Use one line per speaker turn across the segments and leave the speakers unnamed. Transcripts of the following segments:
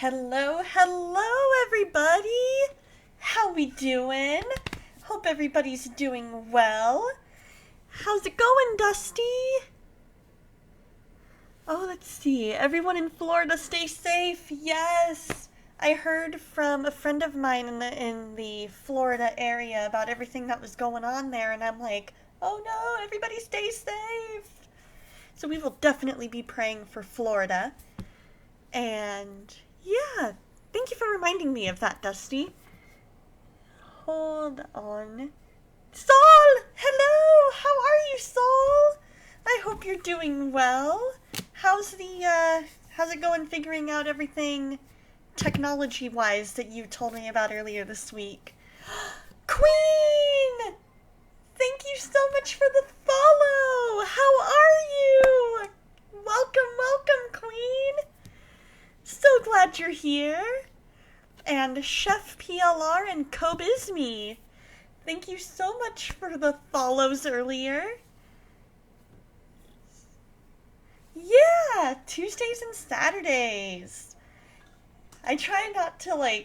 Hello, hello everybody! How we doing? Hope everybody's doing well. How's it going, Dusty? Oh, let's see. Everyone in Florida stay safe. Yes. I heard from a friend of mine in the Florida area about everything that was going on there and I'm like, "Oh no, everybody stay safe." So we will definitely be praying for Florida. And yeah, thank you for reminding me of that, Dusty. Hold on. Saul! Hello! How are you, Saul? I hope you're doing well. How's it going figuring out everything technology-wise that you told me about earlier this week? Queen! Thank you so much for the follow! How are you? Welcome, welcome, Queen! So glad you're here. And Chef PLR and Kobizmi. Thank you so much for the follows earlier. Yeah, Tuesdays and Saturdays. I try not to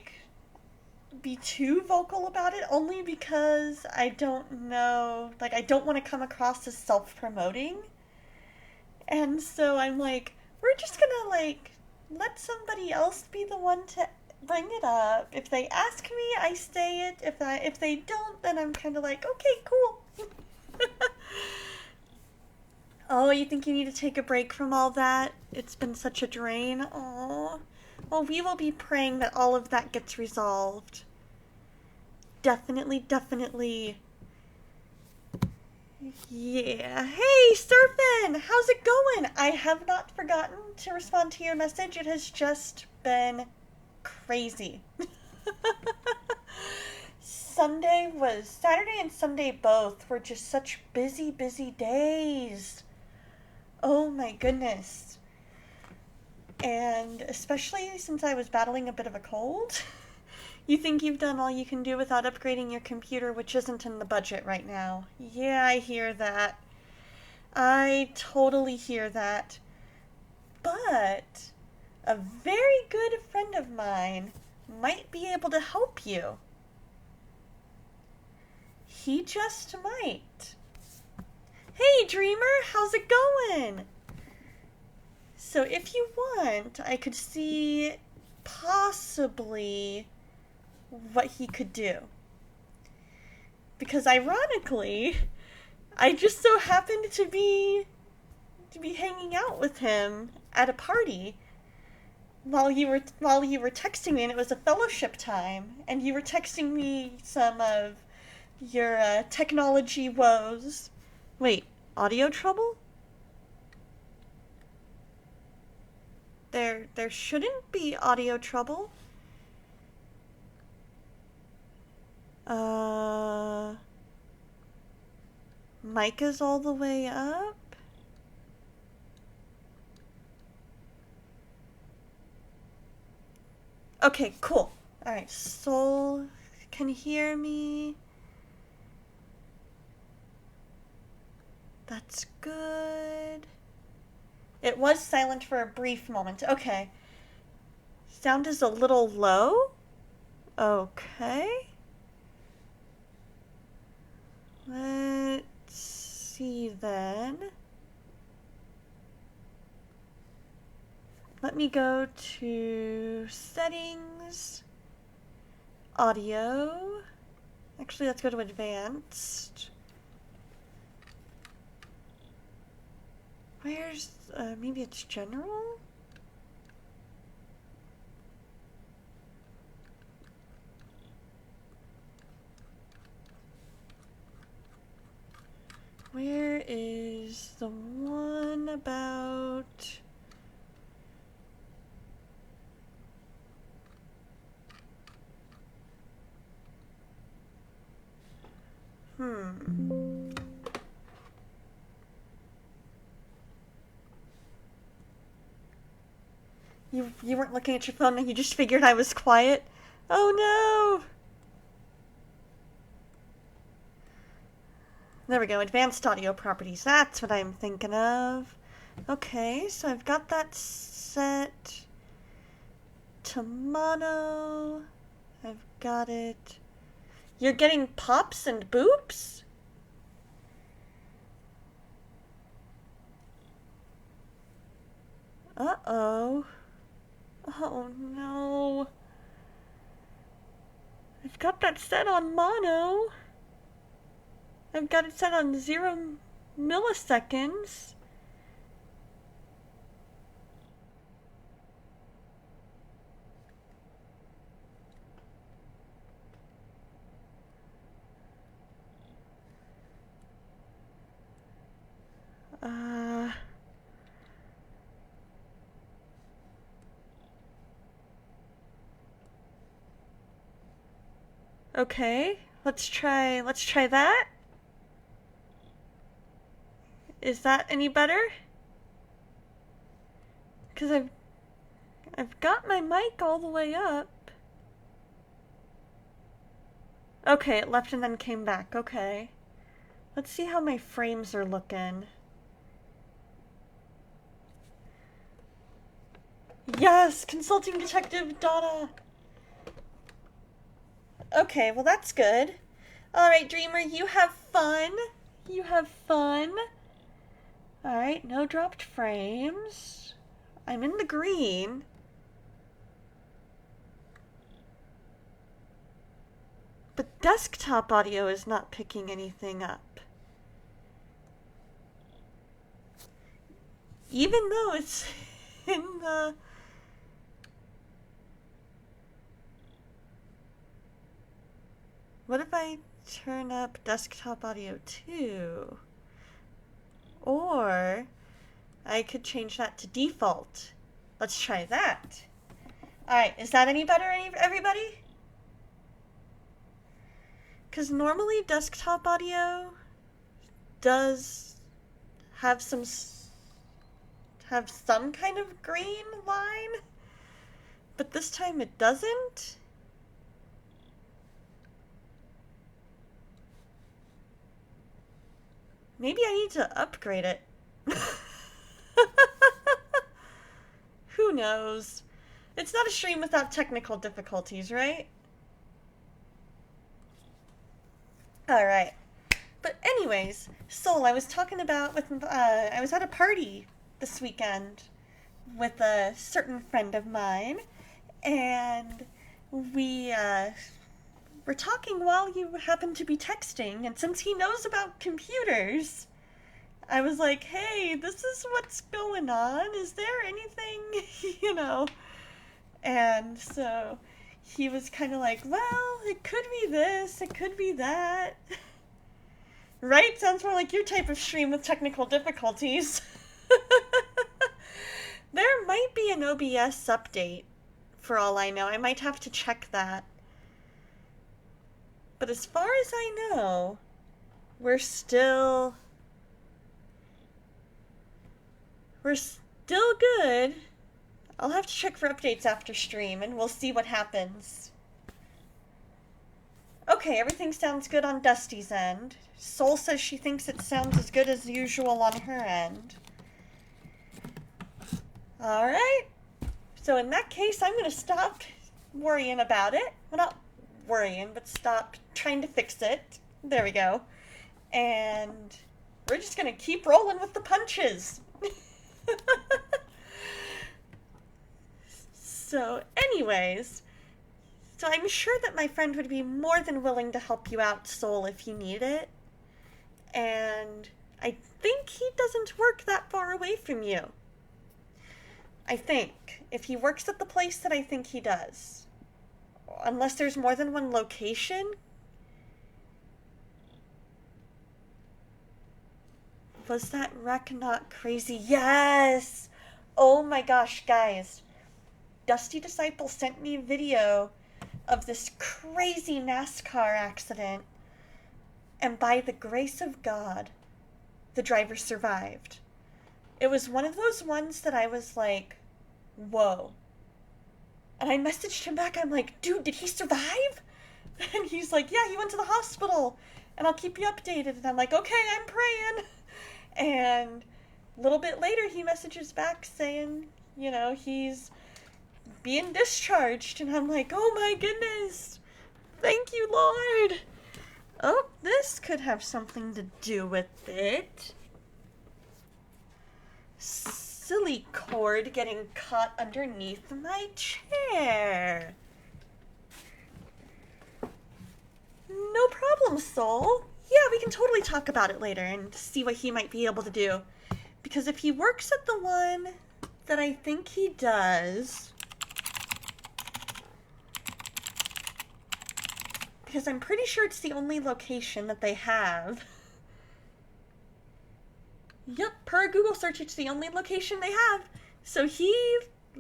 be too vocal about it only because I don't know, I don't want to come across as self-promoting. And so I'm like, we're just gonna let somebody else be the one to bring it up. If they ask me, I say it. If they don't, then I'm kind of like, okay, cool. Oh, you think you need to take a break from all that? It's been such a drain. Oh. Well, we will be praying that all of that gets resolved. Definitely, definitely. Yeah. Hey, Surfin! How's it going? I have not forgotten to respond to your message. It has just been crazy. Saturday and Sunday both were just such busy, busy days. Oh my goodness. And especially since I was battling a bit of a cold. You think you've done all you can do without upgrading your computer, which isn't in the budget right now. Yeah, I hear that. I totally hear that. But a very good friend of mine might be able to help you. He just might. Hey, Dreamer, how's it going? So if you want, I could see possibly what he could do. Because ironically, I just so happened to be hanging out with him at a party while you were texting me, and it was a fellowship time, and you were texting me some of your technology woes. Wait, audio trouble? There shouldn't be audio trouble. Mic is all the way up. Okay, cool. Alright, Soul can hear me. That's good. It was silent for a brief moment. Okay. Sound is a little low. Okay. Let's see then. Let me go to settings, audio. Actually, let's go to advanced. Where's, maybe it's general? Where is the one about... You weren't looking at your phone and you just figured I was quiet? Oh no! There we go, advanced audio properties. That's what I'm thinking of. Okay, so I've got that set to mono. I've got it. You're getting pops and boops? Uh-oh. Oh no. I've got that set on mono. I've got it set on 0 milliseconds. Okay, let's try that. Is that any better? Cause I've got my mic all the way up. Okay, it left and then came back. Okay. Let's see how my frames are looking. Yes, Consulting Detective Donna. Okay, well that's good. Alright, Dreamer, you have fun. You have fun. Alright, no dropped frames. I'm in the green. But desktop audio is not picking anything up. Even though it's in the... What if I turn up desktop audio too? Or I could change that to default. Let's try that. Alright, is that any better, everybody? Because normally desktop audio does have some kind of green line, but this time it doesn't. Maybe I need to upgrade it. Who knows? It's not a stream without technical difficulties, right? Alright. But anyways, Soul, I was talking about I was at a party this weekend with a certain friend of mine, and we were talking while you happened to be texting, and since he knows about computers, I was like, hey, this is what's going on. Is there anything, And so he was kind of like, well, it could be this, it could be that. Right? Sounds more like your type of stream with technical difficulties. There might be an OBS update, for all I know. I might have to check that. But as far as I know, we're still good. I'll have to check for updates after stream, and we'll see what happens. Okay, everything sounds good on Dusty's end. Soul says she thinks it sounds as good as usual on her end. Alright. So in that case, I'm going to stop worrying about it. Well, not worrying, but stop trying to fix it. There we go. And we're just going to keep rolling with the punches. So anyways, so I'm sure that my friend would be more than willing to help you out, Soul, if you need it. And I think he doesn't work that far away from you. I think. If he works at the place that I think he does. Unless there's more than one location. Was that wreck not crazy? Yes! Oh my gosh, guys. Dusty Disciple sent me a video of this crazy NASCAR accident. And by the grace of God, the driver survived. It was one of those ones that I was like, whoa. And I messaged him back. I'm like, dude, did he survive? And he's like, yeah, he went to the hospital. And I'll keep you updated. And I'm like, okay, I'm praying. And a little bit later, he messages back saying, he's being discharged. And I'm like, oh my goodness. Thank you, Lord. Oh, this could have something to do with it. Silly cord getting caught underneath my chair. No problem, Soul. Yeah, we can totally talk about it later and see what he might be able to do. Because if he works at the one that I think he does... Because I'm pretty sure it's the only location that they have. Yep, per Google search, it's the only location they have. So he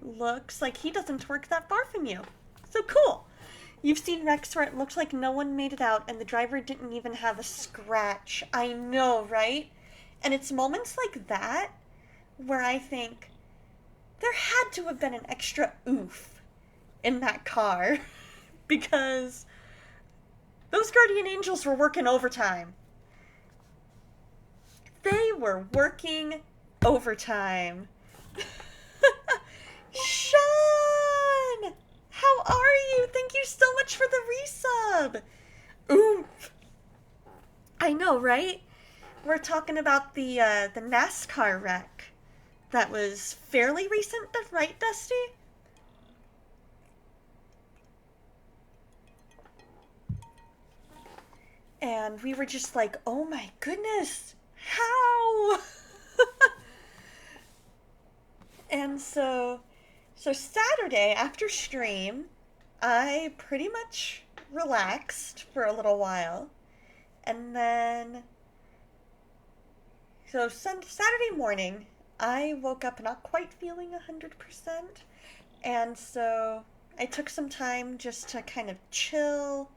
looks like he doesn't work that far from you. So cool. You've seen wrecks where it looks like no one made it out and the driver didn't even have a scratch. I know, right? And it's moments like that where I think there had to have been an extra oof in that car because those guardian angels were working overtime. They were working overtime. Sean! How are you? Thank you so much for the resub. Oof. I know, right? We're talking about the NASCAR wreck that was fairly recent, right, Dusty? And we were just like, oh my goodness, how? And so Saturday after stream, I pretty much relaxed for a little while. And then, so Saturday morning, I woke up not quite feeling 100%. And so I took some time just to kind of chill,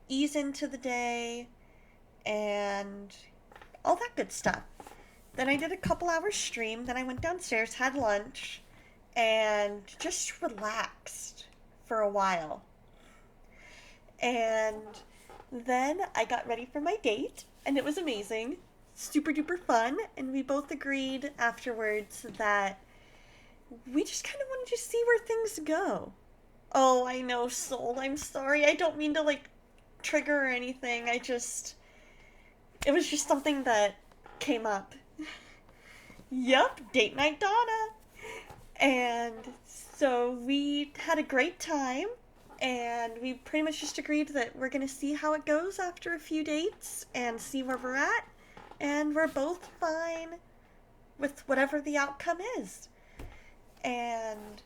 ease into the day, and all that good stuff. Then I did a couple hours stream, then I went downstairs, had lunch, and just relaxed for a while. And then I got ready for my date, and it was amazing. Super duper fun, and we both agreed afterwards that we just kind of wanted to see where things go. Oh, I know, Soul, I'm sorry. I don't mean to, trigger or anything. It was just something that came up. Yup, date night Donna. And so we had a great time, and we pretty much just agreed that we're going to see how it goes after a few dates and see where we're at, and we're both fine with whatever the outcome is. And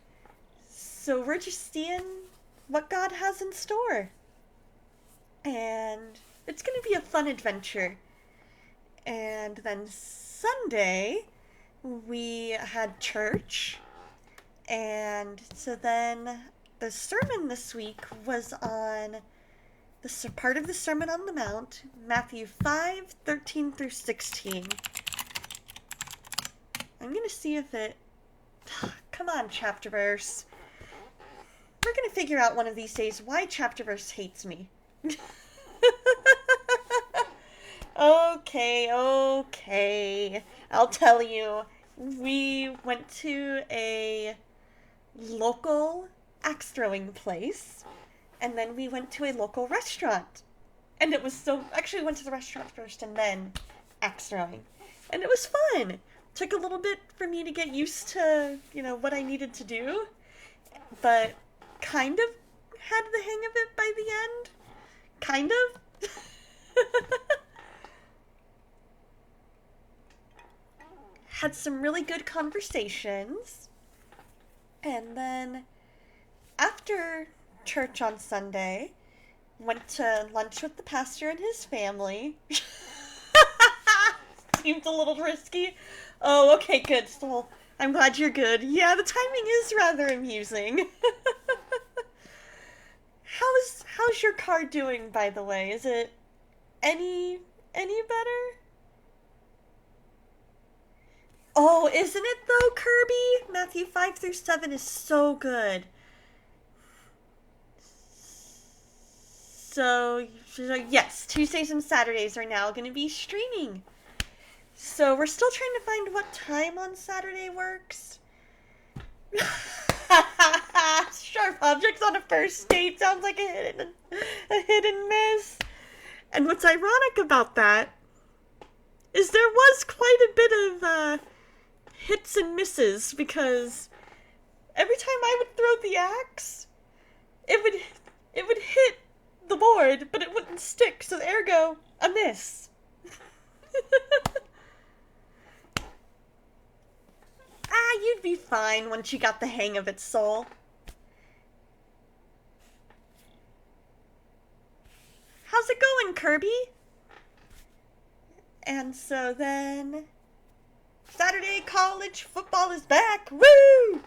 so we're just seeing what God has in store. And it's going to be a fun adventure. And then Sunday, we had church. And so then the sermon this week was on the part of the Sermon on the Mount, Matthew 5:13 through 16. I'm going to see if it... Come on, Chapterverse. We're going to figure out one of these days why Chapterverse hates me. Okay. I'll tell you. We went to a local axe throwing place, and then we went to a local restaurant. And it was so... Actually, we went to the restaurant first and then axe throwing. And it was fun. Took a little bit for me to get used to, what I needed to do. But kind of had the hang of it by the end. Kind of. Had some really good conversations. And then after church on Sunday, went to lunch with the pastor and his family. Seemed a little risky. Oh, okay, good. So I'm glad you're good. Yeah, the timing is rather amusing. How's your car doing, by the way? Is it any better? Oh, isn't it though, Kirby? Matthew 5 through 7 is so good. So yes, Tuesdays and Saturdays are now going to be streaming. So we're still trying to find what time on Saturday works. Sharp objects on a first date sounds like a hidden miss. And what's ironic about that is there was quite a bit of hits and misses, because every time I would throw the axe, it would hit the board, but it wouldn't stick, so ergo, a miss. You'd be fine once you got the hang of it, Soul. How's it going, Kirby? And so then, Saturday college football is back. Woo!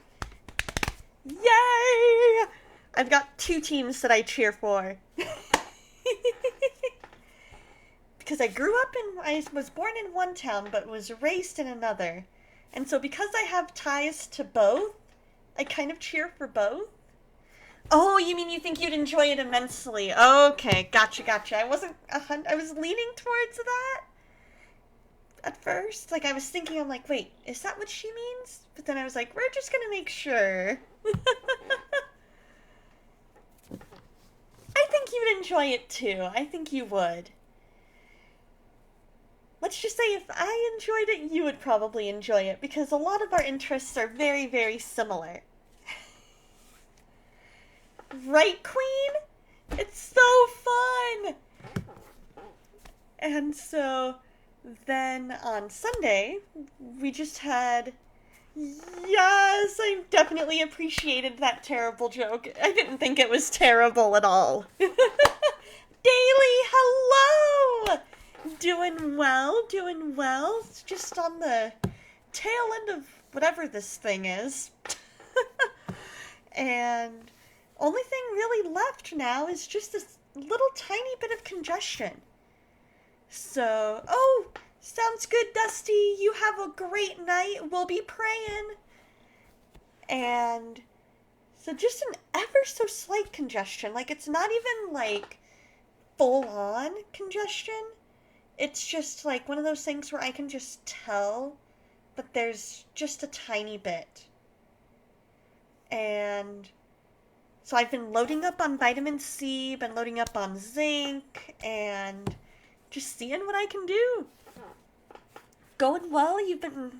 Yay! I've got 2 teams that I cheer for. Because I was born in one town, but was raised in another. And so because I have ties to both, I kind of cheer for both. Oh, you mean you think you'd enjoy it immensely? Okay, gotcha. I was leaning towards that at first. Like, I was thinking, I'm like, wait, is that what she means? But then I was like, we're just gonna make sure. I think you'd enjoy it too. I think you would. Let's just say if I enjoyed it, you would probably enjoy it, because a lot of our interests are very, very similar. Right, Queen? It's so fun! And so then on Sunday, we just had... Yes, I definitely appreciated that terrible joke. I didn't think it was terrible at all. Daily, hello! Doing well. It's just on the tail end of whatever this thing is. And only thing really left now is just this little tiny bit of congestion. So, sounds good, Dusty. You have a great night. We'll be praying. And so just an ever so slight congestion. Like, it's not even like full on congestion. It's just like one of those things where I can just tell, but there's just a tiny bit. And so I've been loading up on vitamin C, been loading up on zinc, and just seeing what I can do. Going well. You've been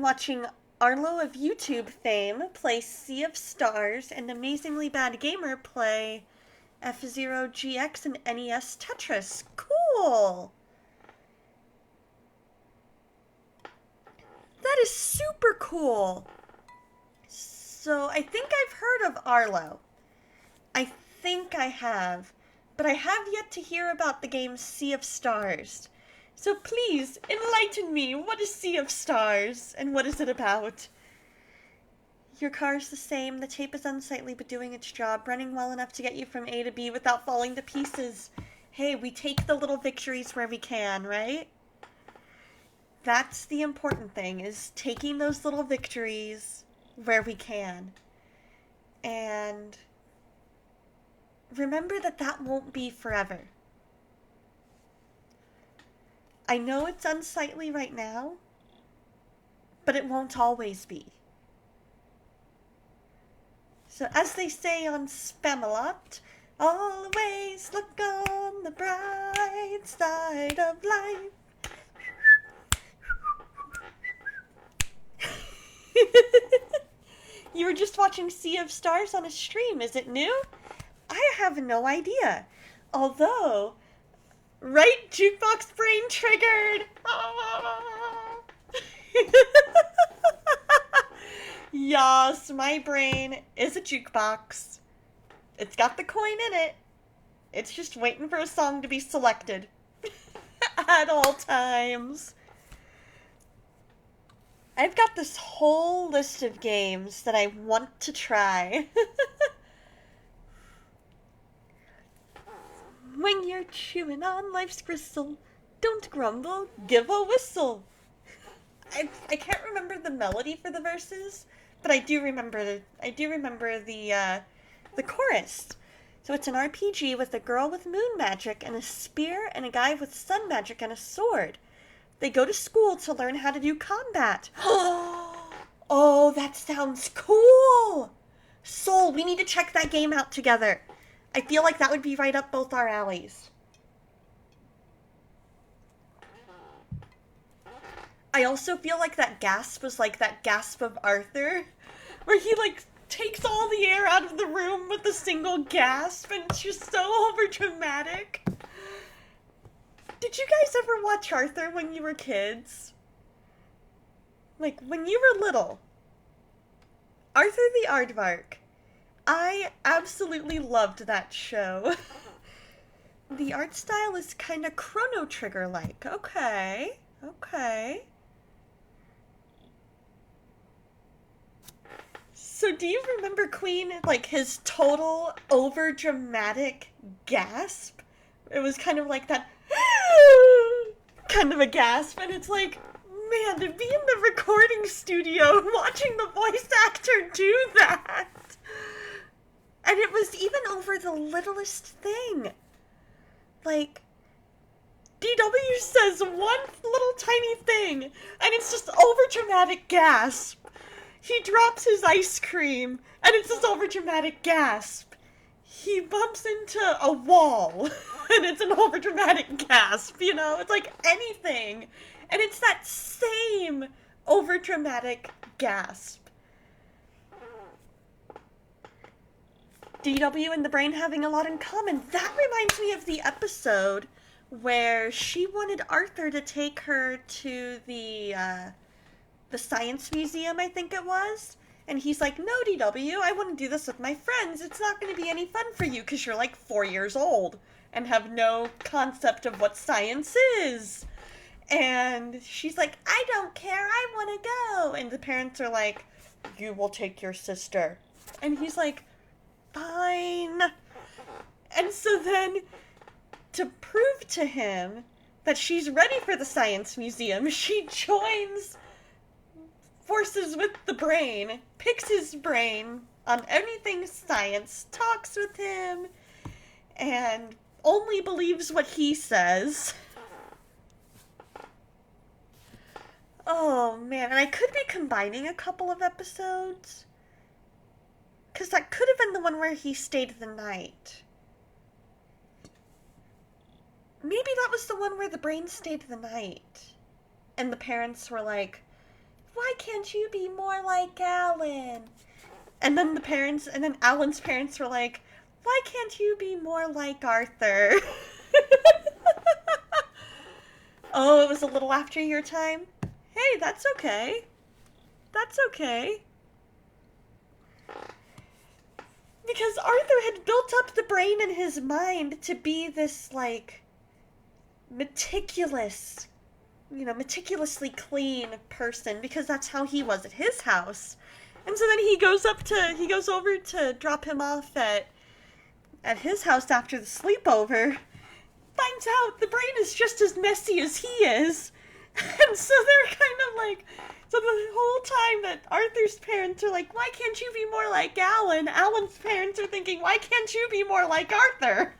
watching Arlo of YouTube fame play Sea of Stars and Amazingly Bad Gamer play F-Zero GX and NES Tetris. Cool! That is super cool! So, I think I've heard of Arlo. I think I have. But I have yet to hear about the game Sea of Stars. So please, enlighten me. What is Sea of Stars? And what is it about? Your car's the same. The tape is unsightly but doing its job, running well enough to get you from A to B without falling to pieces. Hey, we take the little victories where we can, right? That's the important thing, is taking those little victories where we can. And remember that won't be forever. I know it's unsightly right now, but it won't always be. So as they say on Spamalot, always look on the bright side of life. You were just watching Sea of Stars on a stream. Is it new? I have no idea. Although, right jukebox brain triggered. Yes, my brain is a jukebox. It's got the coin in it. It's just waiting for a song to be selected. At all times. I've got this whole list of games that I want to try. When you're chewing on life's gristle, don't grumble, give a whistle. I can't remember the melody for the verses, but I do remember the chorus. So it's an RPG with a girl with moon magic and a spear and a guy with sun magic and a sword. They go to school to learn how to do combat. Oh, that sounds cool! Soul, we need to check that game out together. I feel like that would be right up both our alleys. I also feel like that gasp was like that gasp of Arthur, where he like takes all the air out of the room with a single gasp, and it's just so over dramatic. Did you guys ever watch Arthur when you were kids? Like, when you were little. Arthur the Aardvark. I absolutely loved that show. The art style is kind of Chrono Trigger-like. Okay. So do you remember Queen, like, his total over-dramatic gasp? It was kind of like that kind of a gasp, and it's like, man, to be in the recording studio watching the voice actor do that. And it was even over the littlest thing. Like, DW says one little tiny thing, and it's just over-dramatic gasp. He drops his ice cream, and it's this over-dramatic gasp. He bumps into a wall, and it's an over-dramatic gasp, you know? It's like anything. And it's that same over-dramatic gasp. DW and the brain having a lot in common. That reminds me of the episode where she wanted Arthur to take her to the science museum, I think it was. And he's like, no, DW, I want to do this with my friends. It's not going to be any fun for you because you're like 4 years old and have no concept of what science is. And she's like, I don't care, I want to go. And the parents are like, you will take your sister. And he's like, fine. And so then, to prove to him that she's ready for the science museum, she joins forces with the brain, picks his brain on anything science, talks with him, and only believes what he says. Oh, man, and I could be combining a couple of episodes, because that could have been the one where he stayed the night. Maybe that was the one where the brain stayed the night, and the parents were like, why can't you be more like Alan? And then Alan's parents were like, why can't you be more like Arthur? Oh, it was a little after your time? Hey, that's okay. That's okay. Because Arthur had built up the brain in his mind to be this, like, meticulously clean person, because that's how he was at his house. And so then he goes over to drop him off at his house after the sleepover, finds out the brain is just as messy as he is. And so they're kind of like, so the whole time that Arthur's parents are like, why can't you be more like Alan? Alan's parents are thinking, why can't you be more like Arthur?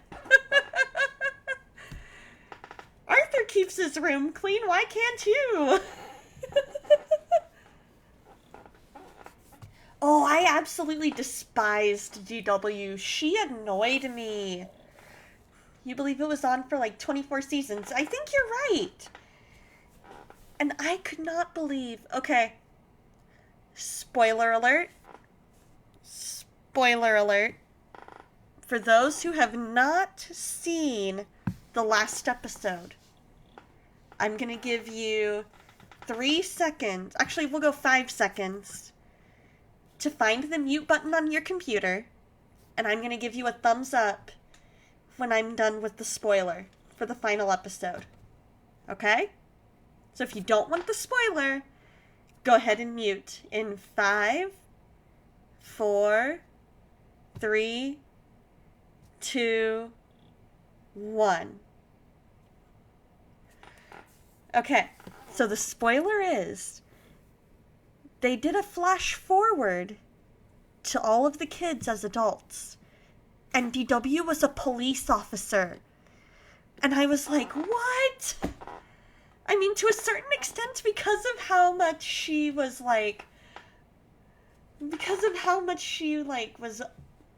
Arthur keeps his room clean, why can't you? Oh, I absolutely despised DW. She annoyed me. You believe it was on for like 24 seasons? I think you're right. And I could not believe... Okay. Spoiler alert. Spoiler alert. For those who have not seen the last episode, I'm going to give you 3 seconds. Actually, we'll go 5 seconds to find the mute button on your computer. And I'm going to give you a thumbs up when I'm done with the spoiler for the final episode. Okay? So if you don't want the spoiler, go ahead and mute in 5, 4, 3, 2, 1. Okay, so the spoiler is, they did a flash forward to all of the kids as adults, and DW was a police officer. And I was like, what? I mean, to a certain extent, because of how much she was, like, because of how much she, like, was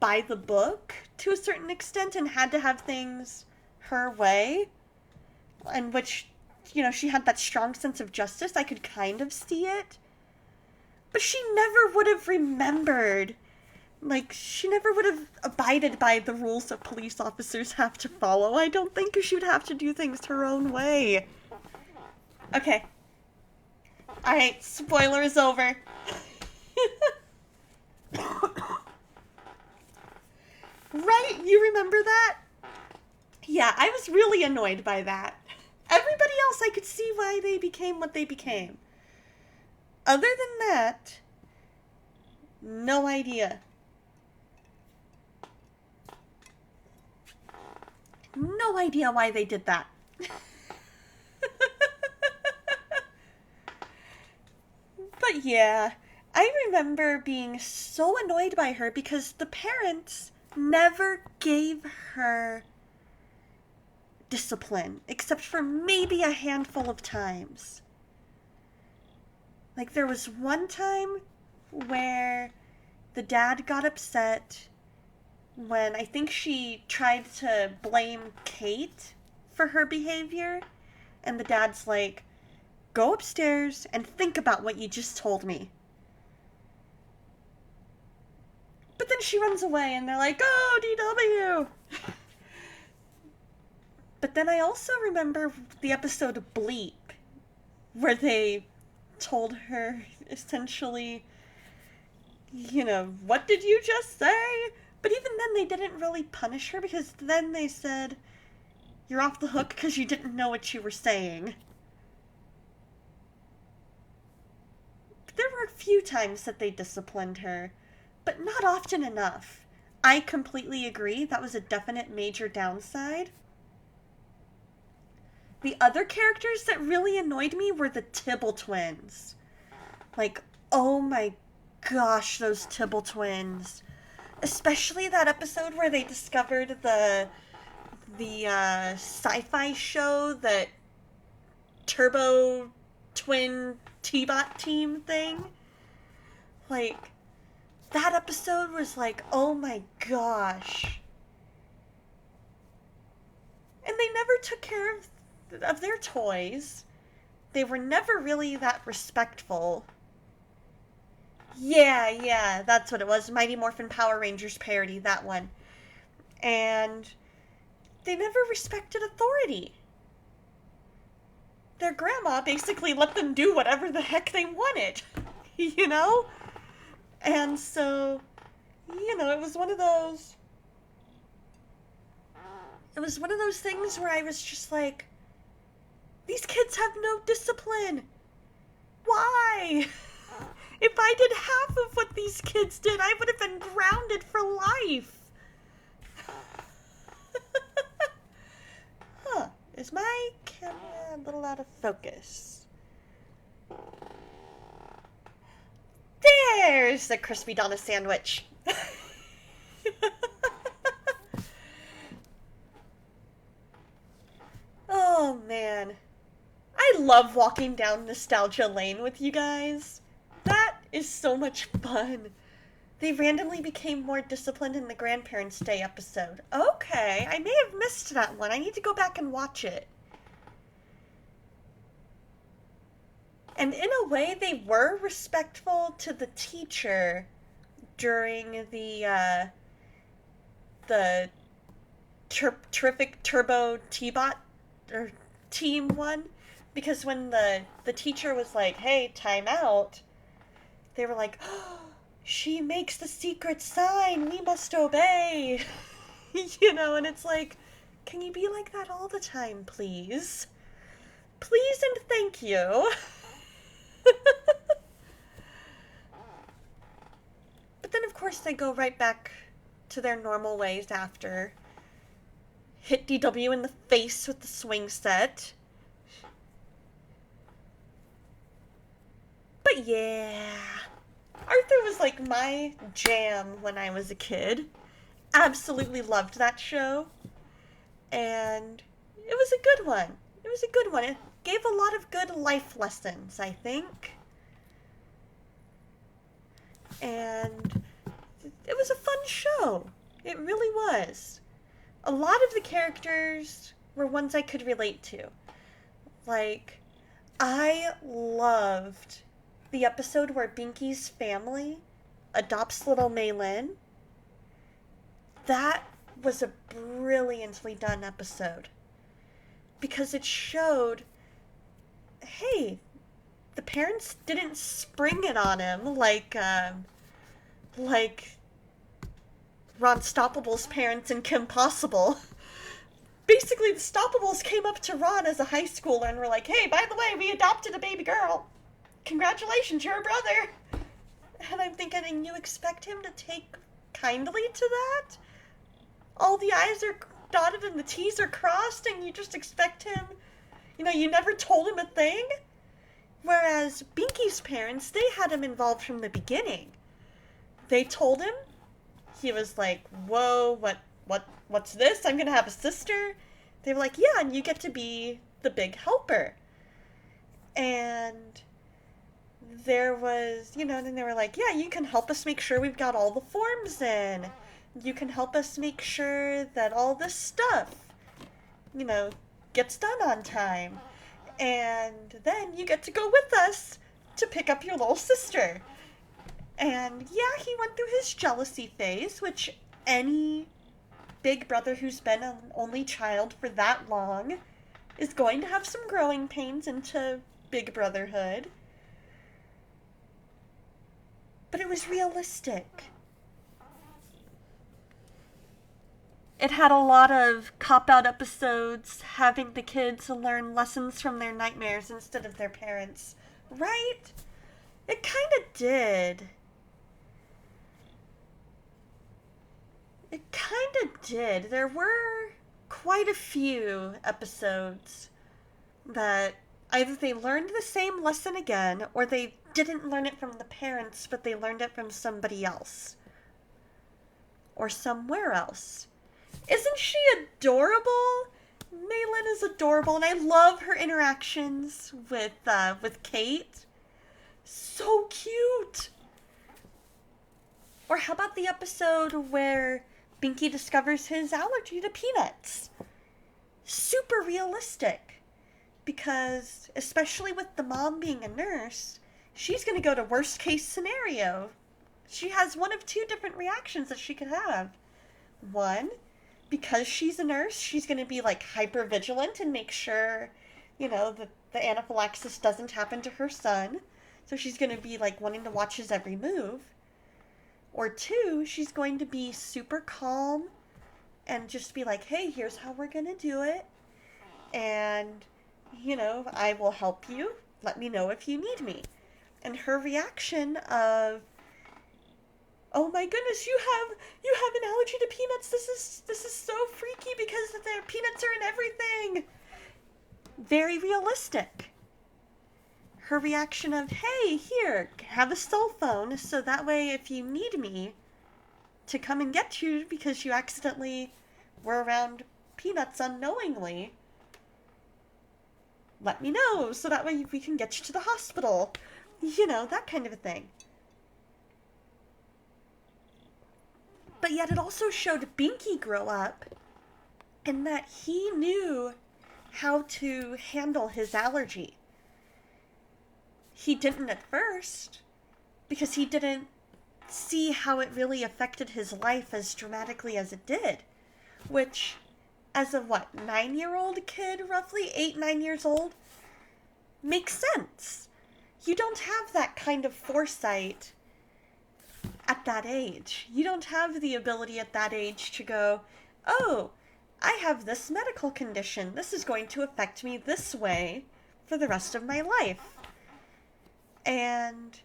by the book to a certain extent and had to have things her way, and which, she had that strong sense of justice, I could kind of see it. But she never would have remembered. Like, she never would have abided by the rules that police officers have to follow. I don't think she would have to do things her own way. Okay. Alright, spoiler is over. Right? You remember that? Yeah, I was really annoyed by that. Everybody else, I could see why they became what they became. Other than that, no idea. No idea why they did that. But yeah, I remember being so annoyed by her because the parents never gave her discipline, except for maybe a handful of times. Like, there was one time where the dad got upset when I think she tried to blame Kate for her behavior, and the dad's like, go upstairs and think about what you just told me. But then she runs away and they're like, oh, DW! But then I also remember the episode Bleep, where they told her essentially, what did you just say? But even then they didn't really punish her because then they said, you're off the hook because you didn't know what you were saying. There were a few times that they disciplined her, but not often enough. I completely agree. That was a definite major downside. The other characters that really annoyed me were the Tibble twins. Like, oh my gosh, those Tibble twins. Especially that episode where they discovered the sci-fi show that Turbo Twin T-Bot team thing. Like, that episode was like, oh my gosh. And they never took care of their toys. They were never really that respectful. Yeah, that's what it was. Mighty Morphin Power Rangers parody, that one. And they never respected authority. Their grandma basically let them do whatever the heck they wanted, And so, it was one of those... It was one of those things where I was just like, these kids have no discipline. Why? If I did half of what these kids did, I would have been grounded for life. Huh. Is my camera a little out of focus? There's the crispy Donna sandwich. Oh, man. I love walking down nostalgia lane with you guys. That is so much fun. They randomly became more disciplined in the Grandparents' Day episode. Okay, I may have missed that one. I need to go back and watch it. And in a way, they were respectful to the teacher during the terrific Turbo T-Bot or Team one, because when the teacher was like, "Hey, time out," they were like, "Oh, she makes the secret sign. We must obey." And it's like, can you be like that all the time, please? Please and thank you. But then, of course, they go right back to their normal ways after. Hit DW in the face with the swing set. But yeah, Arthur was like my jam when I was a kid. Absolutely loved that show. And it was a good one. It gave a lot of good life lessons, I think. And it was a fun show. It really was. A lot of the characters were ones I could relate to. Like, I loved the episode where Binky's family adopts little Maylin. That was a brilliantly done episode. Because it showed, hey, the parents didn't spring it on him like Ron Stoppable's parents in Kim Possible. Basically, the Stoppables came up to Ron as a high schooler and were like, hey, by the way, we adopted a baby girl. Congratulations, you're a brother. And I'm thinking, and you expect him to take kindly to that? All the I's are dotted and the T's are crossed, and you just expect him, you never told him a thing? Whereas Binky's parents, they had him involved from the beginning. They told him, he was like, whoa, what's this? I'm gonna have a sister? They were like, yeah, and you get to be the big helper. And there was, then they were like, yeah, you can help us make sure we've got all the forms in. You can help us make sure that all this stuff, gets done on time. And then you get to go with us to pick up your little sister. And yeah, he went through his jealousy phase, which any big brother who's been an only child for that long is going to have some growing pains into big brotherhood. But it was realistic. It had a lot of cop-out episodes, having the kids learn lessons from their nightmares instead of their parents. Right? It kind of did. It kind of did. There were quite a few episodes that either they learned the same lesson again, or they didn't learn it from the parents, but they learned it from somebody else. Or somewhere else. Isn't she adorable? Maylin is adorable, and I love her interactions with Kate. So cute! Or how about the episode where Binky discovers his allergy to peanuts? Super realistic. Because, especially with the mom being a nurse, she's going to go to worst case scenario. She has one of two different reactions that she could have. One, because she's a nurse, she's going to be like hyper vigilant and make sure, that the anaphylaxis doesn't happen to her son. So she's going to be like wanting to watch his every move. Or two, she's going to be super calm and just be like, hey, here's how we're going to do it. And, I will help you. Let me know if you need me. And her reaction of, oh my goodness, you have an allergy to peanuts. This is so freaky because the peanuts are in everything. Very realistic. Her reaction of, hey, here, have a cell phone, so that way if you need me to come and get you because you accidentally were around peanuts unknowingly, let me know, so that way we can get you to the hospital. That kind of a thing. But yet it also showed Binky grow up in that he knew how to handle his allergy. He didn't at first, because he didn't see how it really affected his life as dramatically as it did. Which, as a 9-year-old kid, roughly, 8, 9 years old, makes sense. You don't have that kind of foresight at that age. You don't have the ability at that age to go, oh, I have this medical condition. This is going to affect me this way for the rest of my life. And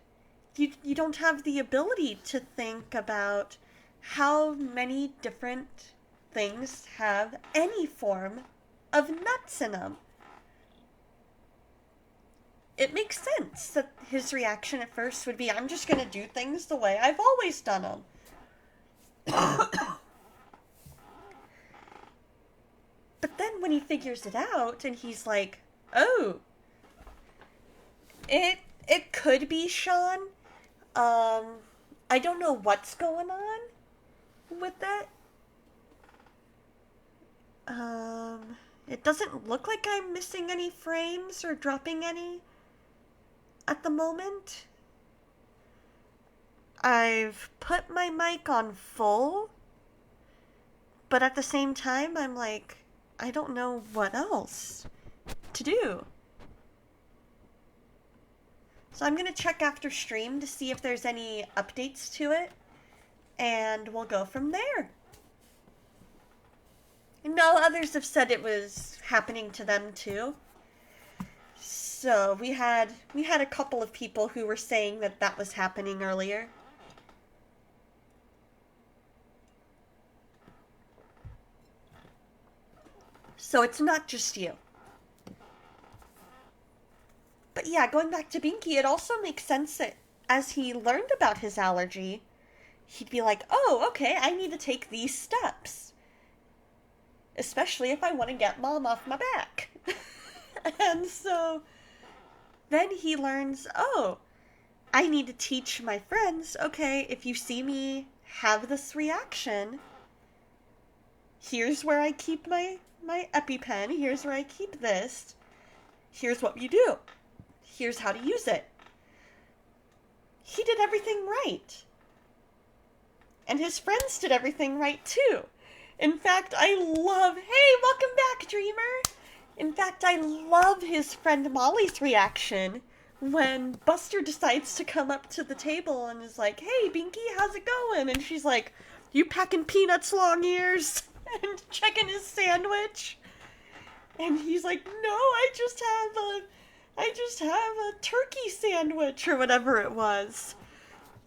you don't have the ability to think about how many different things have any form of nuts in them. It makes sense that his reaction at first would be, I'm just going to do things the way I've always done them. But then when he figures it out and he's like, oh, it could be Sean. I don't know what's going on with it. It doesn't look like I'm missing any frames or dropping any at the moment. I've put my mic on full, but at the same time, I'm like, I don't know what else to do. So I'm going to check after stream to see if there's any updates to it, and we'll go from there. No, others have said it was happening to them too. So we had a couple of people who were saying that that was happening earlier. So it's not just you. But yeah, going back to Binky, it also makes sense that as he learned about his allergy, he'd be like, oh, okay, I need to take these steps. Especially if I want to get mom off my back. And so then he learns, oh, I need to teach my friends, okay, if you see me have this reaction, here's where I keep my EpiPen, here's where I keep this, here's what you do, here's how to use it. He did everything right. And his friends did everything right too. In fact, hey, welcome back, Dreamer. In fact, I love his friend Molly's reaction when Buster decides to come up to the table and is like, hey, Binky, how's it going? And she's like, you packing peanuts, long ears? And checking his sandwich. And he's like, no, I just have a turkey sandwich or whatever it was.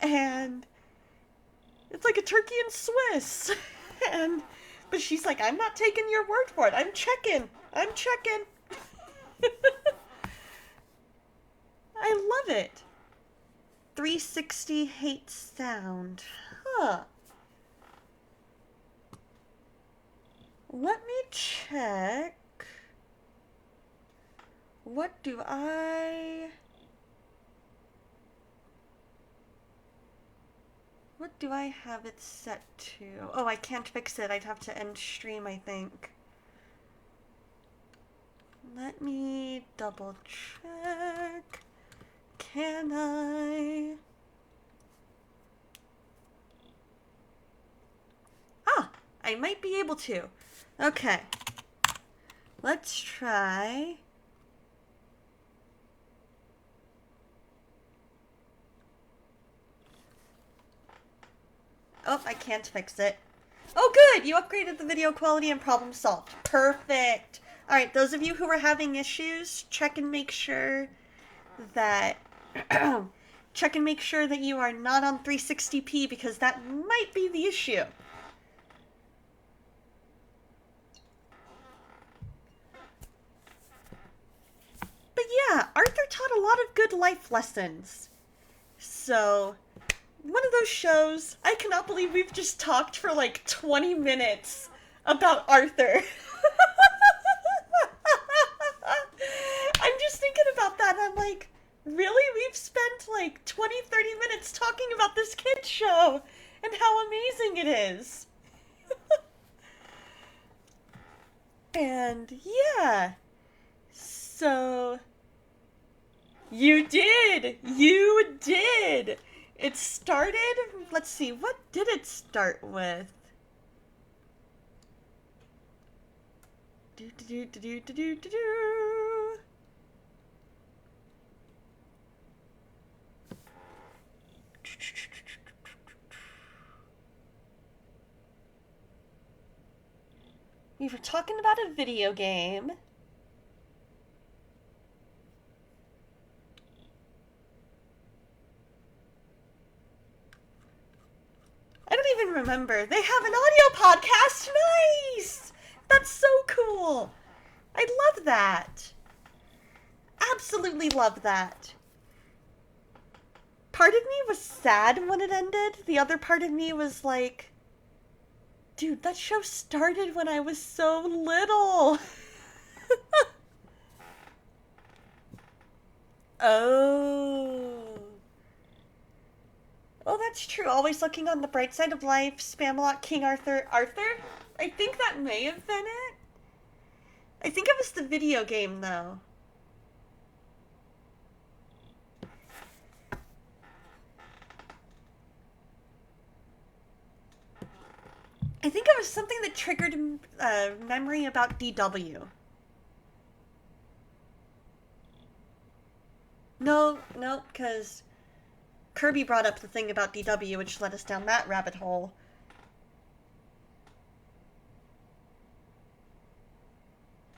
And it's like a turkey and Swiss. But she's like, I'm not taking your word for it. I'm checking. I love it. 360 hates sound. Huh. Let me check. What do I have it set to? Oh, I can't fix it. I'd have to end stream, I think. Let me double check. Can I? Ah, I might be able to. Okay. Let's try. Oh, I can't fix it. Oh, good! You upgraded the video quality and problem solved. Perfect. Alright, those of you who are having issues, check and make sure that you are not on 360p because that might be the issue. But yeah, Arthur taught a lot of good life lessons. So, one of those shows, I cannot believe we've just talked for like 20 minutes about Arthur. I'm just thinking about that, and I'm like, really? We've spent like 20, 30 minutes talking about this kid's show and how amazing it is. And yeah, so you did. It started, let's see, what did it start with? We were talking about a video game. I don't even remember. They have an audio podcast. Nice! That's so cool. I love that. Absolutely love that. Part of me was sad when it ended. The other part of me was like, dude, that show started when I was so little. Oh. Oh, that's true. Always looking on the bright side of life, Spamalot, King Arthur. Arthur? I think that may have been it. I think it was the video game, though. I think it was something that triggered memory about DW. No, because Kirby brought up the thing about DW, which led us down that rabbit hole.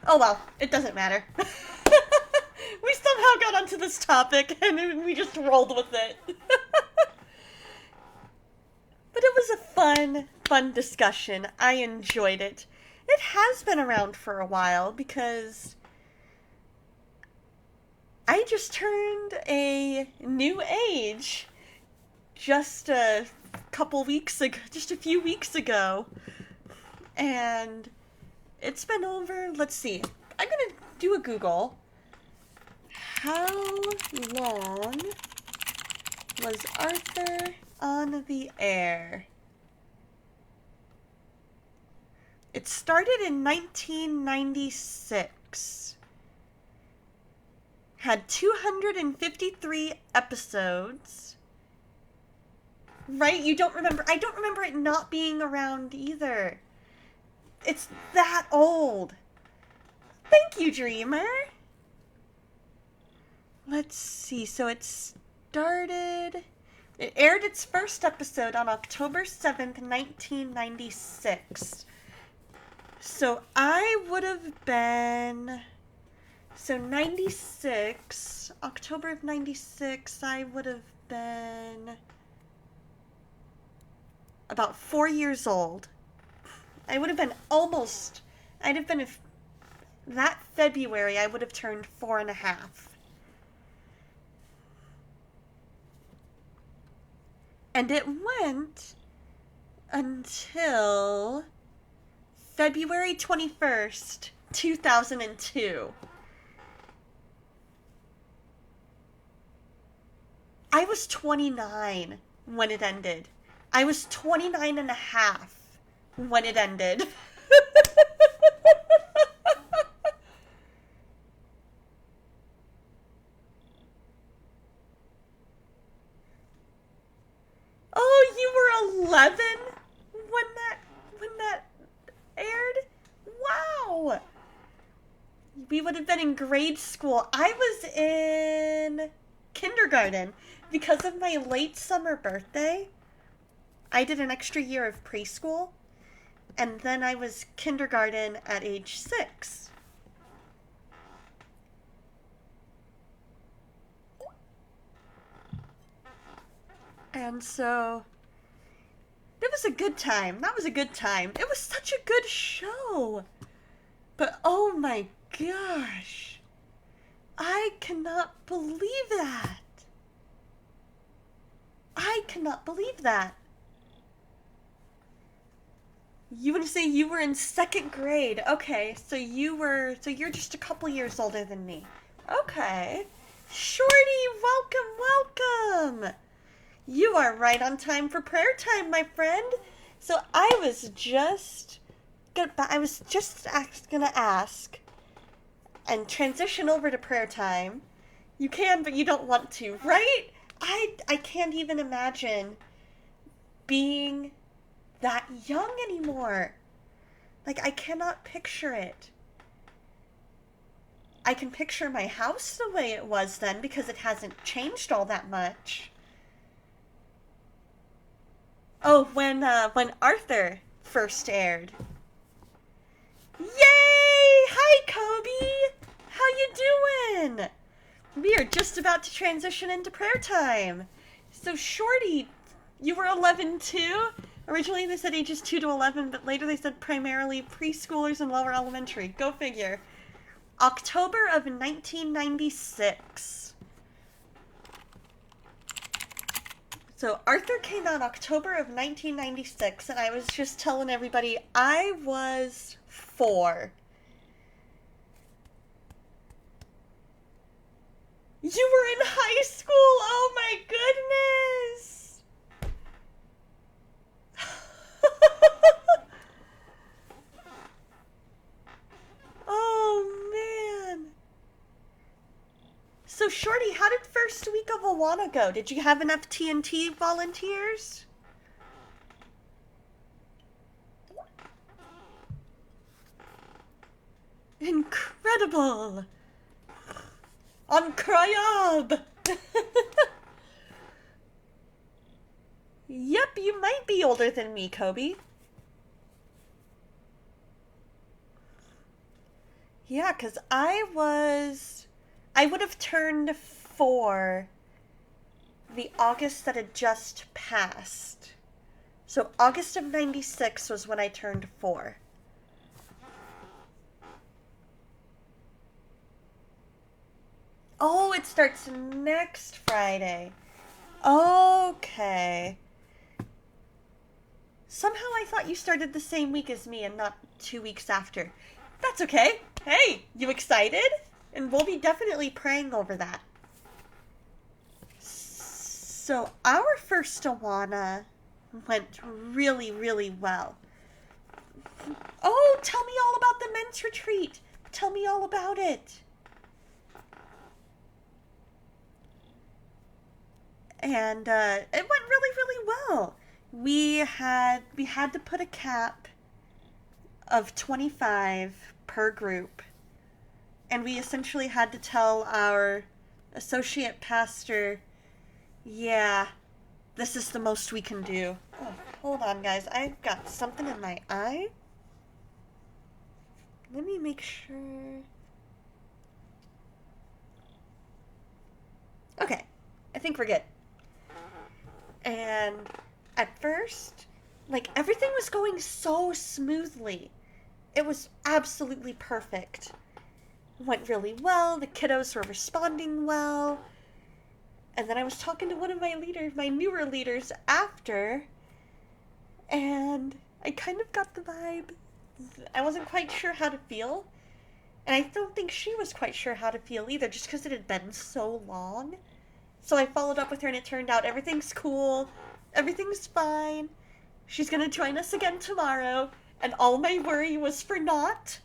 Oh well, it doesn't matter. We somehow got onto this topic, and we just rolled with it. But it was a fun discussion. I enjoyed it. It has been around for a while, because I just turned a new age just a few weeks ago. And it's been over, let's see. I'm gonna do a Google. How long was Arthur on the air? It started in 1996. Had 253 episodes. Right? You don't remember? I don't remember it not being around either. It's that old. Thank you, Dreamer. Let's see. So it aired its first episode on October 7th, 1996. So I would have been... So 96, October of 96, I would have been about 4 years old. I would have been that February, I would have turned 4.5. And it went until February 21st, 2002. I was 29 when it ended. I was 29 and a half when it ended. Oh, you were 11 when that aired? Wow. We would have been in grade school. I was in kindergarten. Because of my late summer birthday, I did an extra year of preschool, and then I was kindergarten at age 6. And so, it was a good time. That was a good time. It was such a good show. But oh my gosh, I cannot believe that. I cannot believe that. You want to say you were in 2nd grade. Okay, so you're just a couple years older than me. Okay. Shorty, welcome. You are right on time for prayer time, my friend. So I was just gonna ask and transition over to prayer time. You can, but you don't want to, right? I can't even imagine being that young anymore. Like, I cannot picture it. I can picture my house the way it was then because it hasn't changed all that much. Oh, when Arthur first aired. Yay! Hi, Kobe! How you doing? We are just about to transition into prayer time. So, Shorty, you were 11 too? Originally they said ages 2 to 11, but later they said primarily preschoolers and lower elementary. Go figure. October of 1996. So Arthur came out October of 1996, and I was just telling everybody I was 4. You were in high school? Oh my goodness! So, Shorty, how did first week of Awana go? Did you have enough TNT volunteers? Incredible! Incroyable! Yep, you might be older than me, Kobe. Yeah, 'cause I would have turned 4 the August that had just passed. So August of 96 was when I turned 4. Oh, it starts next Friday. Okay. Somehow I thought you started the same week as me and not 2 weeks after. That's okay. Hey, you excited? And we'll be definitely praying over that. So, our first Awana went really, really well. Oh, tell me all about the men's retreat. Tell me all about it. And it went really, really well. We had to put a cap of 25 per group, and we essentially had to tell our associate pastor, yeah, this is the most we can do. Oh, hold on, guys. I've got something in my eye. Let me make sure. Okay, I think we're good. And at first, like, everything was going so smoothly. It was absolutely perfect. It went really well. The kiddos were responding well. And then I was talking to one of my newer leaders after, and I kind of got the vibe. I wasn't quite sure how to feel. And I don't think she was quite sure how to feel either, just because it had been so long. So I followed up with her, and it turned out everything's cool. Everything's fine. She's going to join us again tomorrow. And all my worry was for naught.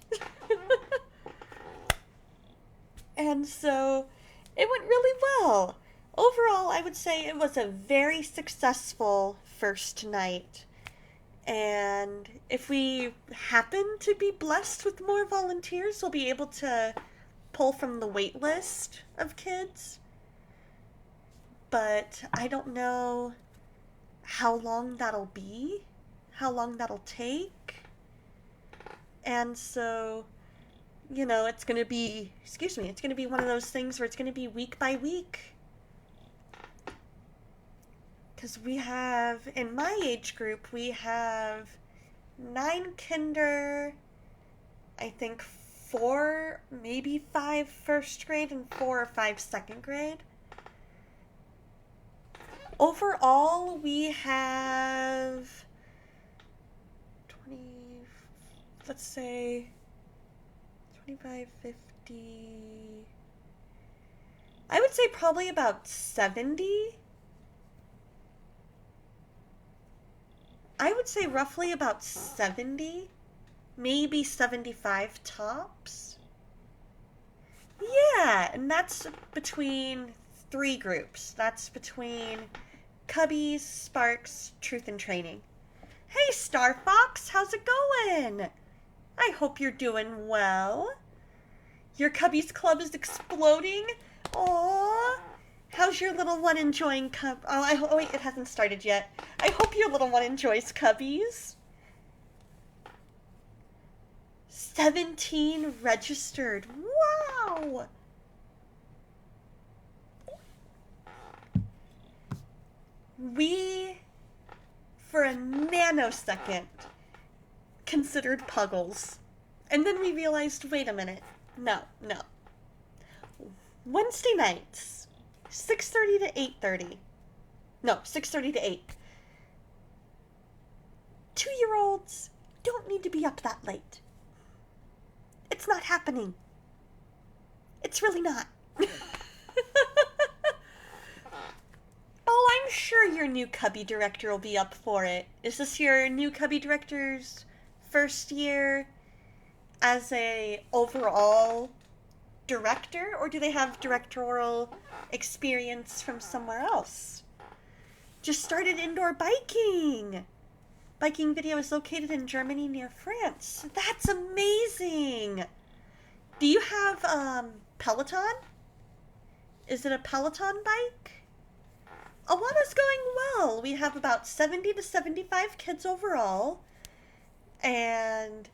And so it went really well. Overall, I would say it was a very successful first night. And if we happen to be blessed with more volunteers, we'll be able to pull from the wait list of kids. But I don't know how long that'll be, how long that'll take. And so, it's going to be, it's going to be one of those things where it's going to be week by week. Because in my age group, we have 9 kinder, I think 4, maybe 5 first grade, and 4 or 5 second grade. Overall, we have 20, let's say 25, 50, I would say probably about 70. I would say roughly about 70, maybe 75 tops. Yeah, and that's between 3 groups. That's between Cubbies, Sparks, Truth and Training. Hey, Star Fox, how's it going? I hope you're doing well. Your Cubbies Club is exploding. Aww. How's your little one enjoying Oh, wait, it hasn't started yet. I hope your little one enjoys Cubbies. 17 registered. Wow. We, for a nanosecond, considered Puggles. And then we realized, wait a minute. No. Wednesday nights, 6:30 to 8:30. No, 6:30 to 8. 2-year-olds don't need to be up that late. It's not happening. It's really not. Oh, I'm sure your new Cubby director will be up for it. Is this your new Cubby director's first year as a overall director, or do they have directorial experience from somewhere else? Just started indoor biking. Biking video is located in Germany near France. That's amazing. Do you have Peloton? Is it a Peloton bike? Awana's going well. We have about 70 to 75 kids overall, and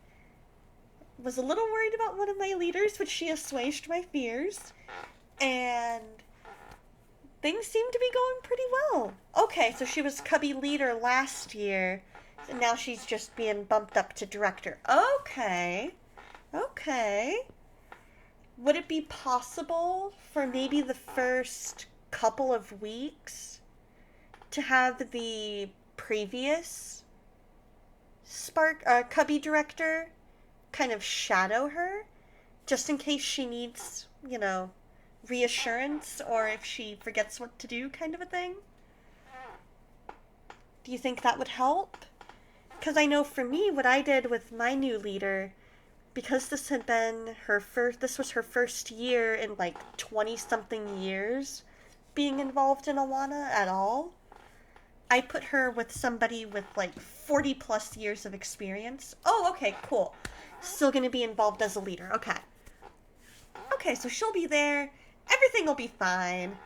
was a little worried about one of my leaders, but she assuaged my fears, and things seem to be going pretty well. Okay, so she was cubby leader last year, and now she's just being bumped up to director. Okay. Would it be possible for maybe the first couple of weeks to have the previous cubby director kind of shadow her, just in case she needs, reassurance, or if she forgets what to do, kind of a thing? Do you think that would help? Because I know for me, what I did with my new leader, because this was her first year in like 20-something years being involved in Awana at all, I put her with somebody with like 40 plus years of experience. Oh, okay, cool. Still gonna be involved as a leader. Okay, so she'll be there. Everything will be fine.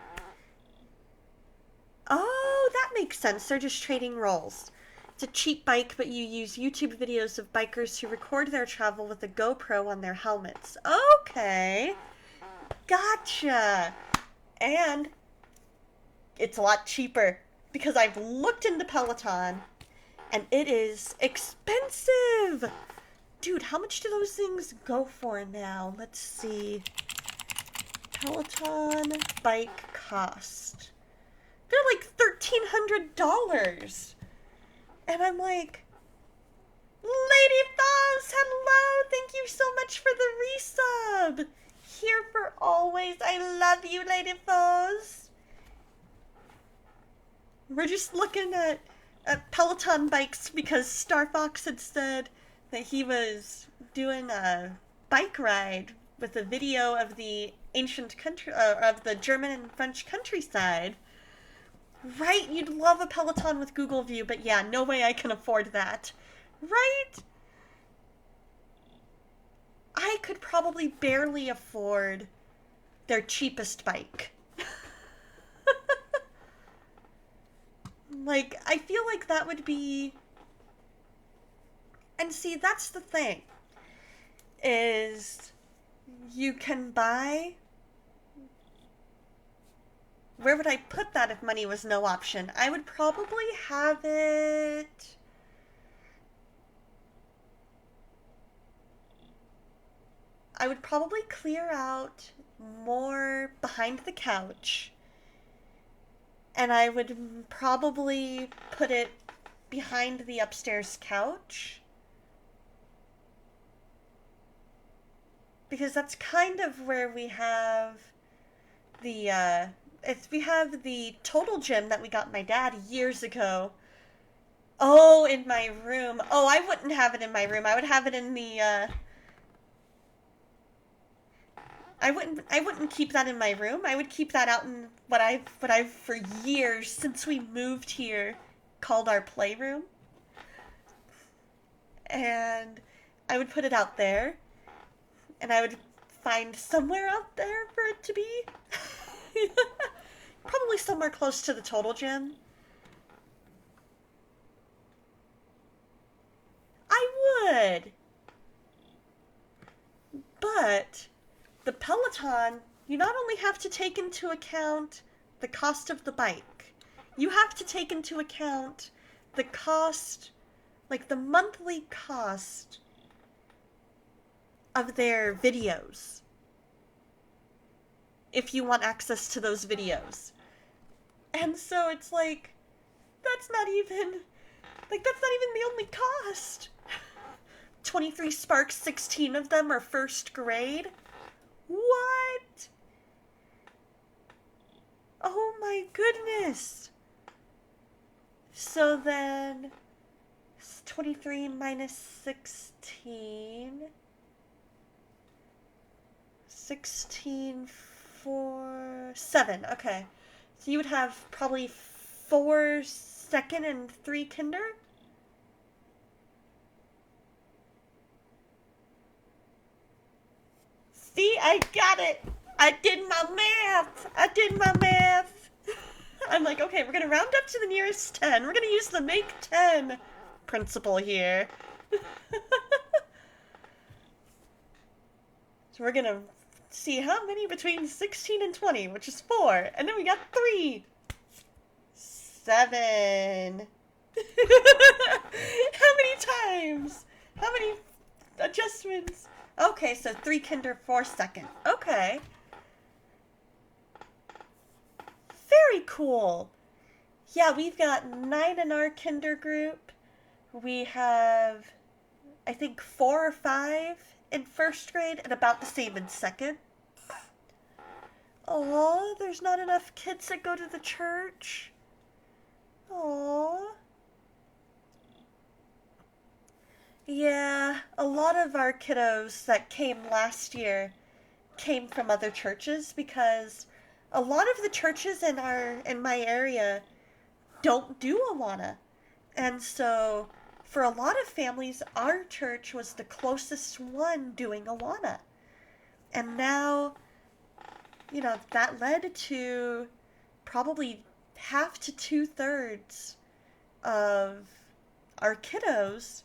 Oh, that makes sense. They're just trading roles. It's a cheap bike, but you use YouTube videos of bikers who record their travel with a GoPro on their helmets. Okay. Gotcha. And it's a lot cheaper, because I've looked into Peloton, and it is expensive. Dude, how much do those things go for now? Let's see. Peloton bike cost. They're like $1,300. And I'm like, Lady Foz, hello! Thank you so much for the resub. Here for always. I love you, Lady Foz. We're just looking at Peloton bikes because Star Fox had said that he was doing a bike ride with a video of the ancient country, of the German and French countryside. Right? You'd love a Peloton with Google View, but yeah, no way I can afford that. Right? I could probably barely afford their cheapest bike. Like, I feel like that would be... And see, that's the thing. Is you can buy... Where would I put that if money was no option? I would probably have it... I would probably clear out more behind the couch. And I would probably put it behind the upstairs couch. Because that's kind of where we have the, we have the Total Gym that we got my dad years ago. Oh, in my room. Oh, I wouldn't have it in my room. I would have it in the, I wouldn't keep that in my room. I would keep that out in what I've for years since we moved here called our playroom. And I would put it out there. And I would find somewhere out there for it to be. Probably somewhere close to the Total Gym. I would. But the Peloton, you not only have to take into account the cost of the bike, you have to take into account the cost, like the monthly cost of their videos, if you want access to those videos. And so it's like, that's not even the only cost. 23 Sparks, 16 of them are first grade. What? Oh my goodness. So then, 23 minus 16. 16, 4, 7. Okay. So you would have probably 4 second and 3 kinder? See, I got it. I did my math. I did my math. I'm like, okay, we're going to round up to the nearest 10. We're going to use the make 10 principle here. So we're going to see how many between 16 and 20, which is 4. And then we got 3. 7. How many times? How many adjustments? Okay, so 3 kinder, 4 second. Okay. Very cool. Yeah, we've got 9 in our kinder group. We have, I think, 4 or 5 in first grade and about the same in second. Aw, there's not enough kids that go to the church. Aw. Yeah, a lot of our kiddos that came last year came from other churches because a lot of the churches in my area don't do Awana. And so for a lot of families, our church was the closest one doing Awana. And now, that led to probably half to 2/3 of our kiddos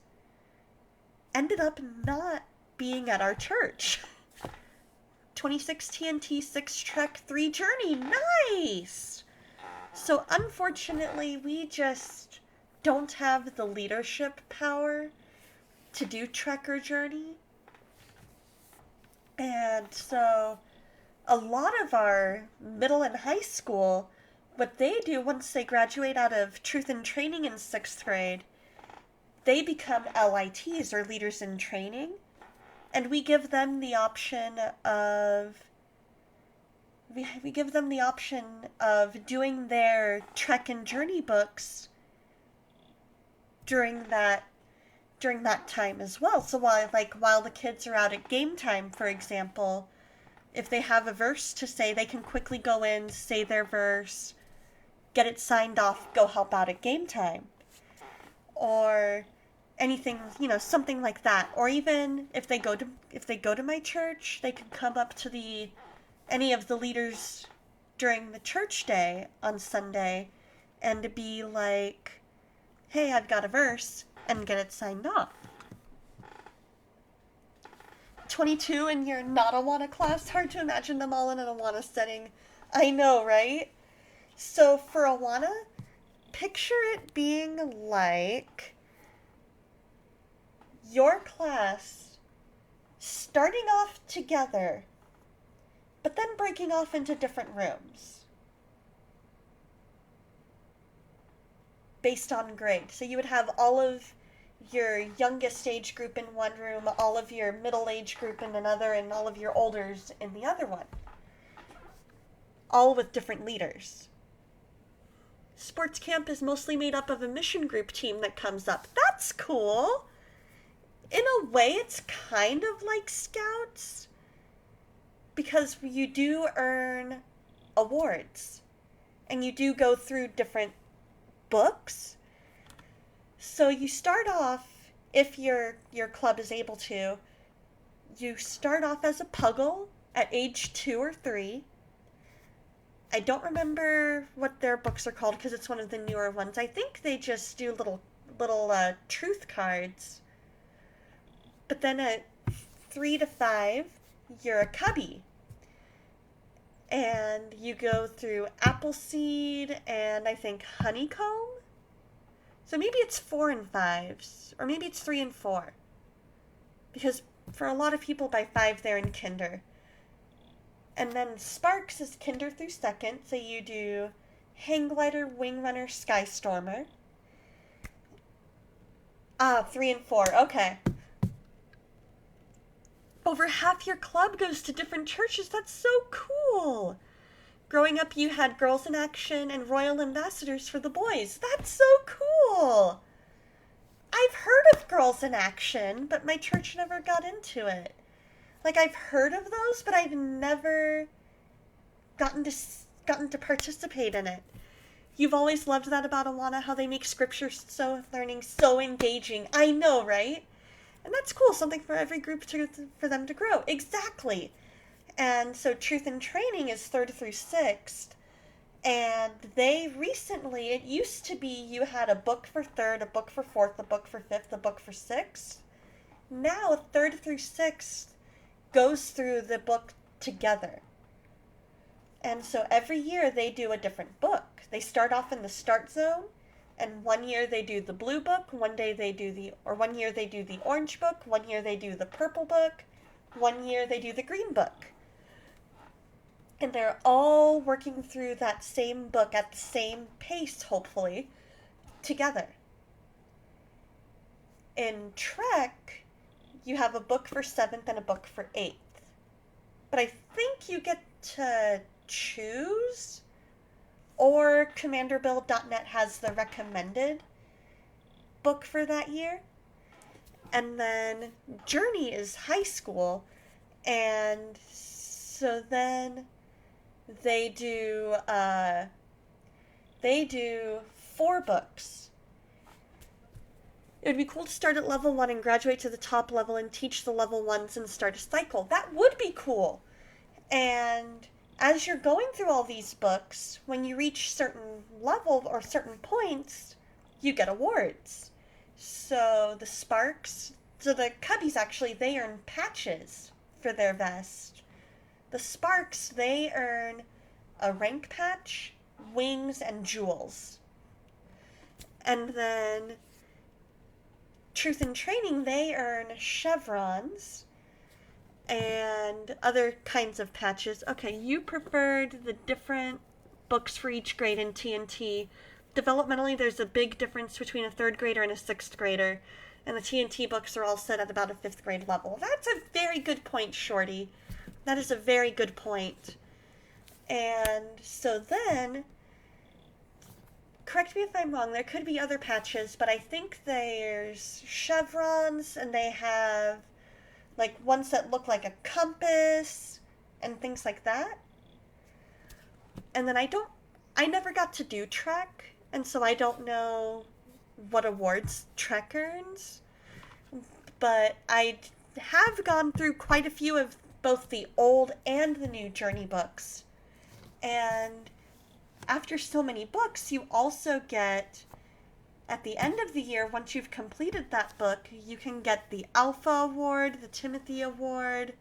ended up not being at our church. 26 TNT, 6 Trek, 3 Journey. Nice! So unfortunately, we just don't have the leadership power to do Trek or Journey. And so a lot of our middle and high school, what they do once they graduate out of Truth in Training in 6th grade, they become LITs, or Leaders in Training, and we give them the option of doing their Trek and Journey books during that time as well. So while the kids are out at game time, for example, if they have a verse to say, they can quickly go in, say their verse, get it signed off, go help out at game time. Or anything, something like that. Or even if they go to my church, they can come up to any of the leaders during the church day on Sunday and be like, hey, I've got a verse, and get it signed off. 22 in your not Awana class? Hard to imagine them all in an Awana setting. I know, right? So for Awana, picture it being like your class starting off together, but then breaking off into different rooms based on grade. So you would have all of your youngest age group in one room, all of your middle age group in another, and all of your olders in the other one. All with different leaders. Sports camp is mostly made up of a mission group team that comes up. That's cool. In a way, it's kind of like Scouts, because you do earn awards, and you do go through different books. So you start off, if your club is able to, you start off as a puggle at age 2 or 3. I don't remember what their books are called because it's one of the newer ones. I think they just do little truth cards. But then at 3 to 5, you're a cubby. And you go through Appleseed and I think Honeycomb. So maybe it's 4 and 5s, or maybe it's 3 and 4. Because for a lot of people by 5 they're in kinder. And then Sparks is kinder through 2nd, so you do Hang Glider, Wing Runner, Skystormer. 3 and 4, okay. Over half your club goes to different churches. That's so cool. Growing up, you had Girls in Action and Royal Ambassadors for the boys. That's so cool. I've heard of Girls in Action, but my church never got into it. Like, I've heard of those, but I've never gotten to participate in it. You've always loved that about Awana, how they make scripture so learning so engaging. I know, right? And that's cool, something for every group for them to grow. Exactly. And so Truth in Training is 3rd through 6th. And they recently, it used to be you had a book for 3rd, a book for 4th, a book for 5th, a book for 6th. Now 3rd through 6th goes through the book together. And so every year they do a different book. They start off in the start zone, and one year they do the blue book, one year they do the orange book, one year they do the purple book, one year they do the green book. And they're all working through that same book at the same pace, hopefully, together. In Trek, you have a book for 7th and a book for 8th. But I think you get to choose, or CommanderBuild.net has the recommended book for that year. And then Journey is high school, and so then they do 4 books. It would be cool to start at level 1 and graduate to the top level and teach the level 1s and start a cycle. That would be cool. And as you're going through all these books, when you reach certain level or certain points, you get awards. So the Sparks, so the Cubbies actually, they earn patches for their vest. The Sparks, they earn a rank patch, wings, and jewels. And then Truth in Training, they earn chevrons and other kinds of patches. Okay, you preferred the different books for each grade in TNT. Developmentally, there's a big difference between a 3rd grader and a 6th grader, and the TNT books are all set at about a 5th grade level. That's a very good point, Shorty. That is a very good point. And so then, correct me if I'm wrong, there could be other patches, but I think there's chevrons, and they have like ones that look like a compass and things like that. And then I never got to do Trek, and so I don't know what awards Trek earns, but I have gone through quite a few of both the old and the new Journey books. And after so many books, you also get, at the end of the year, once you've completed that book, you can get the Alpha Award, the Timothy Award,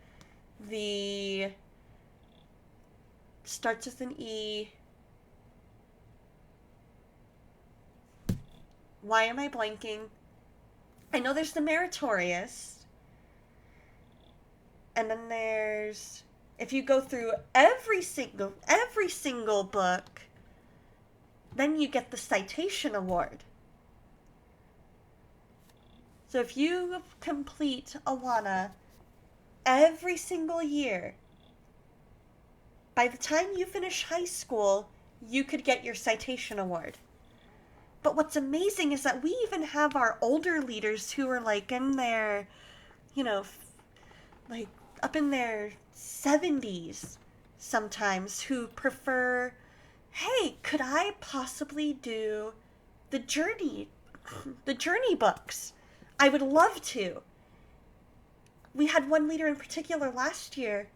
the starts with an E. Why am I blanking? I know there's the Meritorious. And then there's, if you go through every single book, then you get the Citation Award. So if you complete Awana every single year, by the time you finish high school, you could get your Citation Award. But what's amazing is that we even have our older leaders who are like in their, like up in their 70s sometimes, who prefer, hey, could I possibly do the Journey books? I would love to. We had one leader in particular last year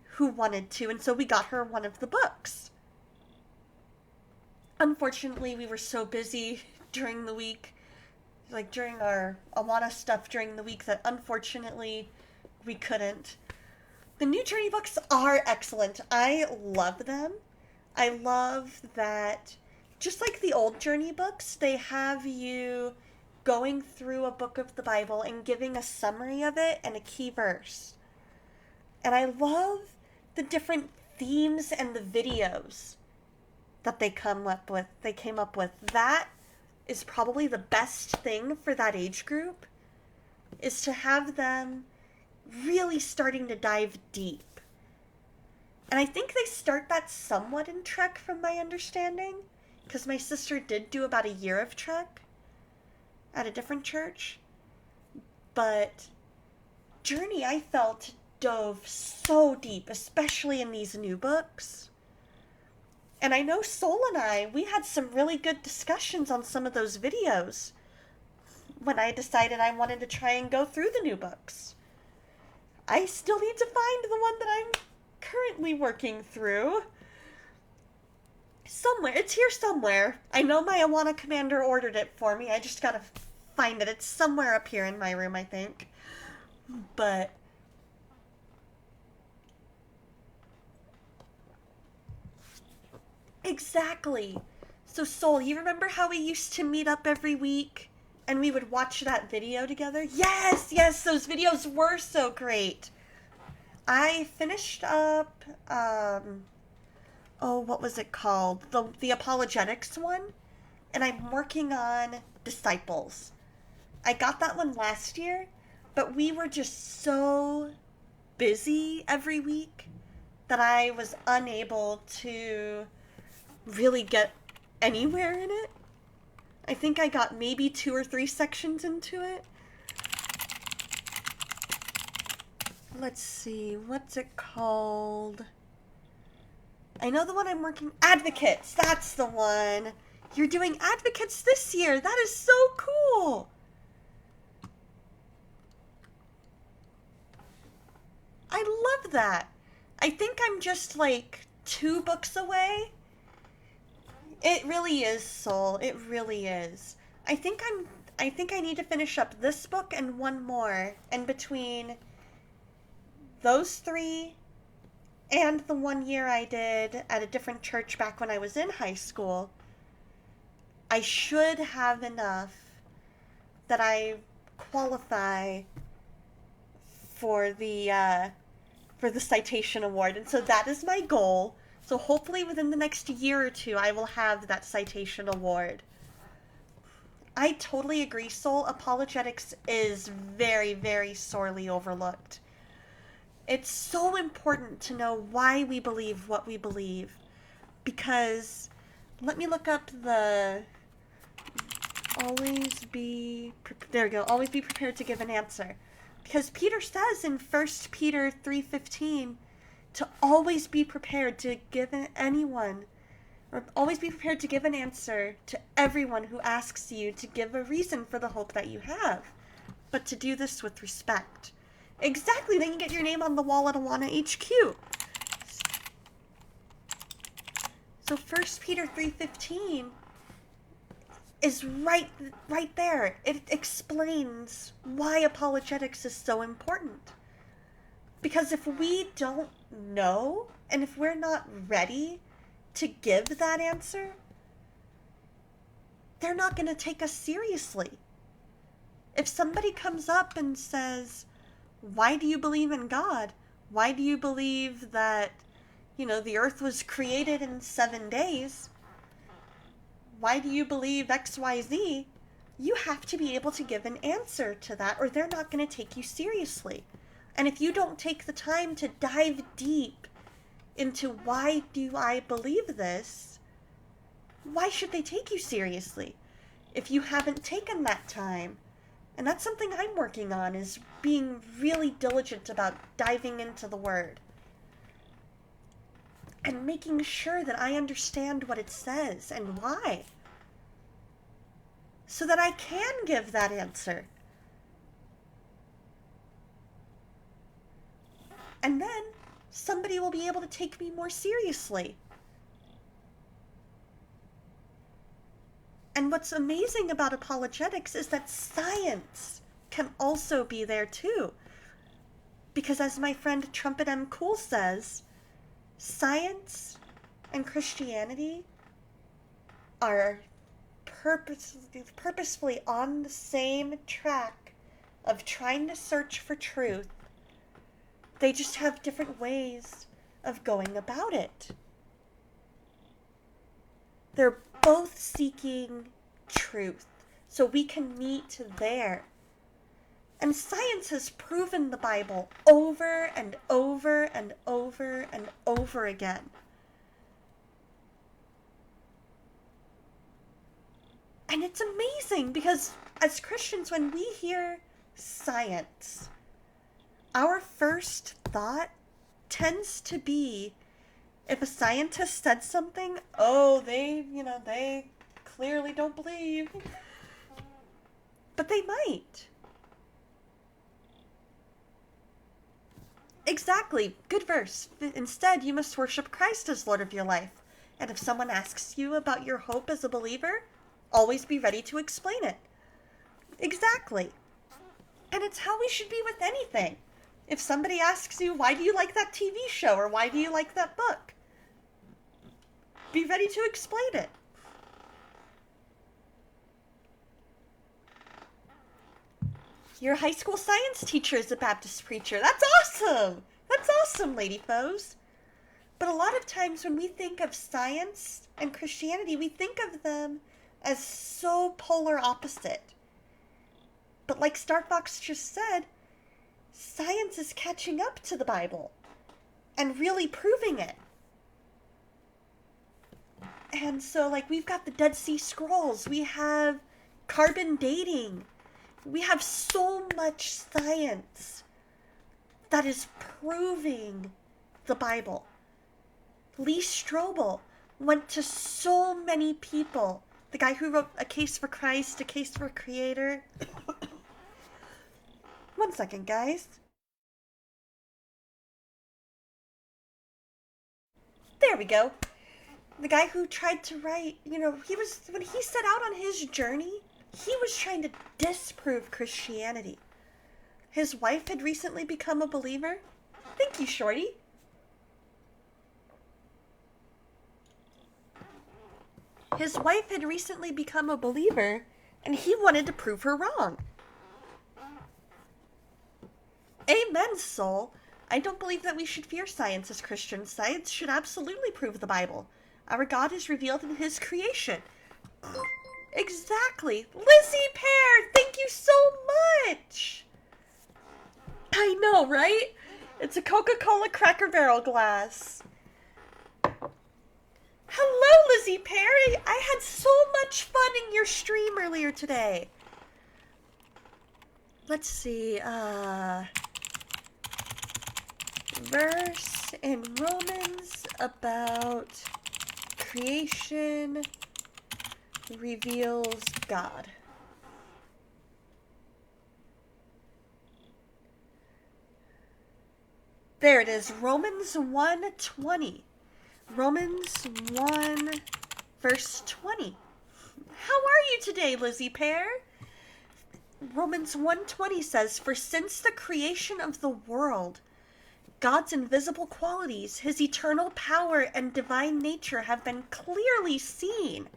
who wanted to, and so we got her one of the books. Unfortunately, we were so busy during the week, like during our Awana stuff during the week, that unfortunately we couldn't. The new Journey books are excellent. I love them. I love that, just like the old Journey books, they have you going through a book of the Bible and giving a summary of it and a key verse. And I love the different themes and the videos that they came up with. That is probably the best thing for that age group, is to have them really starting to dive deep. And I think they start that somewhat in Trek, from my understanding, because my sister did do about a year of Trek at a different church. But Journey, I felt, dove so deep, especially in these new books. And I know Sol and we had some really good discussions on some of those videos when I decided I wanted to try and go through the new books. I still need to find the one that I'm currently working through. Somewhere. It's here somewhere. I know my Awana commander ordered it for me. I just gotta find it. It's somewhere up here in my room, I think. But exactly. So, Sol, you remember how we used to meet up every week and we would watch that video together? Yes, yes, those videos were so great. I finished up, what was it called? The apologetics one, and I'm working on disciples. I got that one last year, but we were just so busy every week that I was unable to really get anywhere in it. I think I got maybe 2 or 3 sections into it. Let's see, what's it called? I know the one I'm working... Advocates! That's the one! You're doing Advocates this year! That is so cool! I love that! I think I'm just like 2 books away. It really is, Sol. It really is. I think I need to finish up this book and one more. And between those 3 and the 1 year I did at a different church back when I was in high school, I should have enough that I qualify for the citation award. And so that is my goal. So hopefully within the next year or 2, I will have that citation award. I totally agree, Sol. Apologetics is very, very sorely overlooked. It's so important to know why we believe what we believe. Because, let me look up the... Always be prepared to give an answer. Because Peter says in 1 Peter 3:15 to always be prepared to give always be prepared to give an answer to everyone who asks you to give a reason for the hope that you have, but to do this with respect. Exactly, then you get your name on the wall at Awana HQ. So 1 Peter 3:15 is right there. It explains why apologetics is so important. Because if we don't know, and if we're not ready to give that answer, they're not going to take us seriously. If somebody comes up and says, why do you believe in God? Why do you believe that, the earth was created in 7 days? Why do you believe XYZ? You have to be able to give an answer to that, or they're not going to take you seriously. And if you don't take the time to dive deep into why do I believe this, why should they take you seriously if you haven't taken that time? And that's something I'm working on, is being really diligent about diving into the Word and making sure that I understand what it says and why, so that I can give that answer. And then somebody will be able to take me more seriously. And what's amazing about apologetics is that science can also be there too. Because as my friend Trumpet M. Cool says, science and Christianity are purposefully on the same track of trying to search for truth. They just have different ways of going about it. They're both seeking truth, so we can meet there. And science has proven the Bible over and over and over and over again. And it's amazing because as Christians, when we hear science, our first thought tends to be, if a scientist said something, oh, they clearly don't believe. But they might. Exactly. Good verse. Instead, you must worship Christ as Lord of your life. And if someone asks you about your hope as a believer, always be ready to explain it. Exactly. And it's how we should be with anything. If somebody asks you, why do you like that TV show, or why do you like that book? Be ready to explain it. Your high school science teacher is a Baptist preacher. That's awesome! That's awesome, lady foes. But a lot of times when we think of science and Christianity, we think of them as so polar opposite. But like Star Fox just said, science is catching up to the Bible and really proving it. And so, like, we've got the Dead Sea Scrolls, we have carbon dating, we have so much science that is proving the Bible. Lee Strobel went to so many people. The guy who wrote A Case for Christ, A Case for Creator. One second, guys. There we go. The guy who tried to write, when he set out on his journey, he was trying to disprove Christianity. His wife had recently become a believer. Thank you, Shorty. His wife had recently become a believer, and he wanted to prove her wrong. Amen, soul. I don't believe that we should fear science as Christians. Science should absolutely prove the Bible. Our God is revealed in his creation. Exactly. Lizzie Pear, thank you so much. I know, right? It's a Coca-Cola Cracker Barrel glass. Hello, Lizzie Pear. I had so much fun in your stream earlier today. Let's see, verse in Romans about creation reveals God. There it is, Romans 1:20. Romans 1, verse 20. How are you today, Lizzie Pear? Romans 1:20 says, "For since the creation of the world, God's invisible qualities, his eternal power and divine nature have been clearly seen,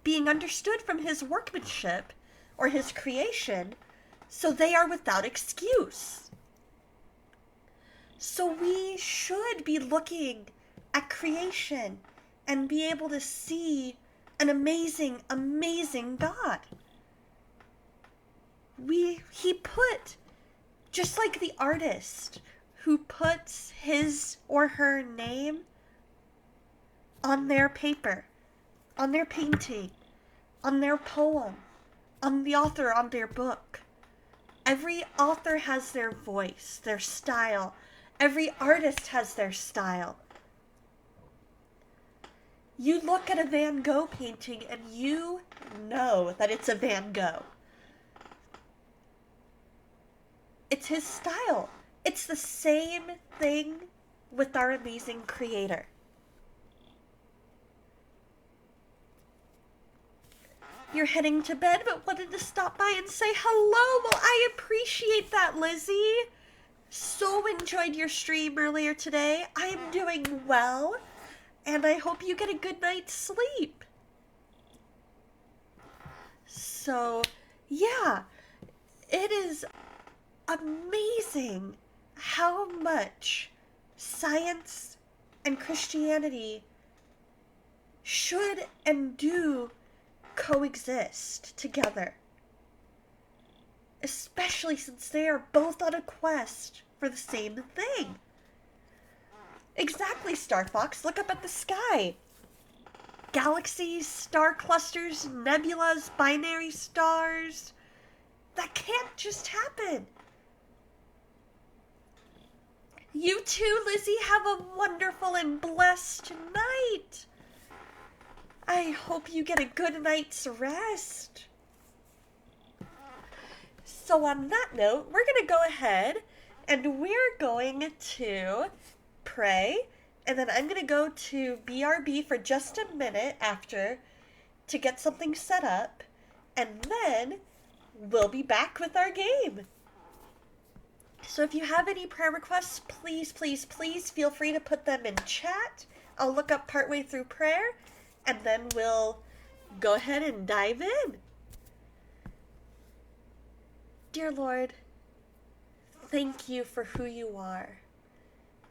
being understood from his workmanship, or his creation, so they are without excuse." So we should be looking at creation and be able to see an amazing, amazing God. He put, just like the artist who puts his or her name on their paper, on their painting, on their poem, on the author, on their book. Every author has their voice, their style. Every artist has their style. You look at a Van Gogh painting and you know that it's a Van Gogh. It's his style. It's the same thing with our amazing creator. You're heading to bed, but wanted to stop by and say hello. Well, I appreciate that, Lizzie. So enjoyed your stream earlier today. I am doing well, and I hope you get a good night's sleep. So, yeah, it is amazing how much science and Christianity should and do coexist together, especially since they are both on a quest for the same thing. Exactly, Star Fox. Look up at the sky. Galaxies, star clusters, nebulas, binary stars. That can't just happen. You too, Lizzie. Have a wonderful and blessed night. I hope you get a good night's rest. So on that note, we're going to go ahead and we're going to pray. And then I'm going to go to BRB for just a minute after to get something set up. And then we'll be back with our game. So if you have any prayer requests, please, please, please feel free to put them in chat. I'll look up partway through prayer, and then we'll go ahead and dive in. Dear Lord, thank you for who you are,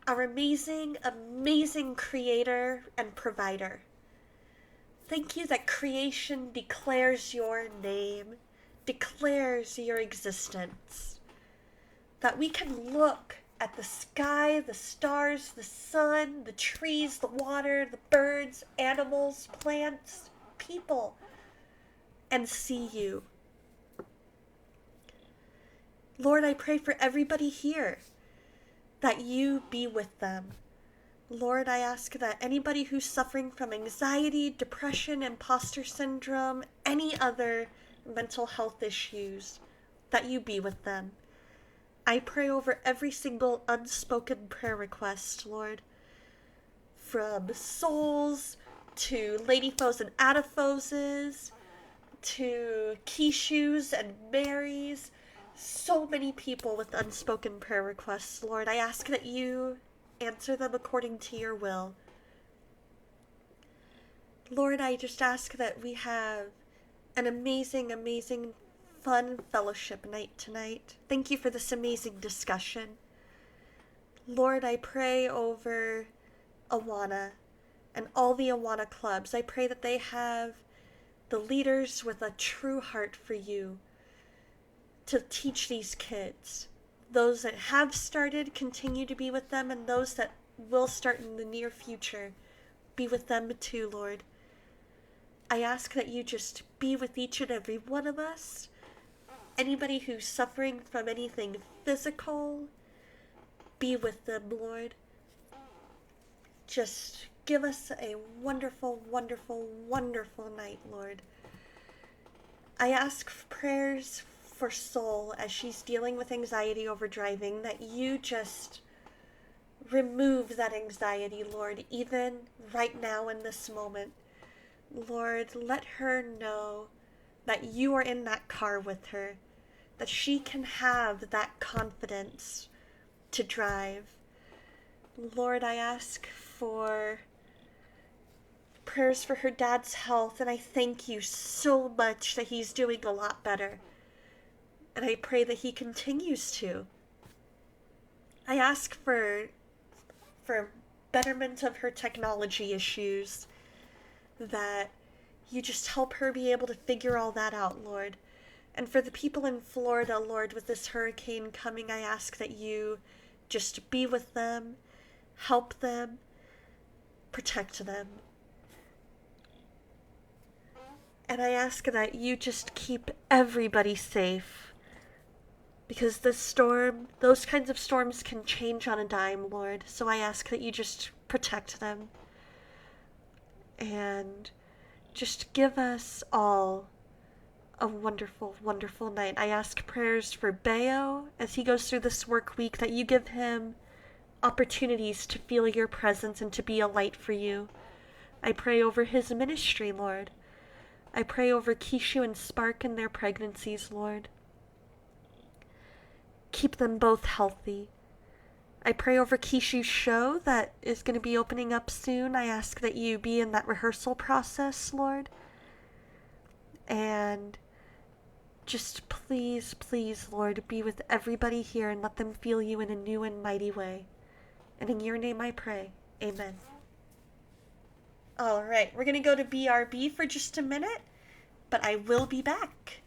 our amazing, amazing creator and provider. Thank you that creation declares your name, declares your existence. That we can look at the sky, the stars, the sun, the trees, the water, the birds, animals, plants, people, and see you. Lord, I pray for everybody here, that you be with them. Lord, I ask that anybody who's suffering from anxiety, depression, imposter syndrome, any other mental health issues, that you be with them. I pray over every single unspoken prayer request, Lord. From souls to ladyfoes and adaphoses to Kishus and Marys. So many people with unspoken prayer requests, Lord. I ask that you answer them according to your will. Lord, I just ask that we have an amazing, amazing, fun fellowship night tonight. Thank you for this amazing discussion. Lord, I pray over Awana and all the Awana clubs. I pray that they have the leaders with a true heart for you to teach these kids. Those that have started, continue to be with them, and those that will start in the near future, be with them too, Lord. I ask that you just be with each and every one of us. Anybody who's suffering from anything physical, be with them, Lord. Just give us a wonderful, wonderful, wonderful night, Lord. I ask prayers for Soul as she's dealing with anxiety over driving, that you just remove that anxiety, Lord, even right now in this moment. Lord, let her know that you are in that car with her, that she can have that confidence to drive. Lord, I ask for prayers for her dad's health, and I thank you so much that he's doing a lot better. And I pray that he continues to. I ask for betterment of her technology issues, that you just help her be able to figure all that out, Lord. And for the people in Florida, Lord, with this hurricane coming, I ask that you just be with them, help them, protect them. And I ask that you just keep everybody safe. Because this storm, those kinds of storms can change on a dime, Lord. So I ask that you just protect them. And just give us all a wonderful, wonderful night. I ask prayers for Bayo as he goes through this work week, that you give him opportunities to feel your presence and to be a light for you. I pray over his ministry, Lord. I pray over Kishu and Spark and their pregnancies, Lord. Keep them both healthy. I pray over Kishu's show that is going to be opening up soon. I ask that you be in that rehearsal process, Lord. And just please, please, Lord, be with everybody here and let them feel you in a new and mighty way. And in your name I pray. Amen. All right, we're going to go to BRB for just a minute, but I will be back.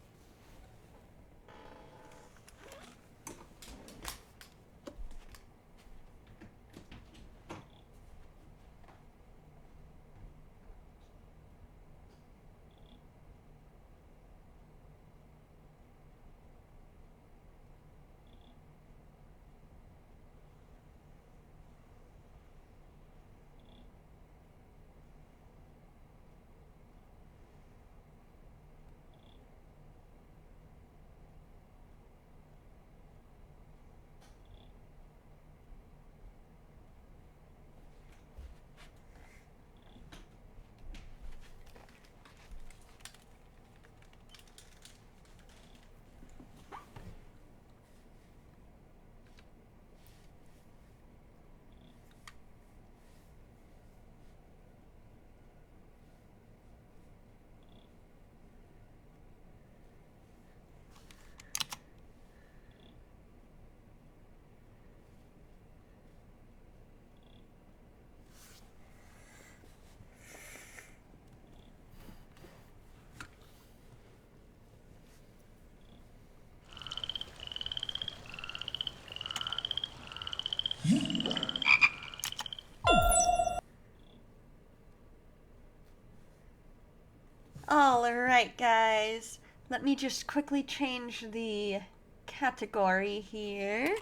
Alright, guys. Let me just quickly change the category here.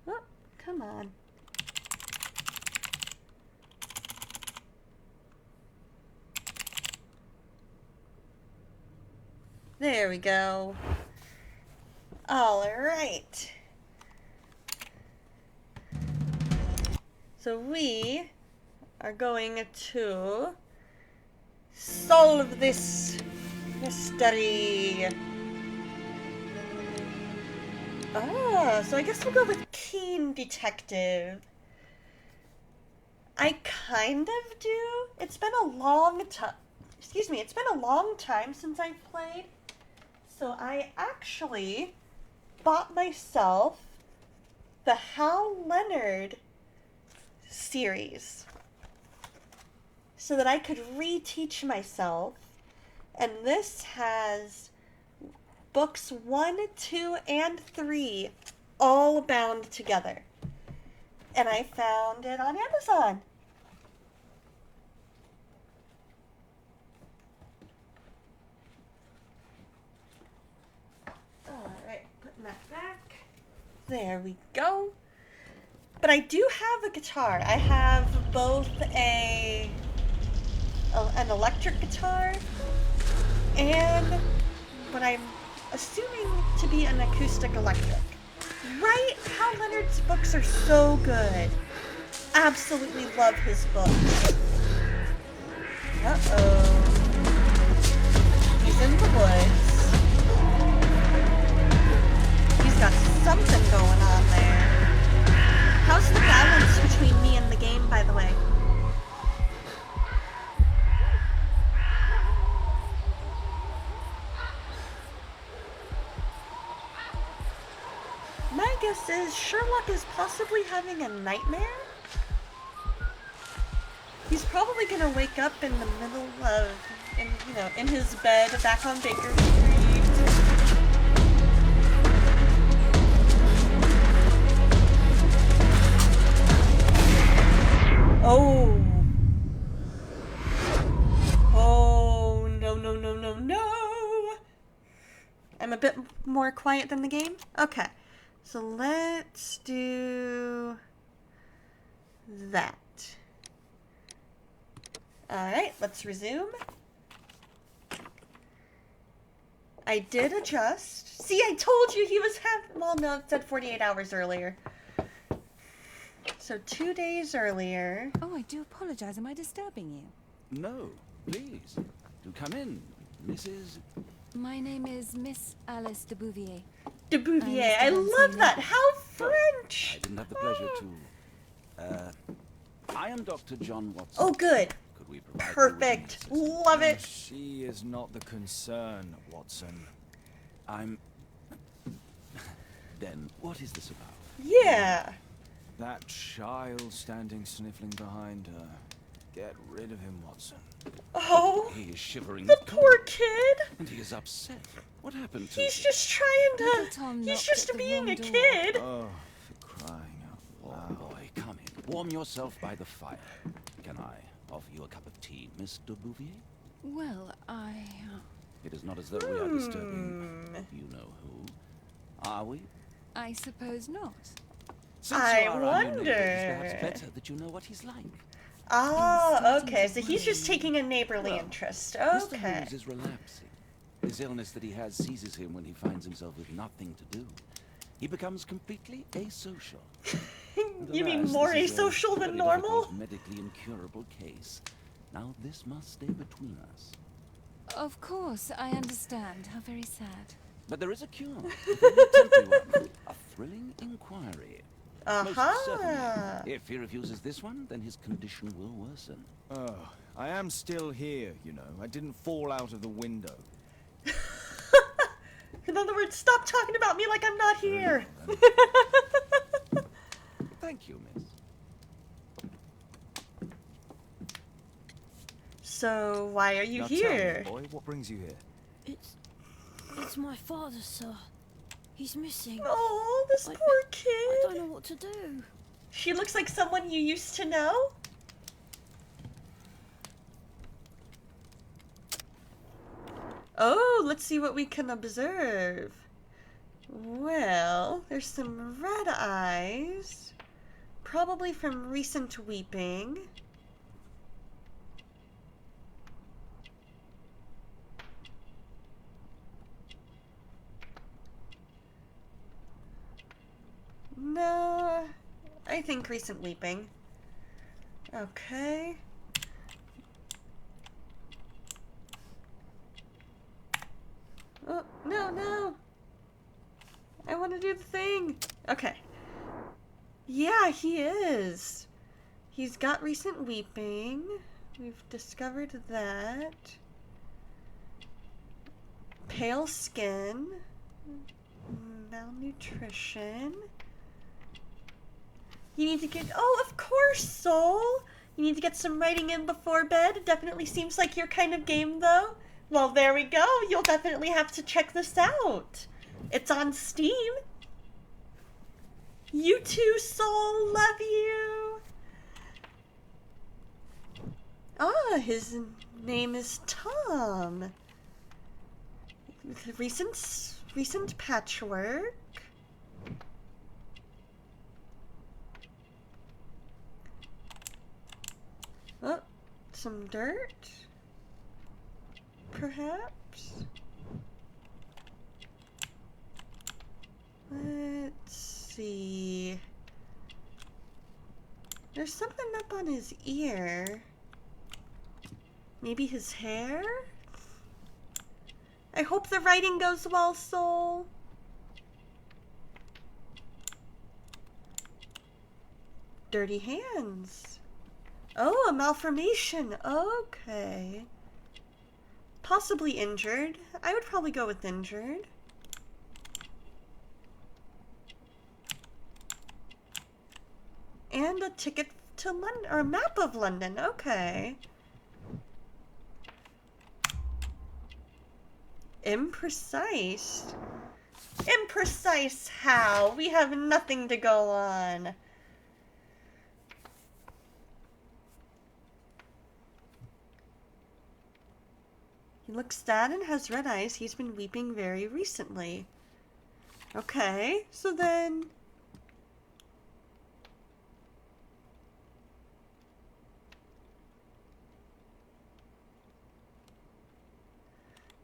Oh, come on. There we go. Alright. So we are going to solve this mystery. Ah, so I guess we'll go with Keen Detective. I kind of do. It's been a long time. Excuse me, it's been a long time since I've played. So I actually bought myself the Hal Leonard series so that I could reteach myself. And this has books 1, 2, and 3 all bound together. And I found it on Amazon. Alright, putting that back. There we go. But I do have a guitar. I have both an electric guitar and what I'm assuming to be an acoustic electric. Right? Hal Leonard's books are so good. Absolutely love his books. Uh-oh. He's in the woods. He's got something going on there. How's the balance between me and the game, by the way? My guess is Sherlock is possibly having a nightmare. He's probably gonna wake up in the middle of, in his bed back on Baker Street. Oh. Oh, no. I'm a bit more quiet than the game? Okay. So let's do that. Alright, let's resume. I did adjust. See, I told you he was well, no, it said 48 hours earlier. So 2 days earlier.
Oh, I do apologize. Am I disturbing you?
No, please. Do come in, Mrs.
My name is Miss Alice de Bouvier.
De Bouvier. I love that. How French.
I didn't have the pleasure to... I am Dr. John Watson.
Oh, good.
Could we provide
Perfect.
you with assistance?
Love it.
She is not the concern, Watson.
I'm... Then, what is this about?
Yeah.
That child standing sniffling behind her. Get rid of him, Watson.
Oh,
He is shivering
the
with
poor
cold,
kid.
and he is upset. What happened to
He's
him?
just trying
Little
to...
Tom
He's
knocked
just
at the
being
wrong
a
door.
kid.
Oh, for crying out
Oh,
loud.
boy, come in. Warm yourself by the fire. Can I offer you a cup of tea, Miss de Bouvier?
Well,
It is not as though we are disturbing you-know-who. Are we?
I suppose not.
Since
I
you are our new neighbor,
wonder.
it is perhaps better that you know what he's like.
Ah, okay. So he's just taking a neighborly
Well,
interest.
Mr.
Okay.
Hughes is relapsing. His illness that he has seizes him when he finds himself with nothing to do. He becomes completely asocial.
You mean
Alas,
more
this is a
asocial than
very
normal?
difficult, medically incurable case. Now this must stay between us.
Of course, I understand. How very sad.
But there is a cure. A very temporary one. A thrilling inquiry. Most certainly.
Uh-huh.
If he refuses this one, then his condition will worsen.
Oh, I am still here, you know. I didn't fall out of the window.
In other words, stop talking about me like I'm not here.
Thank you, miss.
So, why are you
Now
here?
tell me, boy, what brings you here?
It's my father, sir. He's missing.
Oh, this
I-
poor
I
kid.
don't know what to do.
She looks like someone you used to know. Oh, let's see what we can observe. Well, there's some red eyes. Probably from recent weeping. No, I think recent weeping. Okay. Oh, no, no. I want to do the thing. Okay. Yeah, he is. He's got recent weeping. We've discovered that. Pale skin. Malnutrition. You need to get... Oh, of course, Soul! You need to get some writing in before bed. It definitely seems like your kind of game, though. Well, there we go. You'll definitely have to check this out. It's on Steam. You too, Soul. Love you. Ah, his name is Tom. Recent patchwork. Oh, some dirt? Perhaps? Let's see. There's something up on his ear. Maybe his hair? I hope the writing goes well, Soul. Dirty hands. Oh, a malformation. Okay. Possibly injured. I would probably go with injured. And a ticket to London, or a map of London. Okay. Imprecise. Imprecise how? We have nothing to go on. He looks sad and has red eyes. He's been weeping very recently. Okay, so then...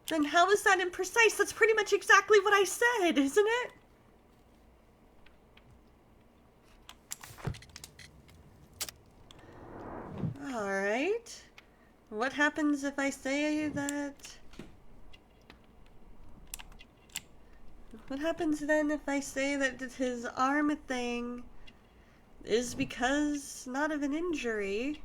Then how is that imprecise? That's pretty much exactly what I said, isn't it? Alright. What happens if I say that... What happens then if I say that his arm thing is because not of an injury?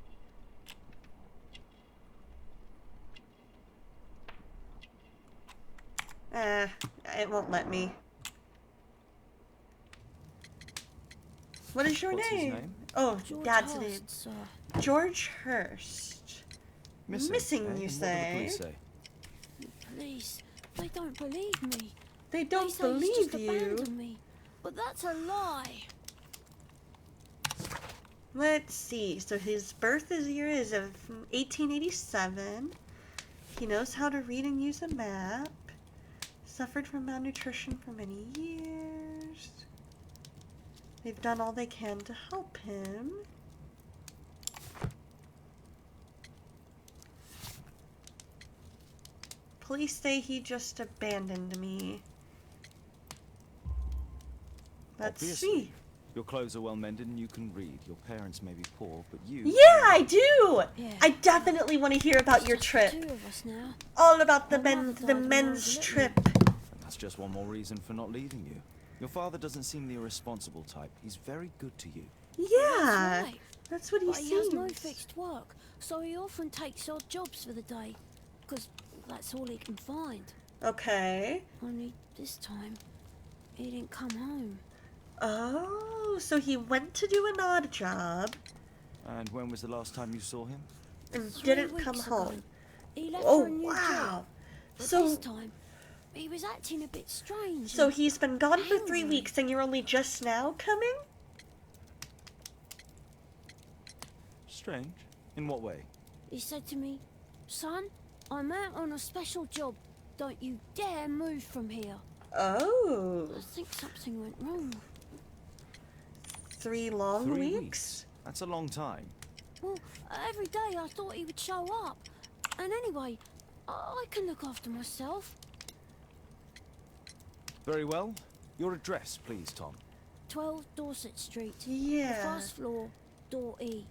It won't let me. What is your
What's his
name?
name?
Oh,
George
Dad's
Hurst,
name.
sir.
George Hurst. Missing,
eh?
you
And
say?
What did the police say?
Police, they don't believe me.
They
They
don't
say he's
believe
just
you.
abandoned me. But that's a lie.
Let's see. So his birth year is of 1887. He knows how to read and use a map. Suffered from malnutrition for many years. They've done all they can to help him. Police say he just abandoned me. Let's
Obviously.
see.
Your clothes are well mended and you can read. Your parents may be poor, but you...
Yeah, I do!
Yeah.
I definitely want to hear about your
Just
trip.
Two of us now.
All about the
My mother died when I was
men's
little.
trip.
And that's just one more reason for not leaving you. Your father doesn't seem the irresponsible type. He's very good to you.
Yeah,
That's right.
that's what he
But he has
seems.
no fixed work, so he often takes odd jobs for the day. Because that's all he can find.
Okay.
Only this time, he didn't come home.
Oh, so he went to do an odd job
And when was the last time you saw him?
and
3
didn't come
weeks ago.
home.
He left
Oh,
for a new
wow.
job. But
So,
this time, he was acting a bit strange.
so
and
he's been gone for 3
angry.
weeks and you're only just now coming?
Strange. In what way?
He said to me, "Son, I'm out on a special job. Don't you dare move from here."
Oh.
I think something went wrong.
3 long
3
weeks?
That's a long time.
Well, every day I thought he would show up. And anyway, I can look after myself.
Very well. Your address, please, Tom.
12 Dorset Street. The
Yeah.
first floor, door E.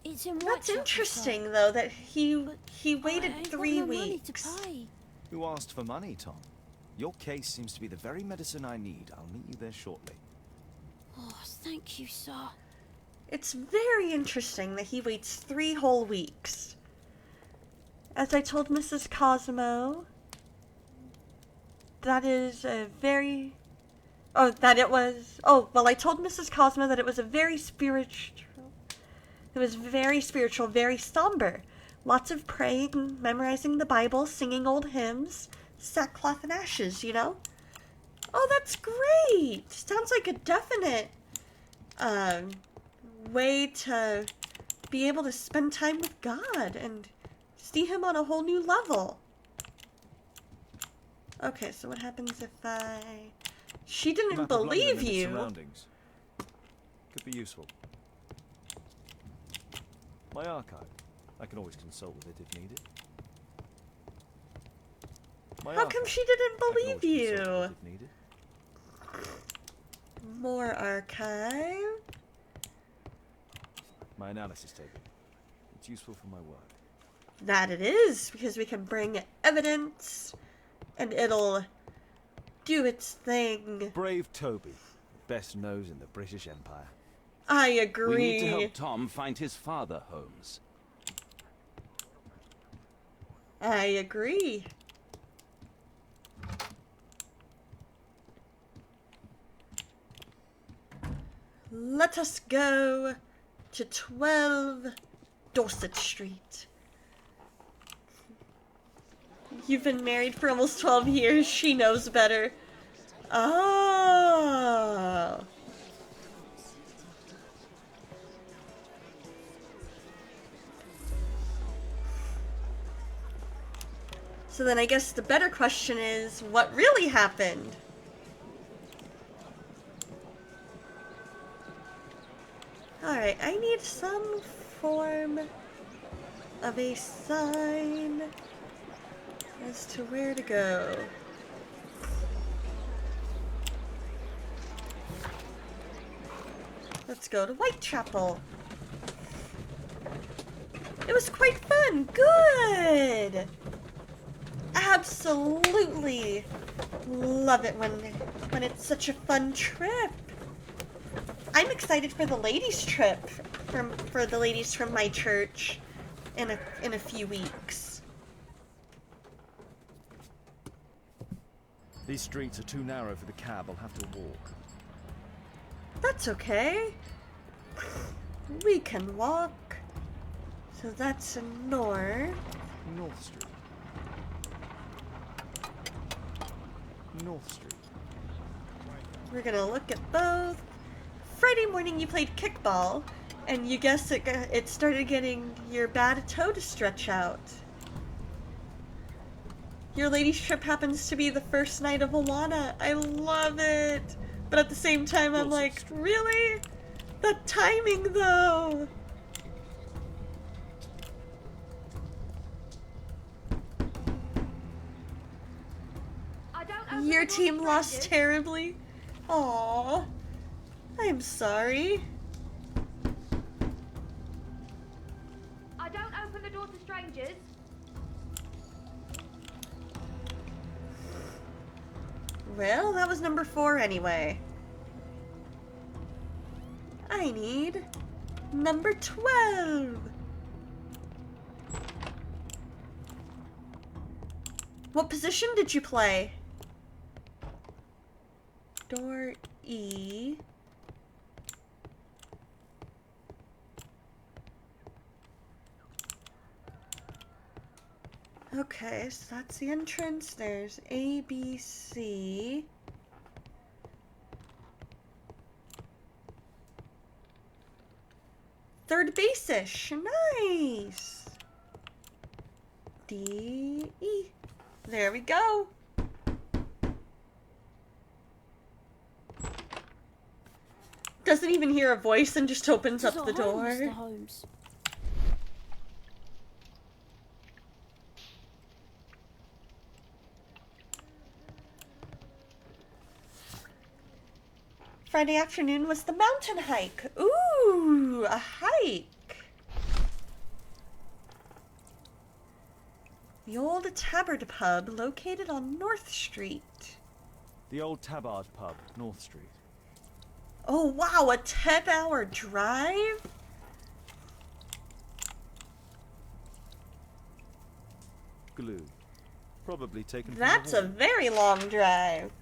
It's in
That's
Whitechapel, sir.
interesting, though, that he
But I
waited
ain't got
3
no money
weeks.
to pay.
Who asked for money, Tom? Your case seems to be the very medicine I need. I'll meet you there shortly.
Oh, thank you, sir.
It's very interesting that he waits 3 whole weeks. As I told Mrs. Cosmo, that is a very... Oh, that it was... Oh, well, I told Mrs. Cosmo that it was a very spiritual... It was very spiritual, very somber. Lots of praying, memorizing the Bible, singing old hymns, sackcloth and ashes, you know? Oh, that's great! Sounds like a definite way to be able to spend time with God and see Him on a whole new level. Okay, so what happens if I... She didn't
Map of London
believe
and its
you.
surroundings. Could be useful. My archive. I can always consult with it if needed. My
How come
archive.
she didn't
I can
believe
always consult
you?
with it if needed.
More archive.
My analysis table. It's useful for my work.
That it is, because we can bring evidence and it'll do its thing.
Brave Toby. Best nose in the British Empire.
I
We
agree.
need to help Tom find his father, Holmes.
I agree. Let us go to 12 Dorset Street. You've been married for almost 12 years. She knows better. Oh. So then I guess the better question is, what really happened? Alright, I need some form of a sign as to where to go. Let's go to Whitechapel. It was quite fun. Good. Absolutely love it when it's such a fun trip. I'm excited for the ladies' trip for the ladies from my church in a few weeks.
These streets are too narrow for the cab. I'll have to walk.
That's okay. We can walk. So that's a north.
North Street. North Street.
We're gonna look at both. Friday morning you played kickball, and you guessed it started getting your bad toe to stretch out. Your ladies' trip happens to be the first night of Alana. I love it! But at the same time, I'm like, really? The timing, though! Your team lost terribly? Aww. I'm sorry.
I don't open the door to strangers.
Well, that was number 4 anyway. I need number 12. What position did you play? Door E. Okay, so that's the entrance. There's A, B, C. Third base-ish. Nice. D-E. There we go. Doesn't even hear a voice and just opens up the door.
Mr. Holmes.
Friday afternoon was the mountain hike. Ooh, a hike. The old Tabard pub located on North Street.
The old Tabard pub, North Street.
Oh wow, a 10-hour drive?
Glue. Probably taken from
That's
the
a
wall.
very long drive.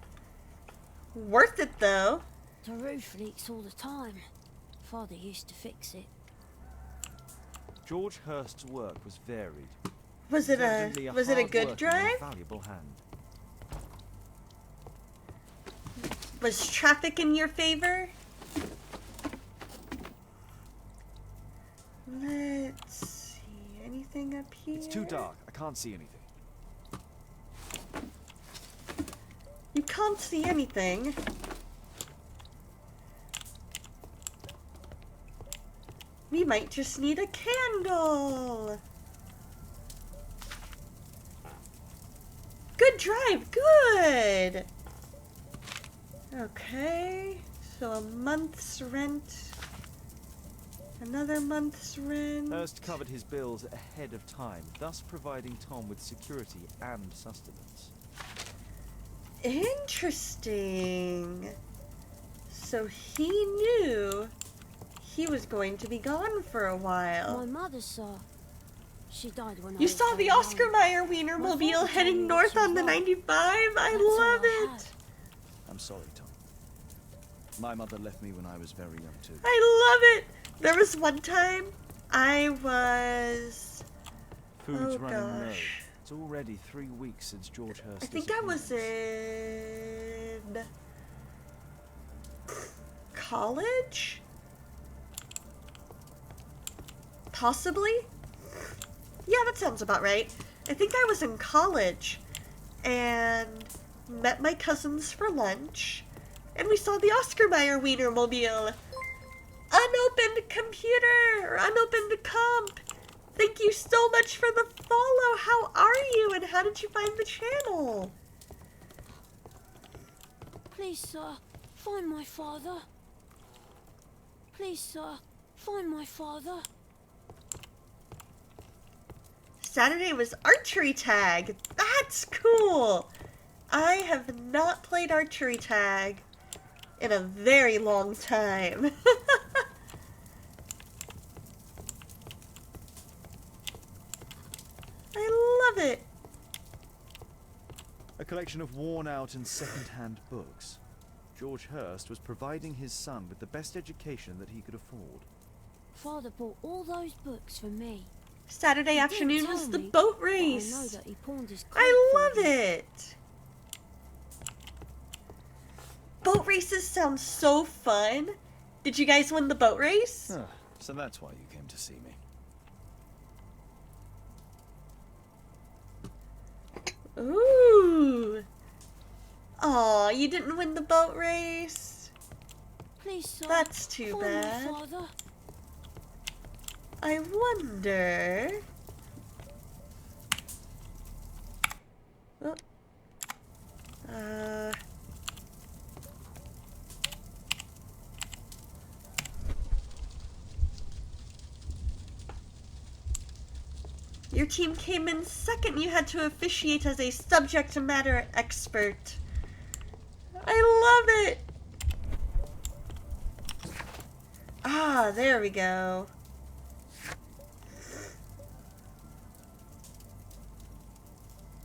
Worth it though.
The roof leaks all the time. Father used to fix it.
George Hurst's work was varied.
Was it
Evidently
a good
hard-working and
drive?
valuable hand.
Was traffic in your favor? Let's see. Anything up here?
It's too dark. I can't see anything.
You can't see anything. We might just need a candle. Good drive, good. Okay, so a month's rent. Another month's rent.
Hurst covered his bills ahead of time, thus providing Tom with security and sustenance.
Interesting. So he knew he was going to be gone for a while.
My mother saw. She died when I
You
was
saw the
very
Oscar
young.
Mayer
My
Wienermobile
father
heading
told me
north
she was
on the
right.
95.
That's
I
all
love
I
it.
had.
I'm sorry, Tom. My mother left me when I was very young, too.
I love it. There was one time I was...
Food's
Oh,
running low.
gosh.
It's already 3 weeks since George Hurst
I think I was
disappearance.
in... college? Possibly? Yeah, that sounds about right. I think I was in college and met my cousins for lunch, and we saw the Oscar Mayer Wienermobile. Unopened computer, or unopened comp. Thank you so much for the follow. How are you, and how did you find the channel?
Please, sir, find my father. Please, sir, find my father.
Saturday was archery tag. That's cool. I have not played archery tag in a very long time. I love it.
A collection of worn-out and second-hand books. George Hurst was providing his son with the best education that he could afford.
Father bought all those books for me.
Saturday
He didn't
afternoon
tell
was the
me,
boat
but I know
race.
that he pawned his coat
I
for
love
me.
it. Boat races sound so fun. Did you guys win the boat race?
Huh, so that's why you came to see me.
Ooh. Aw, you didn't win the boat race?
Please, sir,
That's too
find
bad.
my father.
I wonder... Oh. Your team came in second. You had to officiate as a subject matter expert. I love it. Ah, there we go.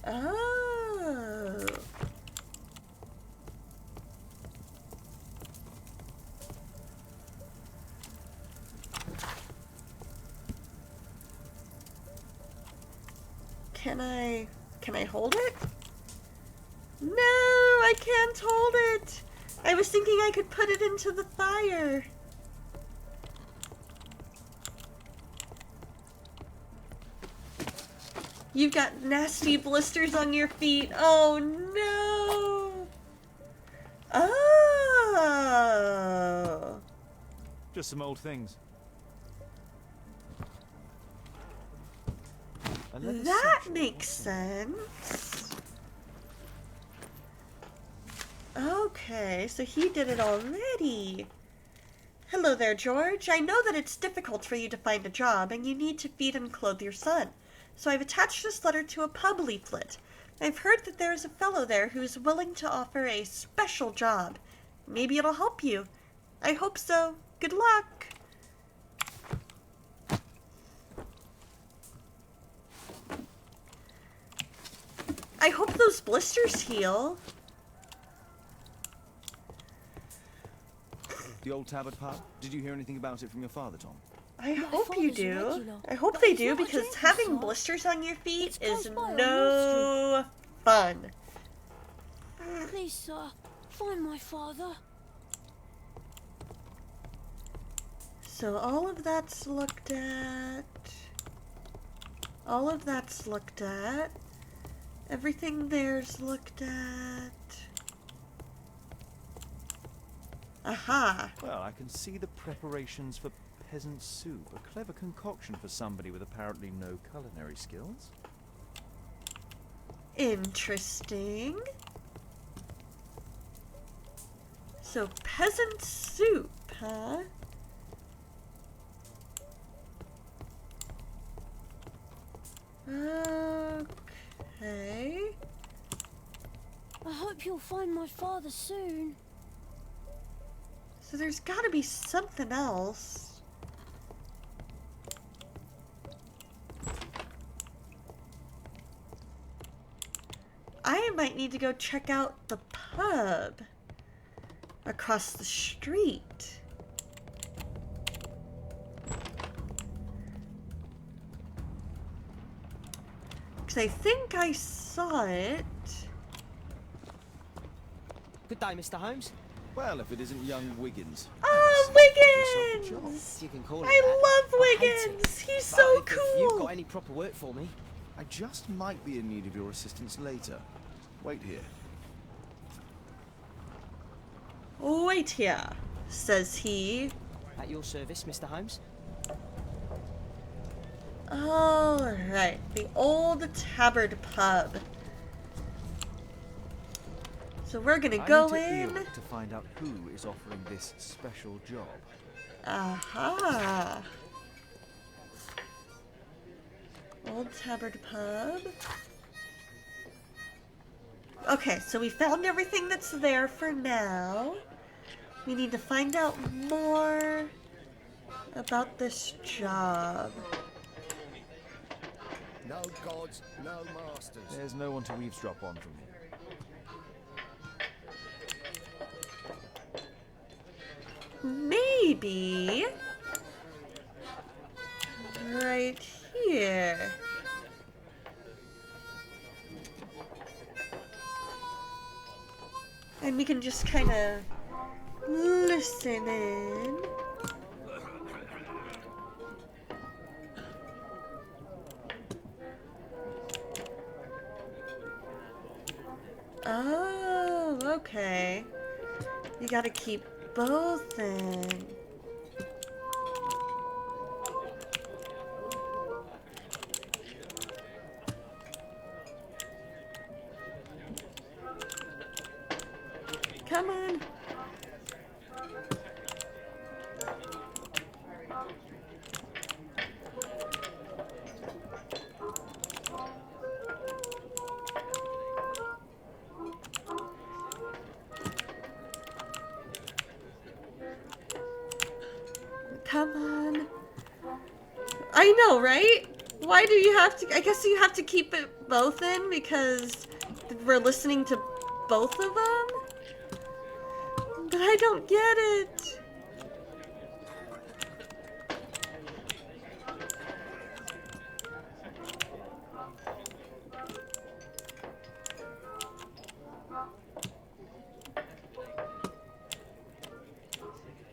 Oh. Can I hold it? No, I can't hold it. I was thinking I could put it into the fire. You've got nasty blisters on your feet. Oh no! Oh!
Just some old things. A leather
That
satchel.
makes sense. Okay, so he did it already. Hello there, George. I know that it's difficult for you to find a job and you need to feed and clothe your son. So I've attached this letter to a pub leaflet. I've heard that there is a fellow there who is willing to offer a special job. Maybe it'll help you. I hope so. Good luck. I hope those blisters heal.
The old Tabard pub? Did you hear anything about it from your father, Tom?
I
My
hope you
father's a
do.
regular,
I hope
but
they
he's
do,
not a
because
drinker,
having
sir.
blisters on your feet
It's
is
close by on
no fun.
Please, sir, find my father.
So all of that's looked at. All of that's looked at. Everything there's looked at. Aha!
Well, I can see the preparations for peasant soup. A clever concoction for somebody with apparently no culinary skills.
Interesting. So peasant soup, huh? Okay.
I hope you'll find my father soon.
So there's gotta be something else. I might need to go check out the pub across the street. Because I think I saw it.
Good day, Mr. Holmes.
Well, if it isn't young Wiggins.
Oh,
Yourself a job.
Wiggins!
You can call it
I
that.
love
I hate it.
Wiggins! He's
But
so
if you've got
cool!
any proper work for me,
I just might be in need of your assistance later. Wait here.
Wait here, says he.
at your service, Mr. Holmes.
Alright, the Old Tabard Pub. So we're gonna go
I need to
in.
Earwig to find out who is offering this special job.
Aha. Old Tabard Pub. Okay, so we found everything that's there for now. We need to find out more about this job.
No gods, no masters.
There's no one to eavesdrop on from here.
Maybe right here. And we can just kind of listen in. Oh, okay. You gotta keep both in. Come on. Come on. I know, right? Why do you have to? I guess you have to keep it both in because we're listening to both of them? But I don't get it.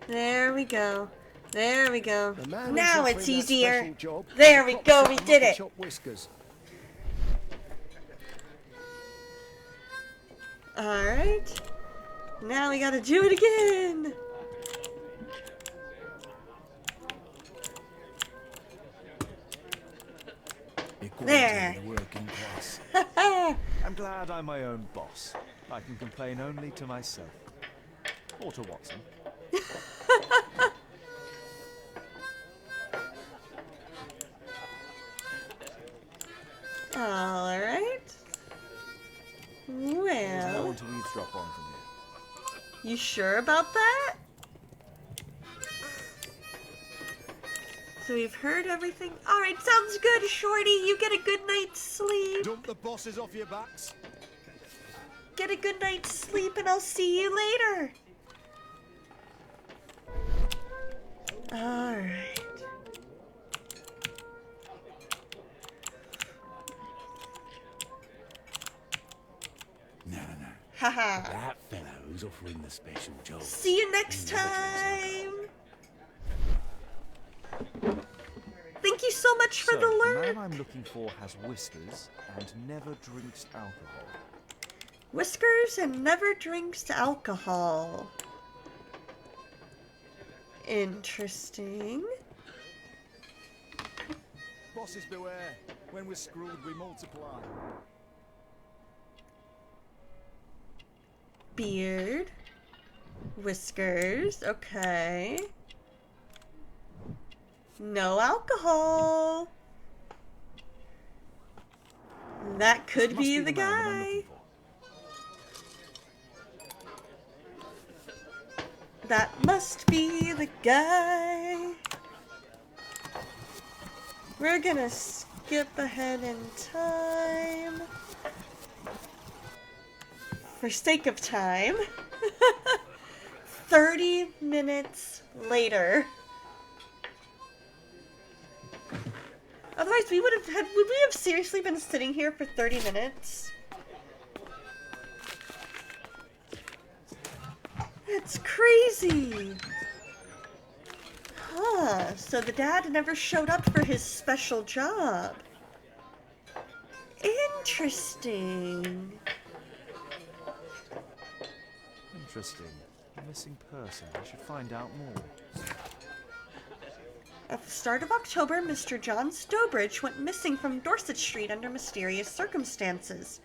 There we go. There we go.
The man who's
Now
offering
it's
that
easier.
special job
There
is
we
a
go,
cocksucker
we did it.
Mutton Chop Whiskers.
Alright. Now we gotta do it again. There.
The working class.
I'm glad I'm my own boss. I can complain only to myself. Or to Watson.
Alright.
There's no
Well,
one to eavesdrop on from here.
you sure about that? So we've heard everything. Alright, sounds good, Shorty. You get a good night's sleep.
Dump the bosses off your backs.
Get a good night's sleep and I'll see you later. Alright.
No.
Haha.
That fellow who's offering the special job.
See you next time. Thank you so much for
So,
the
the
lurk.
man I'm looking for has whiskers and never drinks alcohol.
Whiskers and never drinks alcohol. Interesting.
Bosses beware. When we're screwed, we multiply.
Beard. Whiskers. Okay. No alcohol. That could
Must
be
the
the
man that I'm
guy.
looking for.
That must be the guy. We're gonna skip ahead in time. For sake of time. 30 minutes later. Otherwise, would we have seriously been sitting here for 30 minutes? That's crazy. Huh, so the dad never showed up for his special job. Interesting.
Interesting. A missing person. I should find out more.
At the start of October, Mr. John Stobridge went missing from Dorset Street under mysterious circumstances.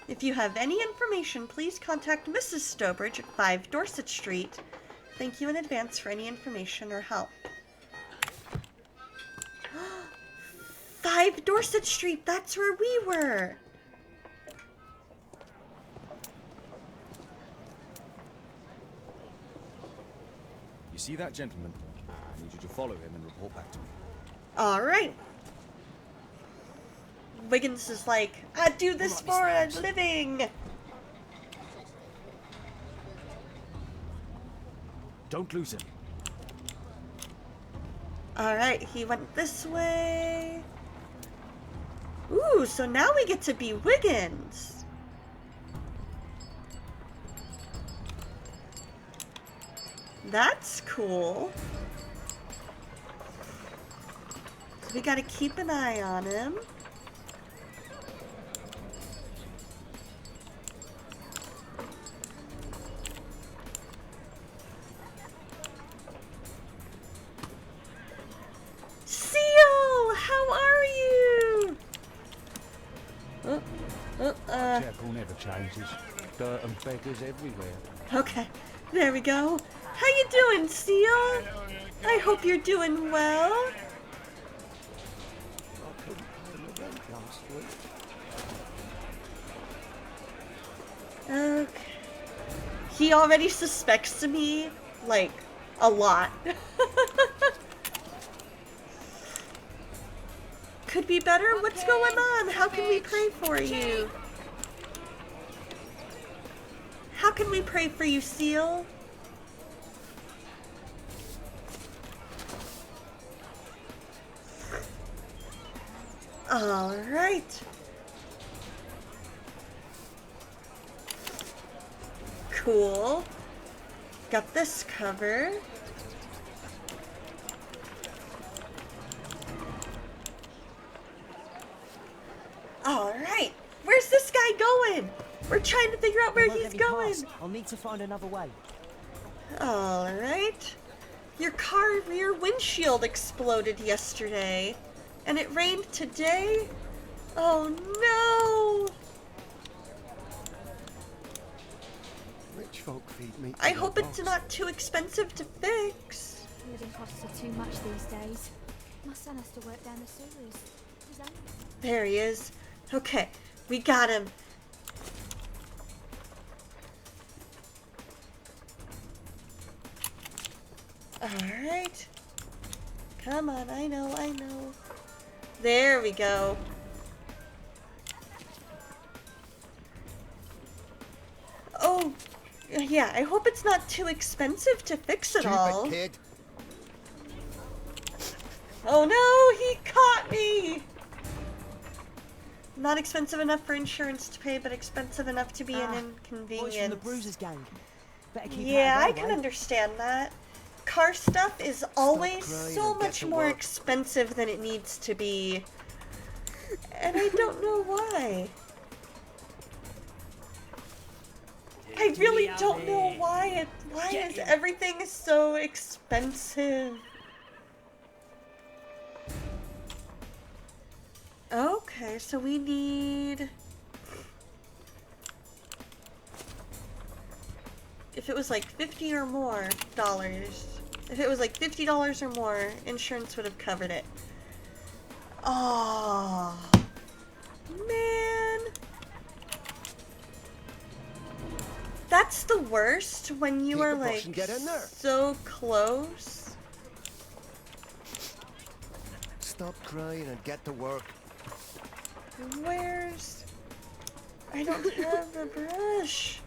If you have any information, please contact Mrs. Stobridge at 5 Dorset Street. Thank you in advance for any information or help. 5 Dorset Street, that's where we were.
You see that gentleman? I need you to follow him and report back to me.
All right. Wiggins is like, I do this for a living.
Don't lose him.
All right, he went this way. Ooh, so now we get to be Wiggins. That's cool. So we gotta keep an eye on him. Seal, how are you?
Chapel never changes. Dirt and beggars everywhere.
Okay, there we go. How you doing, Seal? I hope you're doing well. Okay. He already suspects me, like, a lot. Could be better? What's going on? How can we pray for you? How can we pray for you, Seal? All right. Cool. Got this covered. All right. Where's this guy going? We're trying to figure out
They
where
won't
he's
let me
going.
pass. I'll need to find another way.
Alright. Your car rear windshield exploded yesterday. And it rained today? Oh no!
Rich folk feed me.
I hope it's not too expensive to fix.
Living costs are too much these days. My son has to work down the sewers. He's only...
There he is. Okay, we got him. Alright. Come on, I know. There we go. Oh, yeah, I hope it's not too expensive to fix it all.
Stupid kid.
Oh no, he caught me! Not expensive enough for insurance to pay, but expensive enough to be an
Boys
inconvenience.
from the Bruisers gang. Better keep
Yeah,
out
I
of their
can
way.
understand that. Car stuff is always
crying
so
and get
much
to
more
work.
expensive than it needs to be. And I don't know why. I really don't know why is everything so expensive? Okay, so we need... If it was like $50 or more dollars, if it was like $50 or more, insurance would have covered it. Oh, man. That's the worst when you
Take
are
a brush
like
and get in there.
so close.
Stop crying and get to work.
Where's... I don't have a brush.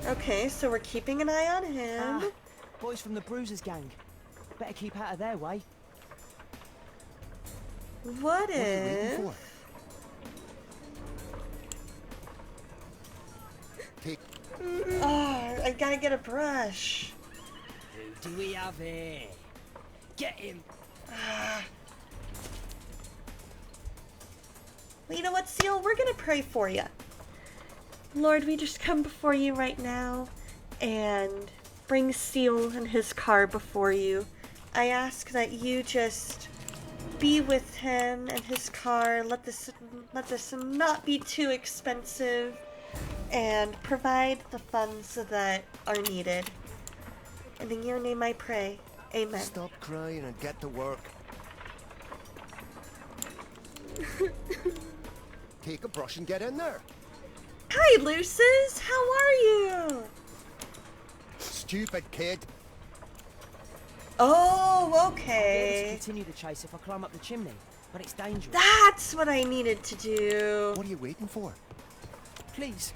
Okay, so we're keeping an eye on him.
Boys from the Bruisers gang. Better keep out of their way.
What
What are you waiting
if...
for? Take.
Oh, I gotta get a brush.
Who do we have here? Get him.
Well, you know what, Seal? We're gonna pray for you. Lord, we just come before you right now and bring Seal and his car before you. I ask that you just be with him and his car. Let this not be too expensive, and provide the funds that are needed. And in your name I pray. Amen.
Stop crying and get to work. Take a brush and get in there.
Hi, Luces. How are you?
Stupid kid.
Oh,
I'll be able to
okay.
continue the chase if I climb up the chimney, but it's dangerous.
That's what I needed to do.
What are you waiting for?
Please,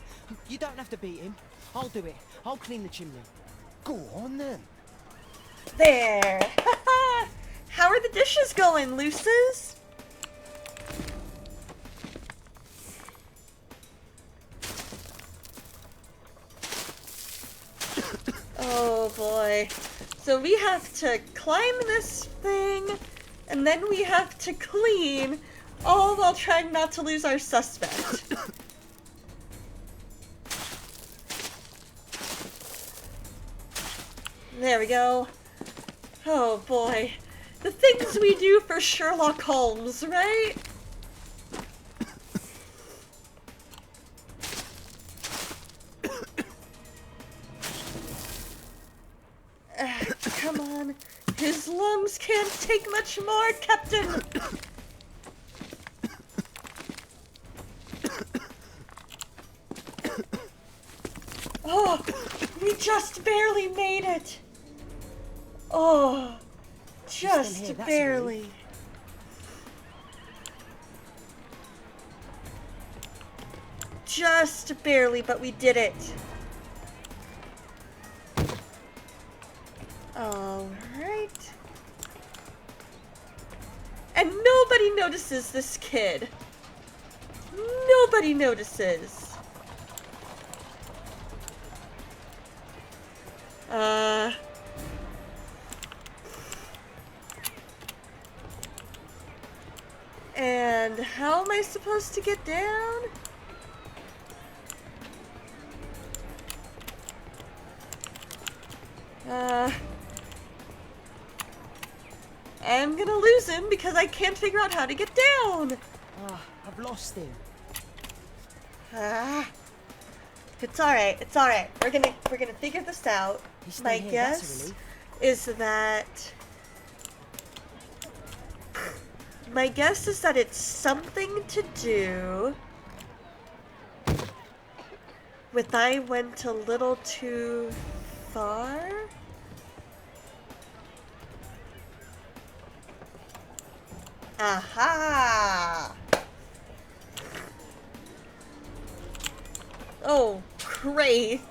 you don't have to beat him. I'll do it. I'll clean the chimney.
Go on then.
There. How are the dishes going, Luces? Oh boy. So we have to climb this thing, and then we have to clean, all while trying not to lose our suspect. There we go. Oh boy. The things we do for Sherlock Holmes, right? Come on. His lungs can't take much more, Captain. Oh, we just barely made it. Oh,
here,
just
that's a
barely. Just barely, but we did it. Alright. And nobody notices this kid. Nobody notices. And And how am I supposed to get down? I'm gonna lose him because I can't figure out how to get down.
Ah, I've lost him.
It's alright, it's alright. We're gonna figure this out.
He's still
My
here, that's a
guess
relief.
is that it's something to do with I went a little too far. Aha! Oh, great!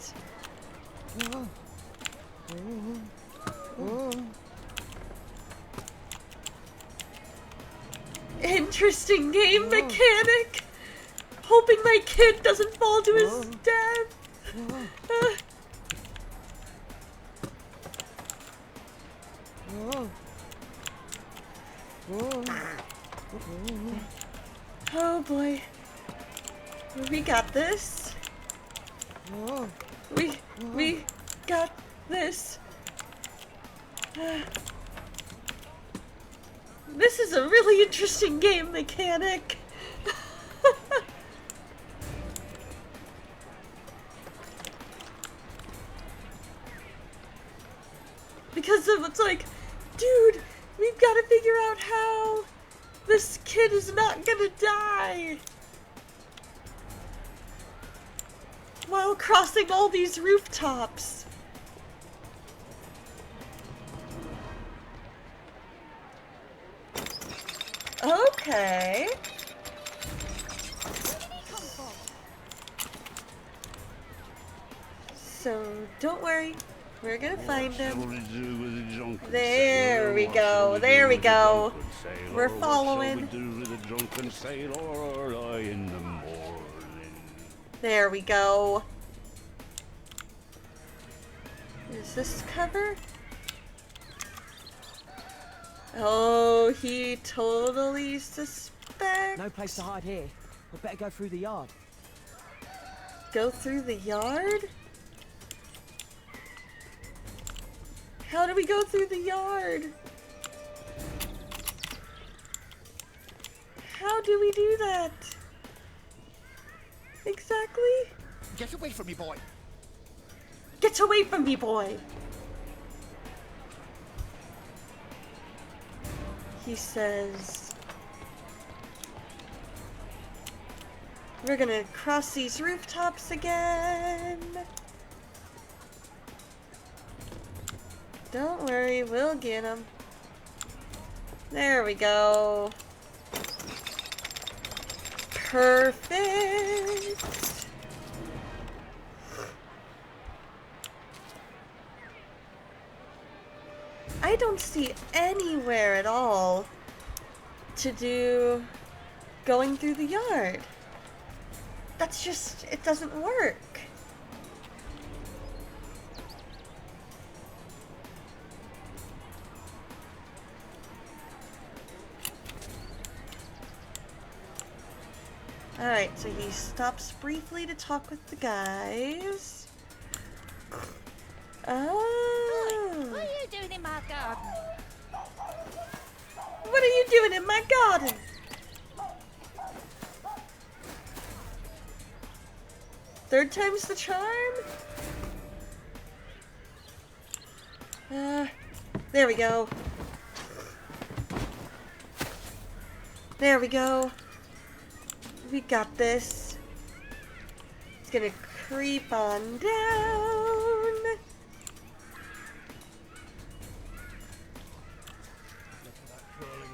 Interesting game mechanic! Hoping my kid doesn't fall to his death! Oh boy. We got this. We got this. This is a really interesting game mechanic. Because it's like, dude, we've got to figure out how this kid is not gonna die while crossing all these rooftops. Okay. So, don't worry. We're gonna find him. There we go. There we go. We're following. There we go. Is this cover? Oh, he totally suspects.
No place to hide here. We better go through the yard.
Go through the yard? How do we go through the yard? How do we do that? Exactly?
Get away from me, boy.
Get away from me, boy! He says, we're gonna cross these rooftops again. Don't worry, we'll get him. There we go. Perfect. I don't see anywhere at all to do going through the yard. That's just, it doesn't work. Alright, so he stops briefly to talk with the guys. Oh.
What are you doing in my garden?
What are you doing in my garden? Third time's the charm? There we go. There we go. We got this. It's gonna creep on down.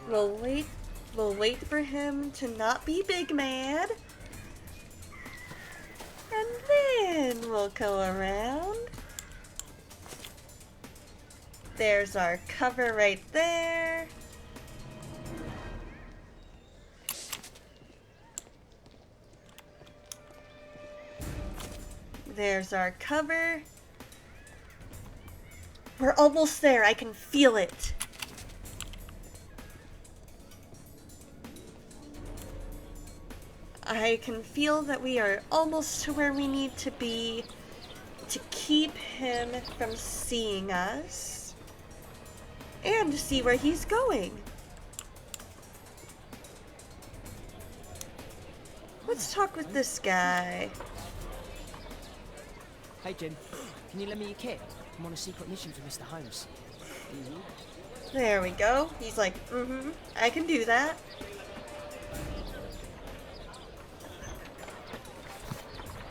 We'll wait for him to not be big mad. And then we'll go around. There's our cover right there. There's our cover. We're almost there. I can feel it. I can feel that we are almost to where we need to be to keep him from seeing us and to see where he's going. Let's talk with this guy.
Hey, Jim. Can you lend me your kit? I'm on a secret mission for Mr. Holmes.
There we go. He's like, I can do that.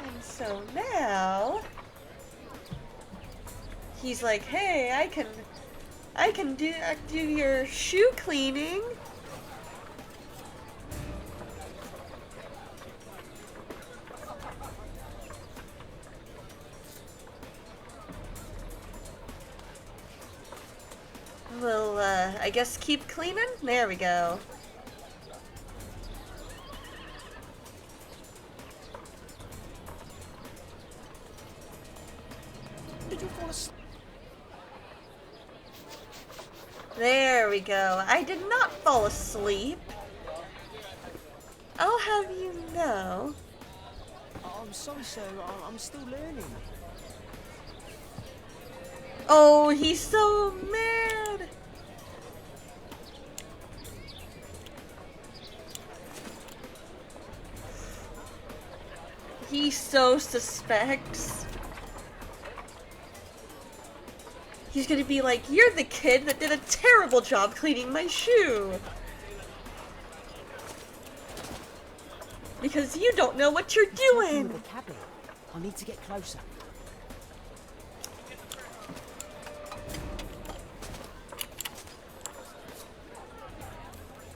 And so now, he's like, hey, I can do your shoe cleaning. We'll, I guess keep cleaning? There we go.
Did you fall asleep?
There we go. I did not fall asleep. I'll have you know.
Oh, I'm sorry, sir. I'm still learning.
Oh, he's so mad. He so suspects. He's gonna be like, you're the kid that did a terrible job cleaning my shoe. Because you don't know what you're doing.
The cabin. I need to get closer.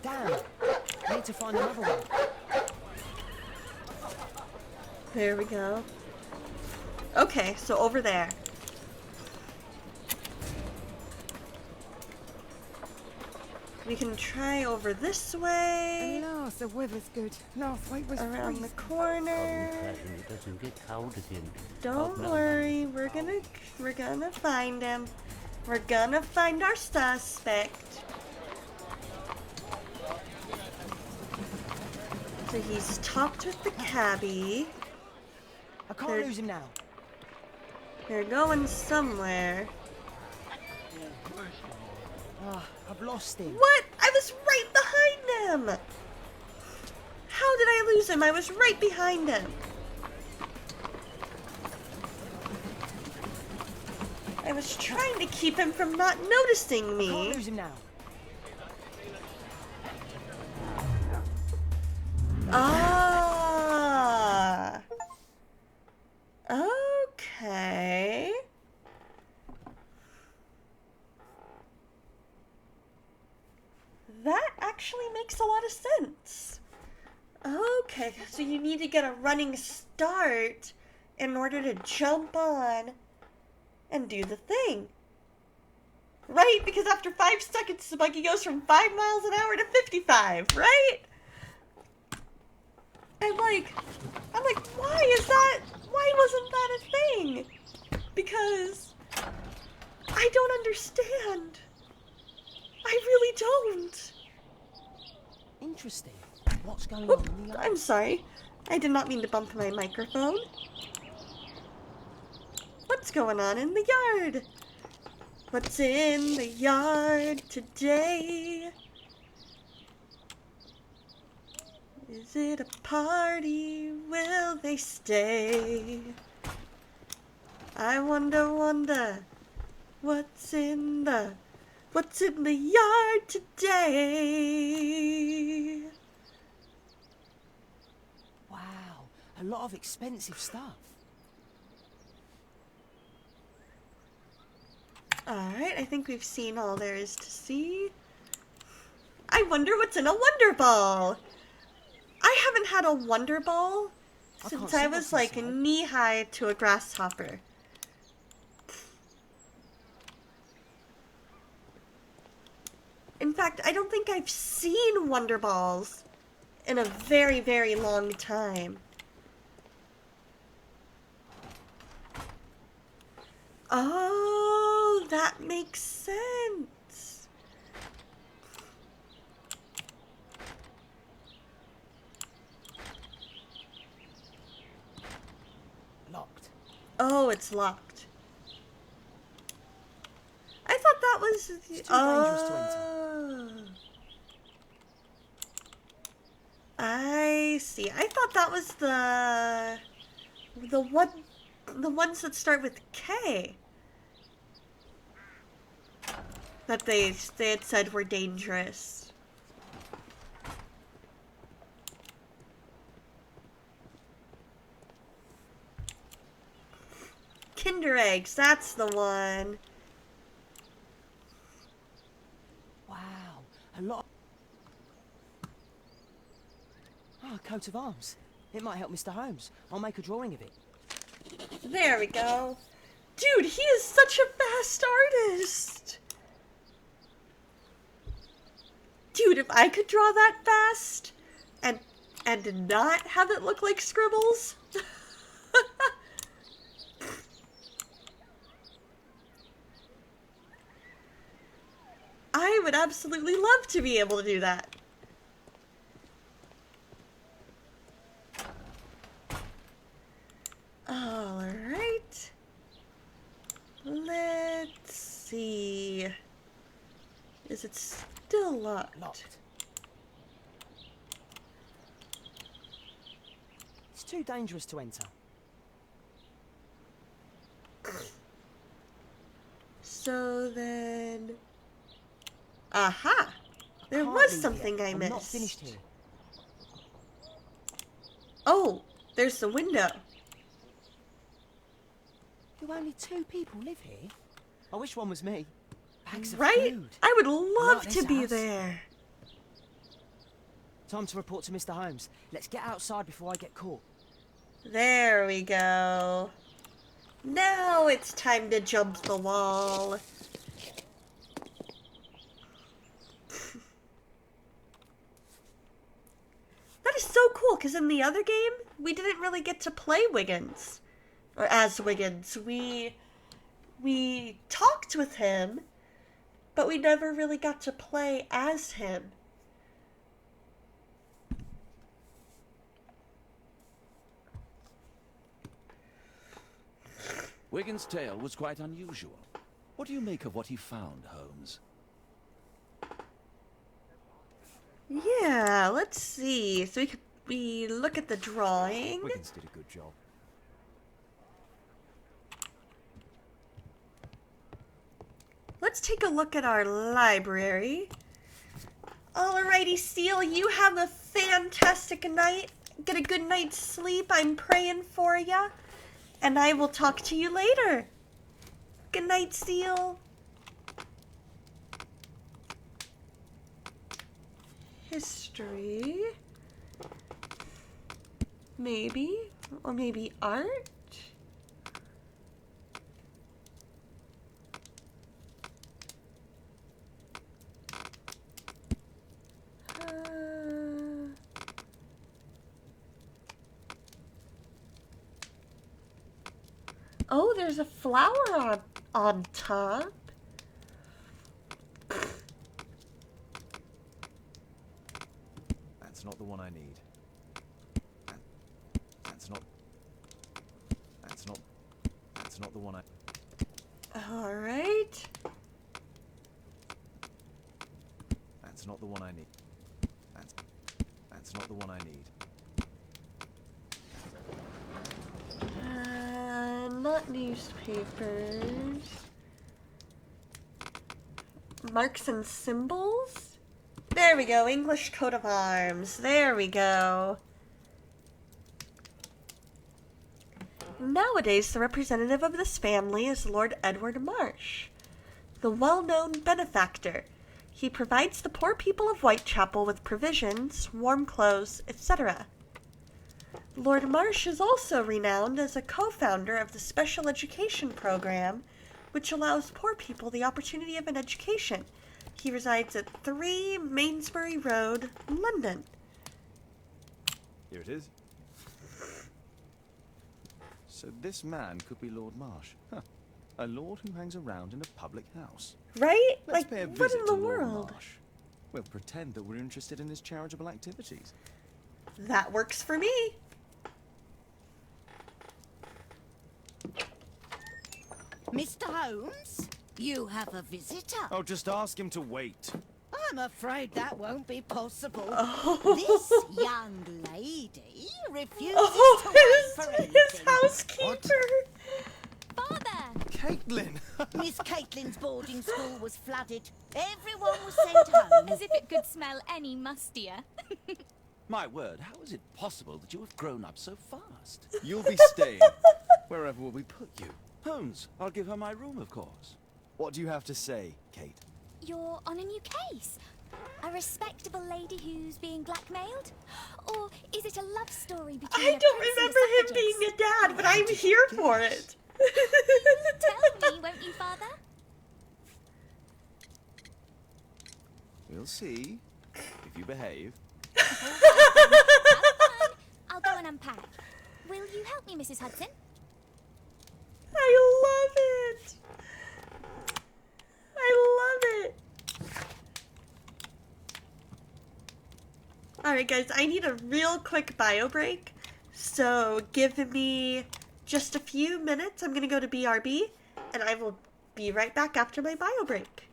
Damn. I need to find another one.
There we go. Okay, so over there. We can try over this way.
No, the weather's good. Last week was
around the corner.
It doesn't get cold again.
Don't worry, we're gonna find him. We're gonna find our suspect. So he's talked with the cabbie.
I can't lose him now.
They're going somewhere.
Ah, I've lost him.
What? I was right behind him! How did I lose him? I was right behind him. I was trying to keep him from not noticing me.
I can't lose him now.
Ah. Okay. That actually makes a lot of sense. Okay, so you need to get a running start in order to jump on and do the thing. Right? Because after 5 seconds, the buggy goes from 5 miles an hour to 55, right? I'm like, why wasn't that a thing? Because I don't understand. I really don't.
Interesting. What's going on in the yard?
I'm sorry. I did not mean to bump my microphone. What's going on in the yard? What's in the yard today? Is it a party? Will they stay? I wonder, what's in the yard today?
Wow, a lot of expensive stuff.
Alright, I think we've seen all there is to see. I wonder what's in a Wonder Ball. I haven't had a Wonder Ball since I was like knee-high to a grasshopper. In fact, I don't think I've seen Wonder Balls in a very, very long time. Oh, that makes sense. Oh, it's locked. I thought that was...
It's too dangerous to enter.
I see. I thought that was the ones that start with K. That they had said were dangerous. Kinder eggs, that's the one.
Wow, a lot. Oh, a coat of arms. It might help Mr. Holmes. I'll make a drawing of it.
There we go. Dude, he is such a fast artist. Dude, if I could draw that fast and not have it look like scribbles. I would absolutely love to be able to do that. All right. Let's see. Is it still locked?
Locked. It's too dangerous to enter.
So then... Aha! There
Can't
was
leave
something
yet.
I
I'm
missed.
not finished here.
Oh, there's the window.
Do only 2 people live here? I wish one was me. Bags of
Right?
food.
I would love
Like
to
this
be
house.
there.
Time to report to Mr. Holmes. Let's get outside before I get caught.
There we go. Now it's time to jump the wall. That is so cool, because in the other game, we didn't really get to play Wiggins. Or as Wiggins. We talked with him, but we never really got to play as him.
Wiggins' tale was quite unusual. What do you make of what he found, Holmes?
Yeah, let's see. So we look at the drawing.
Wiggins did a good job.
Let's take a look at our library. Alrighty, Seal, you have a fantastic night. Get a good night's sleep. I'm praying for ya. And I will talk to you later. Good night, Seal. History. Maybe. Or maybe art? Oh, there's a flower on top.
That's not the one I need. That's not the one I...
All right.
That's not the one I need. That's not the one I need.
Not newspapers. Marks and symbols? There we go, English coat of arms. There we go. Nowadays, the representative of this family is Lord Edward Marsh, the well-known benefactor. He provides the poor people of Whitechapel with provisions, warm clothes, etc. Lord Marsh is also renowned as a co-founder of the special education program, which allows poor people the opportunity of an education. He resides at 3 Mainsbury Road, London.
Here it is. So this man could be Lord Marsh. Huh. A lord who hangs around in a public house.
Right?
Let's
Like,
pay a
what
visit
in
to
the
Lord
world?
Marsh. We'll pretend that we're interested in his charitable activities.
That works for me.
Mr. Holmes, you have a visitor.
Oh, just ask him to wait.
I'm afraid that won't be possible.
Oh.
This young lady refuses
Oh,
to wait for
his
anything.
housekeeper.
Father!
Caitlin!
Miss Caitlin's boarding school was flooded. Everyone was sent home.
As if it could smell any mustier.
My word, how is it possible that you have grown up so fast?
You'll be staying. Wherever will we put you?
Holmes, I'll give her my room, of course.
What do you have to say, Kate?
You're on a new case. A respectable lady who's being blackmailed? Or is it a love story between
I don't remember him being a dad, but I'm here for it.
Tell me, won't you, Father?
We'll see. If you behave.
I'll go and unpack. Will you help me, Mrs. Hudson?
I love it. I love it. Alright guys, I need a real quick bio break. So give me just a few minutes. I'm gonna go to BRB and I will be right back after my bio break.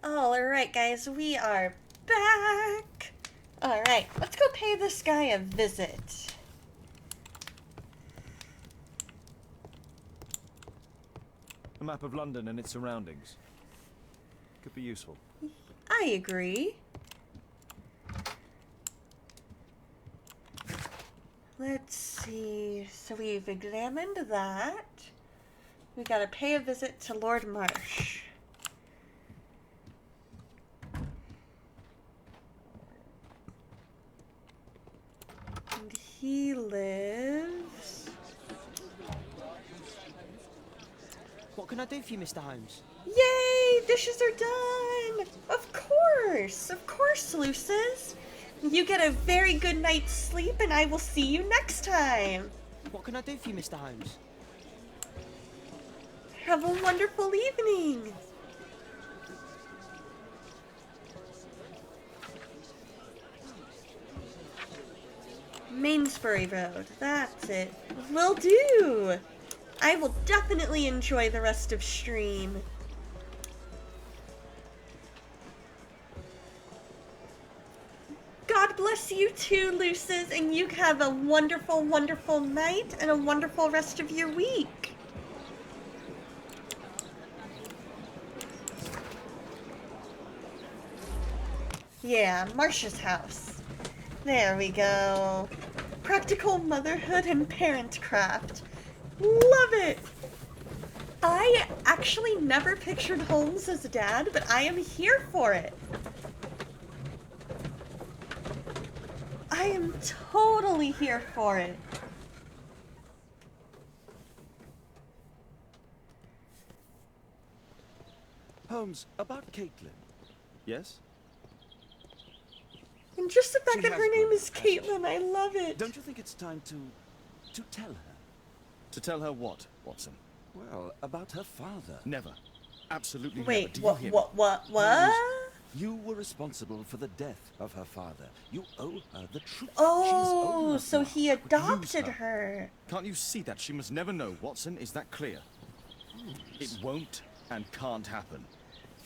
Alright guys, we are back. Alright, let's go pay this guy a visit.
A map of London and its surroundings. Could be useful.
I agree. Let's see. So we've examined that. We gotta pay a visit to Lord Marsh. And he lives...
What can I do for you, Mr. Holmes?
Yay! Dishes are done! Of course, Lucis. You get a very good night's sleep and I will see you next time.
What can I do for you, Mr. Holmes?
Have a wonderful evening. Mainsbury Road. That's it. Will do. I will definitely enjoy the rest of stream. God bless you too, Luces, and you have a wonderful, wonderful night and a wonderful rest of your week. Yeah, Marcia's house. There we go. Practical motherhood and parentcraft. Love it! I actually never pictured Holmes as a dad, but I am here for it. I am totally here for it.
Holmes, about Caitlin.
Yes?
And just the fact
She
that
has
her name
grown,
is
hasn't she?
Caitlin, I love it.
Don't you think it's time to tell her?
To tell her what, Watson?
Well, about her father.
Never. Absolutely never.
Wait,
Do you
what,
hear me?
what?
Holmes, you were responsible for the death of her father. You owe her the truth. She's old
Oh,
enough
so
now.
he adopted
her.
her.
Can't you see that? She must never know, Watson. Is that clear? It won't and can't happen.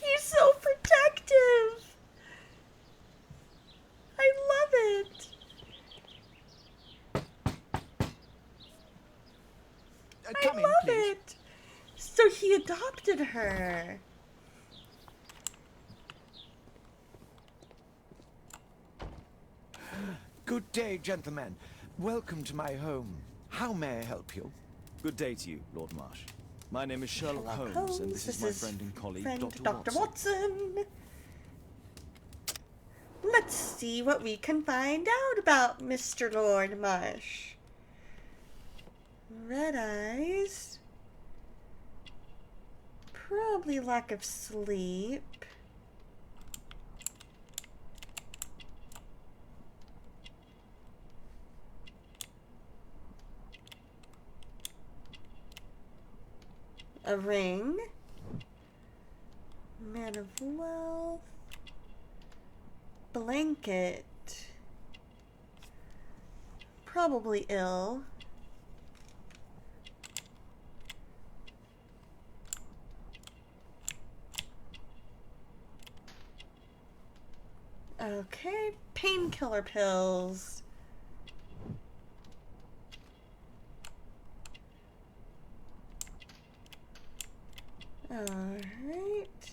He's so protective. I love it. I
Come in,
love
please.
it. So he adopted her.
Good day, gentlemen. Welcome to my home. How may I help you?
Good day to you, Lord Marsh. My name is Sherlock Holmes, and this is my friend and colleague, Dr.
Watson. Let's see what we can find out about Mr. Lord Marsh. Red eyes. Probably lack of sleep. A ring. Man of wealth. Blanket. Probably ill. Okay, painkiller pills. Alright.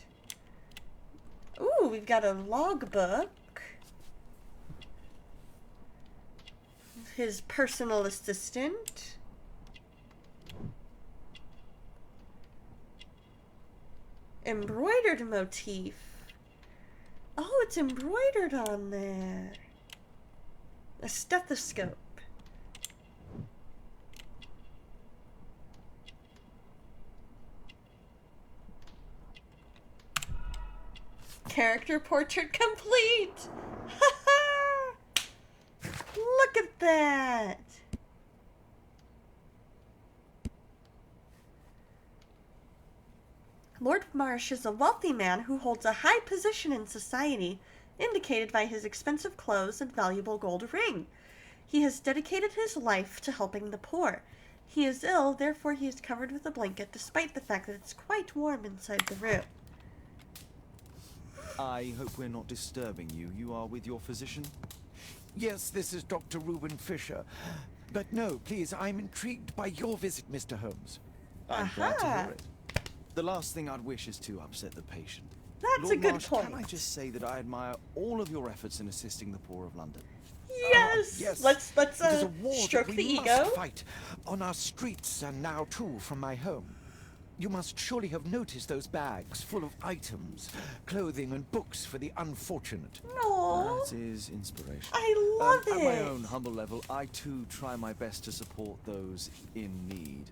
Ooh, we've got a logbook. His personal assistant. Embroidered motif. Oh, it's embroidered on there. A stethoscope. Character portrait complete! Look at that! Lord Marsh is a wealthy man who holds a high position in society, indicated by his expensive clothes and valuable gold ring. He has dedicated his life to helping the poor. He is ill, therefore he is covered with a blanket, despite the fact that it's quite warm inside the room.
I hope we're not disturbing you. You are with your physician?
Yes, this is Dr. Reuben Fisher. But no, please, I'm intrigued by your visit, Mr. Holmes.
I'm glad to hear it. The last thing I'd wish is to upset the patient.
That's
Lord
a good
Marsh,
point.
Can I just say that I admire all of your efforts in assisting the poor of London?
Yes!
Yes.
Let's
It is a war
stroke
that
the
we
ego.
must fight on our streets and now too from my home. You must surely have noticed those bags full of items, clothing and books for the unfortunate.
No.
That is inspiration.
I love
At my
it.
own humble level, I too try my best to support those in need.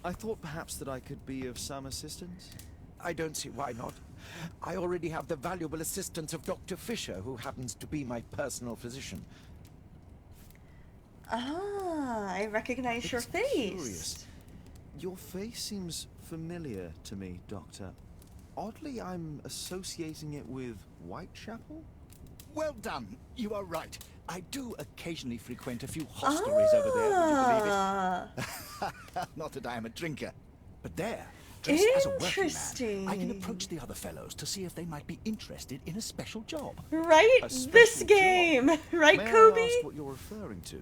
I thought perhaps that I could be of some assistance.
I don't see why not. I already have the valuable assistance of Dr. Fisher, who happens to be my personal physician.
Ah, I recognize your
It's
face.
curious. Your face seems familiar to me, Doctor. Oddly, I'm associating it with Whitechapel?
Well done. You are right. I do occasionally frequent a few hostelries over there, would you believe it? Not that I am a drinker, but there, dressed as a working man, I can approach the other fellows to see if they might be interested in a special job.
Right? This game! Right,
May
Kobe?
I ask what you're referring to?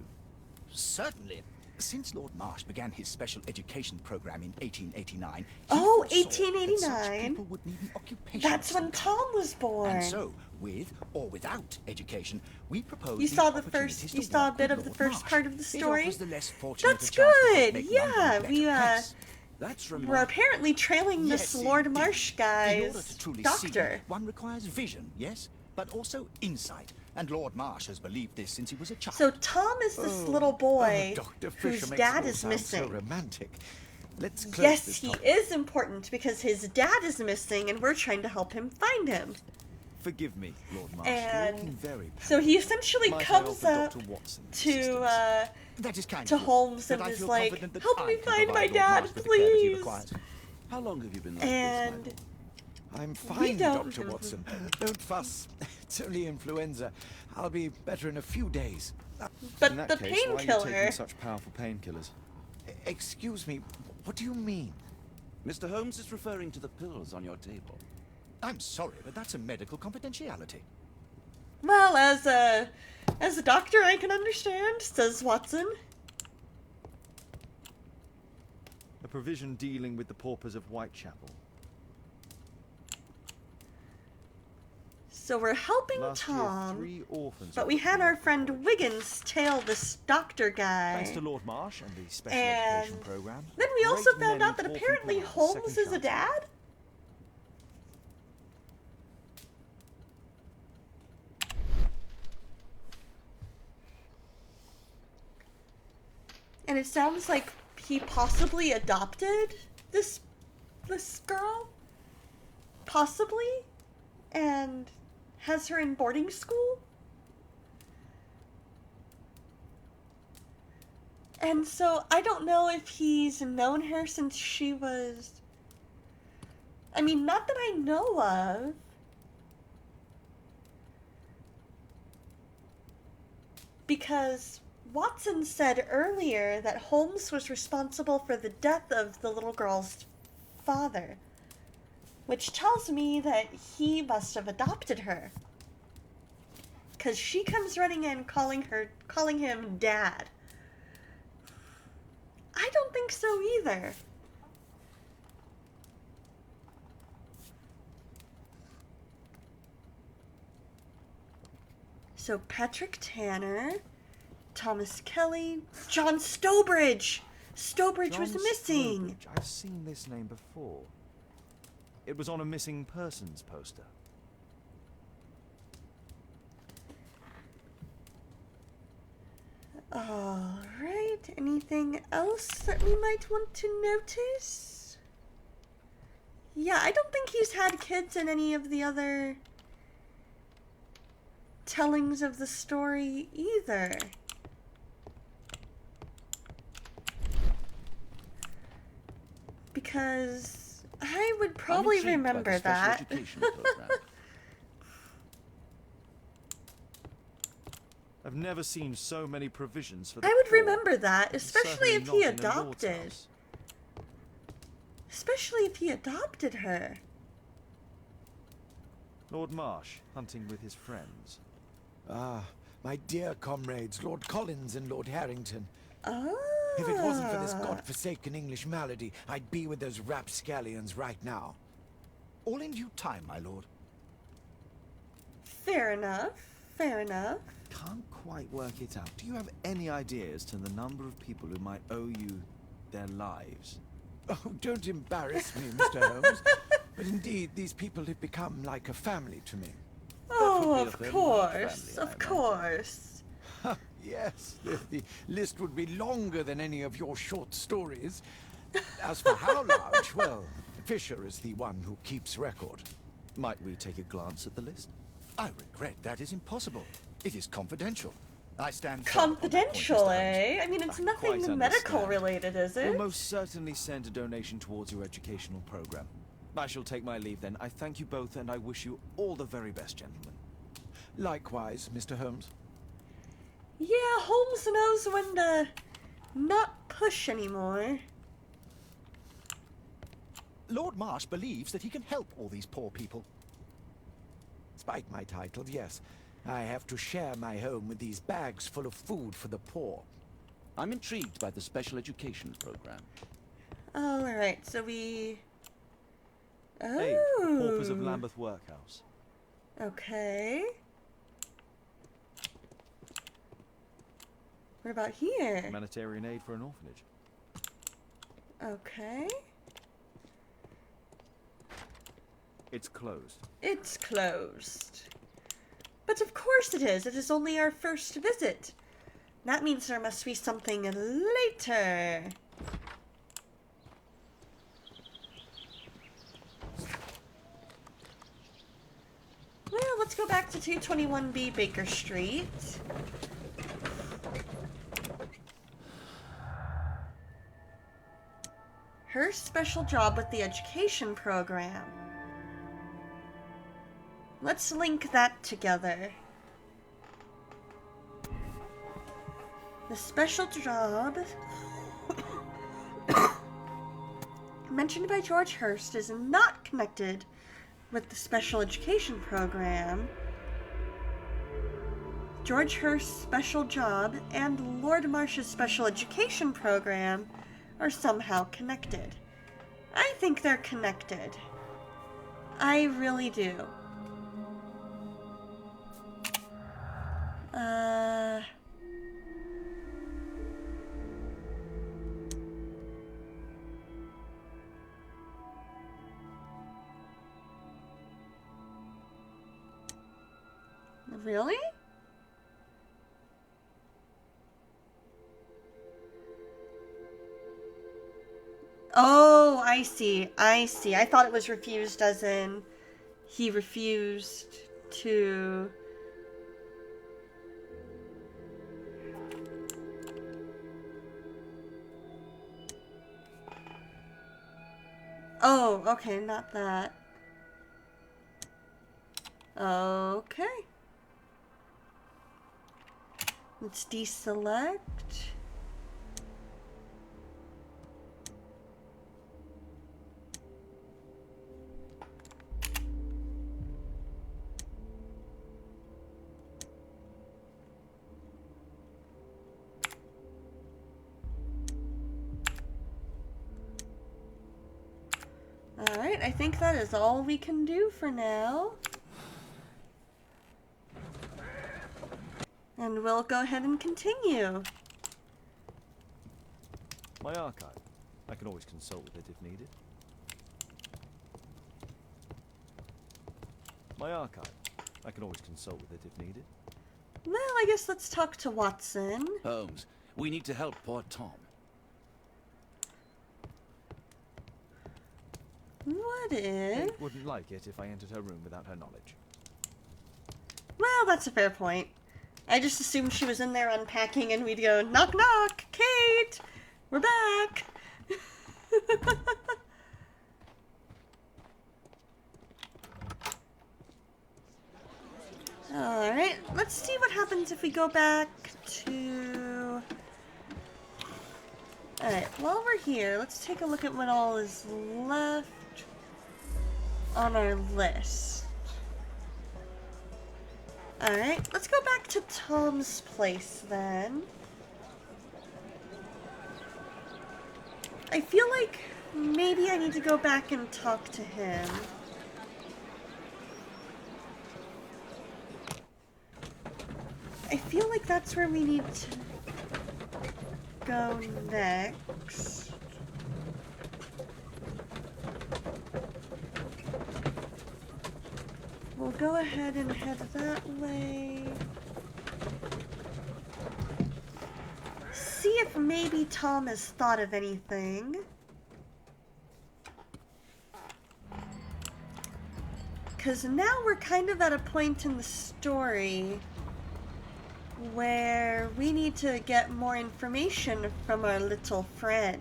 Certainly. Since Lord Marsh began his special education program in 1889,
Oh,
he foresaw that such
1889.
people would need an occupation.
That's when Tom was born.
And so, with or without education, we propose.
You
these
saw the
opportunities
first.
to
You saw a
work
bit
with
of the
Lord
first
Marsh.
part of the
It
story.
offers the less fortunate
That's
a chance to
good.
make
Yeah,
London a
we
better place.
That's
we're
remarkable.
apparently trailing this
Yes,
Lord
indeed.
Marsh
In order
guy's
to truly
doctor.
see, one requires vision, yes, but also insight. And Lord Marsh has believed this since he was a child.
So Tom is this little boy
Dr. Fisher
whose
makes
dad
it all
is
sound so
missing.
romantic. Let's close
Yes,
this
he
topic.
is important because his dad is missing, and we're trying to help him find him.
Forgive me, Lord Marsh.
And
You're looking very
so he essentially
Might I
comes
offer
up
Dr. Watson
to
that is kind
to
of you,
Holmes
but
and
I
is
feel
like,
confident that
"Help
I
me
can
find my
provide Lord
dad,
Marsh with the care that he
please."
requires.
How long have you been like
And
this,
I'm fine,
don't-
Dr. Watson. Don't fuss. It's only influenza. I'll be better in a few days.
but
In that
the
case, why are you
painkiller.
taking such powerful painkillers?
Excuse me, what do you mean?
Mr. Holmes is referring to the pills on your table.
I'm sorry, but that's a medical confidentiality.
Well, as a doctor, I can understand, says Watson.
A provision dealing with the paupers of Whitechapel.
So we're helping
Last year,
Tom,
3 orphans
but
were
we had
put
our
in the
friend
college.
Wiggins tail this doctor guy.
Thanks to Lord Marsh and the special
And
education program.
Then we also
great
found
many
out that
poor
apparently
people have
Holmes
second
is a
chances.
dad. And it sounds like he possibly adopted this girl, possibly, and has her in boarding school. And so I don't know if he's known her since she was, I mean, not that I know of. Because Watson said earlier that Holmes was responsible for the death of the little girl's father, which tells me that he must have adopted her. Because she comes running in calling him dad. I don't think so either. So Patrick Tanner, Thomas Kelly, John Stobridge. Stobridge was
John
missing.
Stobridge. I've seen this name before. It was on a missing persons poster.
Alright, anything else that we might want to notice? Yeah, I don't think he's had kids in any of the other tellings of the story either. Because I would probably
I'm intrigued by the
remember
special
that.
education program.
I've never seen so many provisions for the
I would
poor.
remember that, especially
Certainly
if he
not in a lord's
adopted.
house.
Especially if he adopted her.
Lord Marsh, hunting with his friends.
Ah, my dear comrades, Lord Collins and Lord Harrington.
Oh.
If it wasn't for this godforsaken English malady, I'd be with those rapscallions right now.
All in due time, my lord.
Fair enough. Fair enough.
Can't quite work it out. Do you have any idea as to the number of people who might owe you their lives?
Oh, don't embarrass me, Mr. Holmes. But indeed, these people have become like a family to me.
Oh,
be a
of
fairly large
course.
family, I
Of course.
Yes, the list would be longer than any of your short stories. As for how large, well, Fisher is the one who keeps record.
Might we take a glance at the list?
I regret that is impossible. It is confidential. I stand firm on that point,
Confidential,
Mr. Holmes.
eh? I mean, it's
I
nothing
quite
medical
understand.
related, is it?
We'll most certainly send a donation towards your educational program. I shall take my leave then. I thank you both and I wish you all the very best, gentlemen.
Likewise, Mr. Holmes.
Yeah, Holmes knows when to not push anymore.
Lord Marsh believes that he can help all these poor people.
Despite my title, yes. I have to share my home with these bags full of food for the poor.
I'm intrigued by the special education program.
Alright, so we... Oh.
Aid for the paupers of Lambeth Workhouse.
Okay. What about here?
Humanitarian aid for an orphanage.
Okay.
It's closed.
It's closed. But of course it is. It is only our first visit. That means there must be something later. Well, let's go back to 221B Baker Street. Her special job with the education program. Let's link that together. The special job mentioned by George Hurst is not connected with the special education program. George Hurst's special job and Lord Marsh's special education program are somehow connected. I think they're connected. I really do. Really? Oh, I see. I see. I thought it was refused as in he refused to... Oh, okay, not that. Okay. Let's deselect. Alright, I think that is all we can do for now. And we'll go ahead and continue.
My archive. I can always consult with it if needed. My archive. I can always consult with it if needed.
Well, I guess let's talk to Watson.
Holmes, we need to help poor Tom.
What if...
Kate wouldn't like it if I entered her room without her knowledge.
Well, that's a fair point. I just assumed she was in there unpacking and we'd go, knock knock, Kate, we're back. Alright, let's see what happens if we go back to... Alright, while we're here, let's take a look at what all is left on our list. Alright, let's go back to Tom's place then. I feel like maybe I need to go back and talk to him. I feel like that's where we need to go next. We'll go ahead and head that way. See if maybe Tom has thought of anything. Because now we're kind of at a point in the story where we need to get more information from our little friend.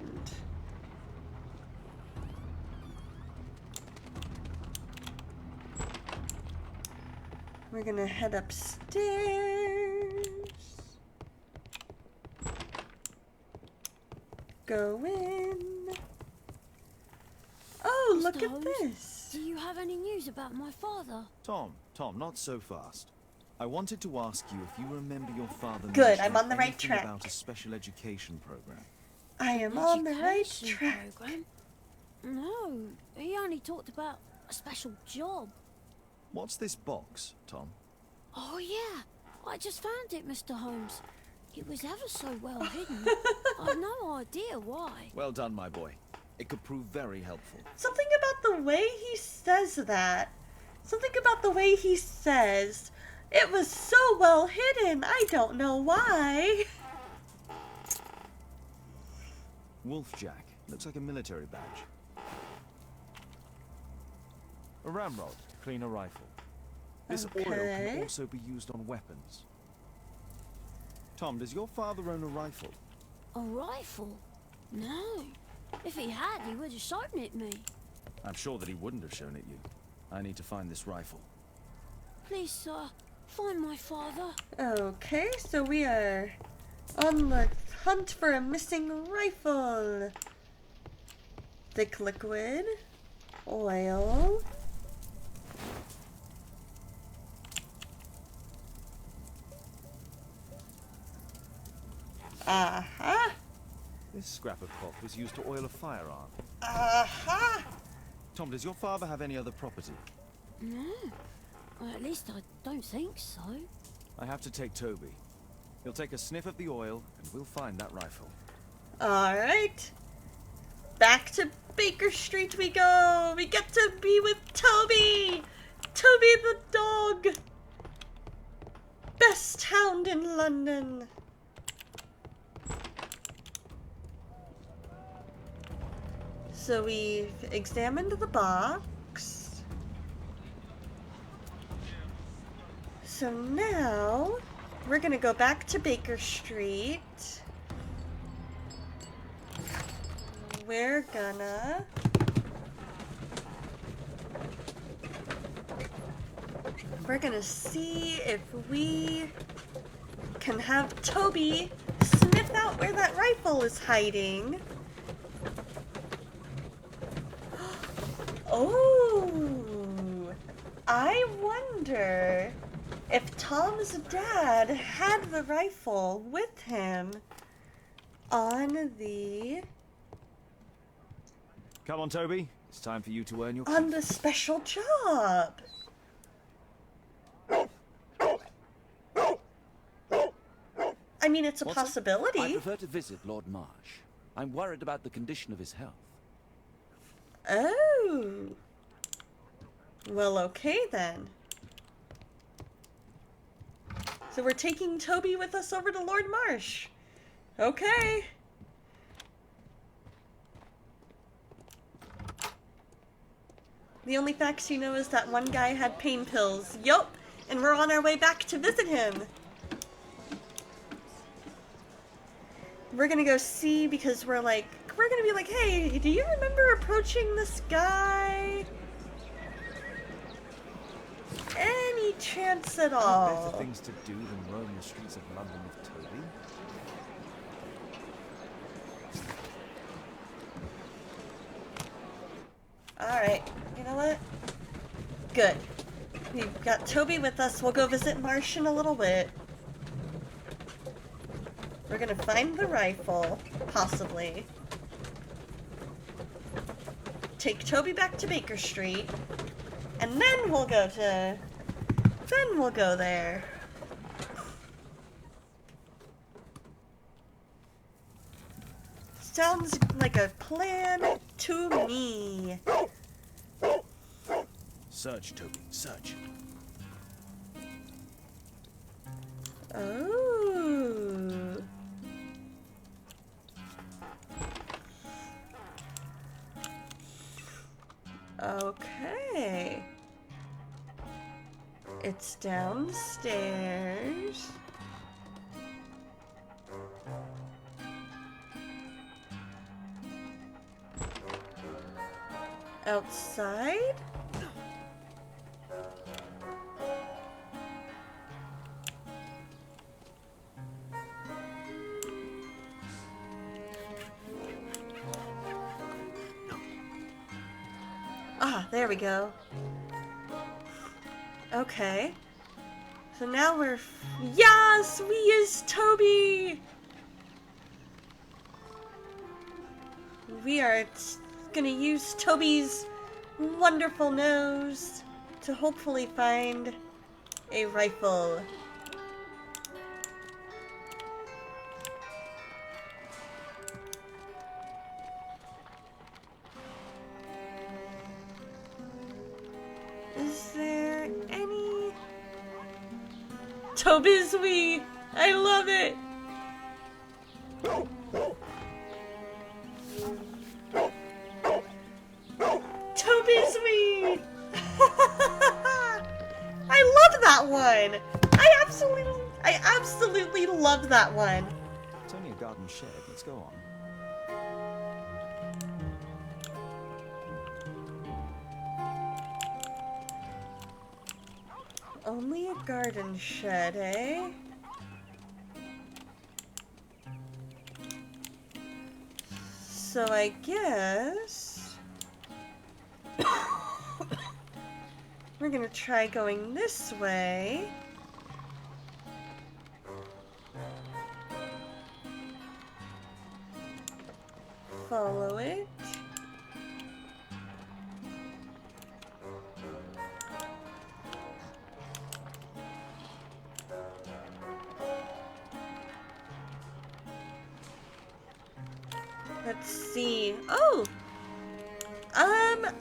We're gonna head upstairs. Go in. Oh,
Mr.
look at
Holmes,
this.
Do you have any news about my father?
Tom, not so fast. I wanted to ask you if you remember your father
Good, I'm
mentioning
on the right
anything
track.
about a special education program.
I am on the right
Education
track.
program? No, he only talked about a special job.
What's this box, Tom?
Oh yeah, I just found it, Mr. Holmes. It was ever so well hidden. I've no idea why.
Well done, my boy. It could prove very helpful.
Something about the way he says that. Something about the way he says, it was so well hidden, I don't know why.
Wolfjack. Looks like a military badge. A ramrod to clean a rifle. This oil
Okay.
can also be used on weapons. Tom, does your father own a rifle?
A rifle? No. If he had, he would have shown it me.
I'm sure that he wouldn't have shown it you. I need to find this rifle.
Please, sir, find my father.
Okay, so we are on the hunt for a missing rifle. Thick liquid. Oil. Aha.
This scrap of cloth was used to oil a firearm.
Aha.
Tom, does your father have any other property?
No. Well, at least I don't think so.
I have to take Toby. He'll take a sniff of the oil, and we'll find that rifle.
Alright. Back to Baker Street we go. We get to be with Toby. Toby the dog. Best hound in London. So we've examined the box. So now we're gonna go back to Baker Street. We're gonna see if we can have Toby sniff out where that rifle is hiding. Oh, I wonder if Tom's dad had the rifle with him on the
Come on, Toby. It's time for you to earn your
on the special job. I mean, it's a
What's it?
possibility.
I prefer to visit Lord Marsh. I'm worried about the condition of his health.
Oh. Well, okay then. So we're taking Toby with us over to Lord Marsh. Okay. The only facts you know is that one guy had pain pills. Yup. And we're on our way back to visit him. We're gonna go see because we're gonna be like, hey, do you remember approaching this guy? Any chance at all?
Better things to do than roam the streets of London with Toby.
Alright, you know what? Good. We've got Toby with us. We'll go visit Marsh in a little bit. We're gonna find the rifle, possibly. Take Toby back to Baker Street. And then we'll go there. Sounds like a plan to me.
Search, Toby, search.
Oh. Okay. It's downstairs. Outside? Ah, there we go. Okay. So now we're... Yes! We is Toby! We are gonna use Toby's wonderful nose to hopefully find a rifle. Is there any... Toby's Wee! I love it! Toby's Wee! I love that one! I absolutely love that one!
It's only a garden shed. Let's go on.
Only a garden shed, eh? So I guess... we're gonna try going this way. Follow it. Let's see. Oh!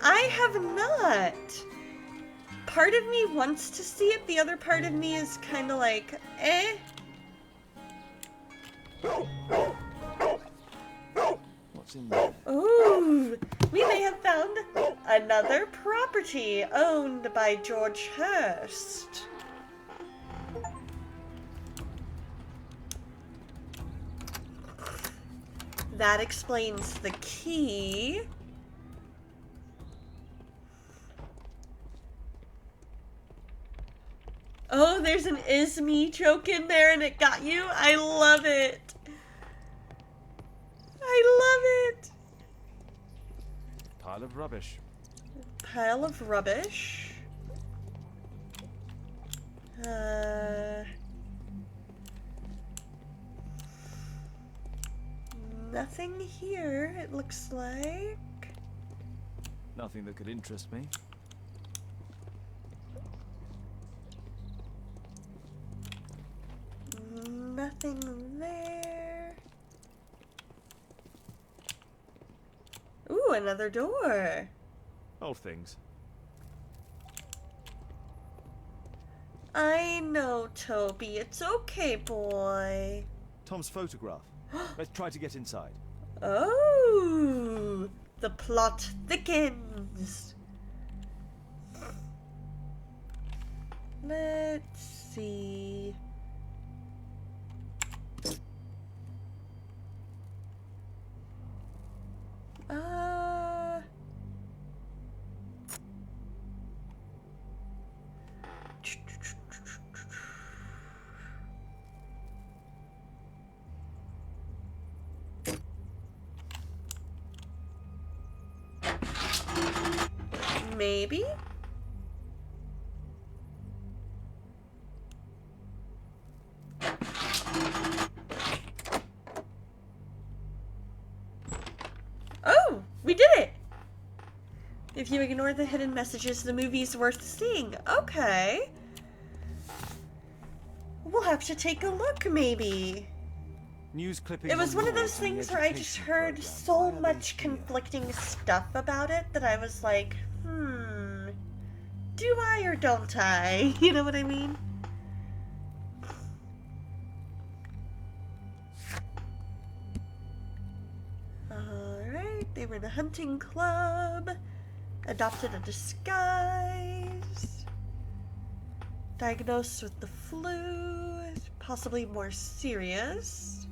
I have not. Part of me wants to see it, the other part of me is kind of like, eh?
What's in there?
Ooh! We may have found another property owned by George Hurst. That explains the key. Oh, there's an is me joke in there and it got you? I love it. I love it.
Pile of rubbish.
Pile of rubbish. Nothing here, it looks like.
Nothing that could interest me.
Nothing there. Ooh, another door.
Old things.
I know, Toby. It's okay, boy.
Tom's photograph. Let's try to get inside.
Oh, the plot thickens. Let's see. Maybe? Oh, we did it! If you ignore the hidden messages, the movie's worth seeing. Okay. We'll have to take a look, maybe.
News clippings.
It was one of those things where I just heard so much conflicting stuff about it that I was like, do I or don't I? You know what I mean? Alright, they were in a hunting club, adopted a disguise, diagnosed with the flu, possibly more serious.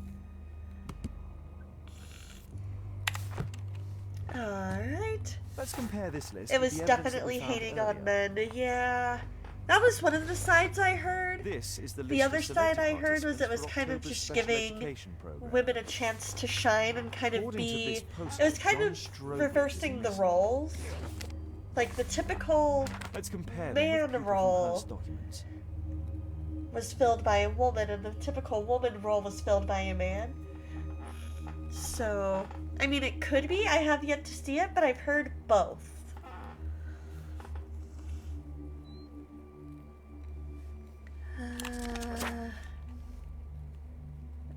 Alright.
Let's compare this list.
It was definitely hating on men, yeah. That was one of the sides I heard.
This is the list
the other
of
side I
selected
heard was it was
participants
kind
for
of
October's
just
special
giving
education program.
women a chance to shine and kind of
According to
be...
this poster,
It was kind
John
of
Strober is
reversing
in
the
this.
roles. Like the typical
Let's compare
man
them with
role
Hearst documents.
was filled by a woman, and the typical woman role was filled by a man. So, I mean, it could be. I have yet to see it, but I've heard both.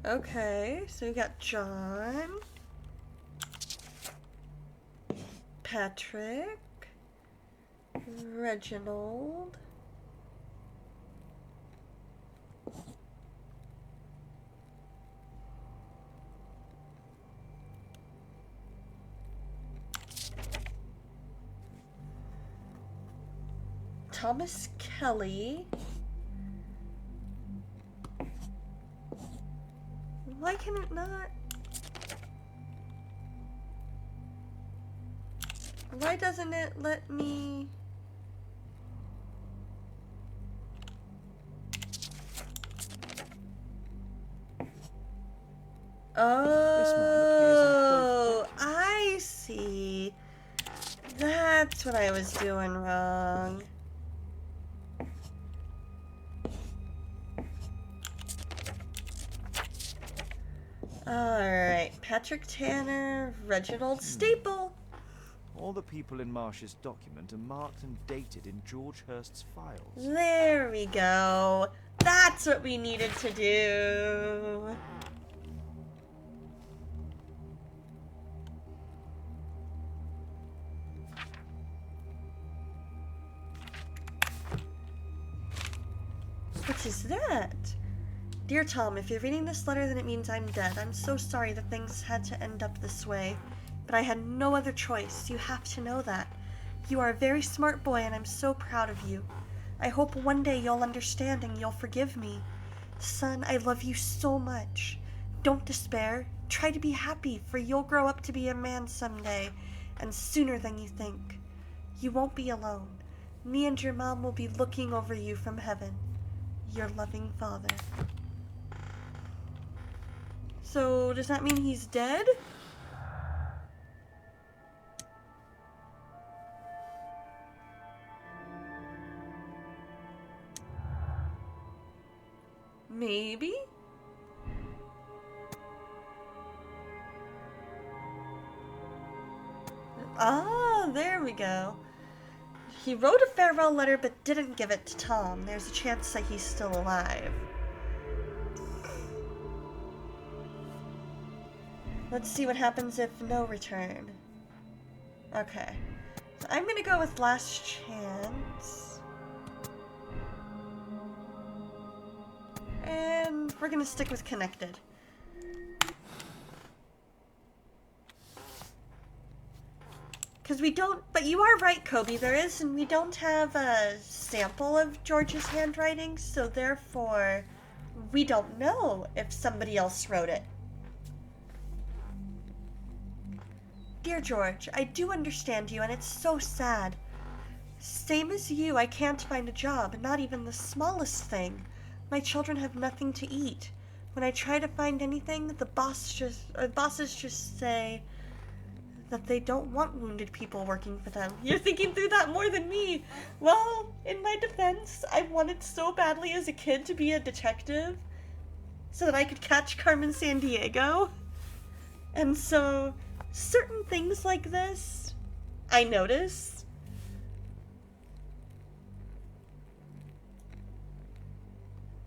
Okay, so we got John, Patrick, Reginald, Thomas Kelly. Why can it not? Why doesn't it let me? Oh, I see. That's what I was doing wrong. Alright, Patrick Tanner, Reginald Staple.
All the people in Marsh's document are marked and dated in George Hearst's files.
There we go. That's what we needed to do. What is that? Dear Tom, if you're reading this letter, then it means I'm dead. I'm so sorry that things had to end up this way, but I had no other choice. You have to know that. You are a very smart boy, and I'm so proud of you. I hope one day you'll understand and you'll forgive me. Son, I love you so much. Don't despair. Try to be happy, for you'll grow up to be a man someday, and sooner than you think. You won't be alone. Me and your mom will be looking over you from heaven. Your loving father. So, does that mean he's dead? Maybe? Ah, there we go. He wrote a farewell letter but didn't give it to Tom. There's a chance that he's still alive. Let's see what happens if no return. Okay. So I'm gonna go with last chance. And we're gonna stick with connected. Because we don't, but you are right, Kobe, there is, and we don't have a sample of George's handwriting, so therefore, we don't know if somebody else wrote it. Dear George, I do understand you, and it's so sad. Same as you, I can't find a job, not even the smallest thing. My children have nothing to eat. When I try to find anything, the bosses just say that they don't want wounded people working for them. You're thinking through that more than me. Well, in my defense, I wanted so badly as a kid to be a detective so that I could catch Carmen Sandiego. And so, certain things like this, I notice.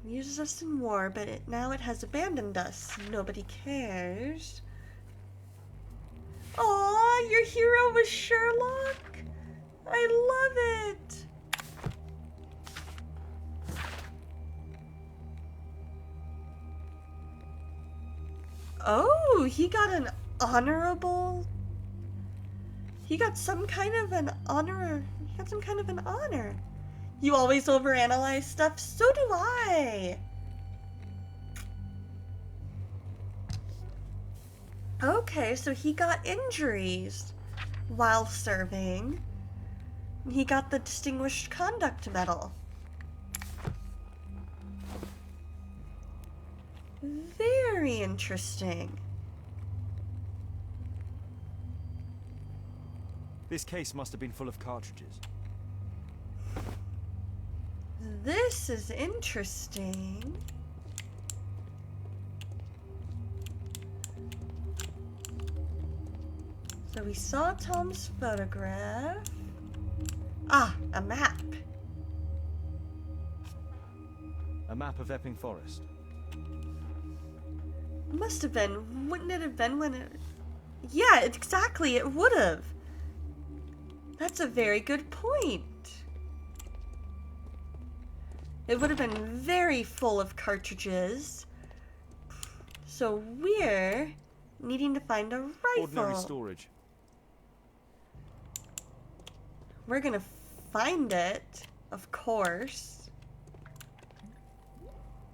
Uses us in war, but now it has abandoned us. Nobody cares. Aw, your hero was Sherlock? I love it! Oh, he got an honorable... He got some kind of an honor... He got some kind of an honor. You always overanalyze stuff? So do I! Okay, so he got injuries while serving. He got the Distinguished Conduct Medal. Very interesting.
This case must have been full of cartridges.
This is interesting. So we saw Tom's photograph. Ah, a map.
A map of Epping Forest.
Must have been. Wouldn't it have been when it... Yeah, exactly, it would have. That's a very good point. It would have been very full of cartridges. So we're needing to find a rifle.
Ordinary storage.
We're gonna find it, of course.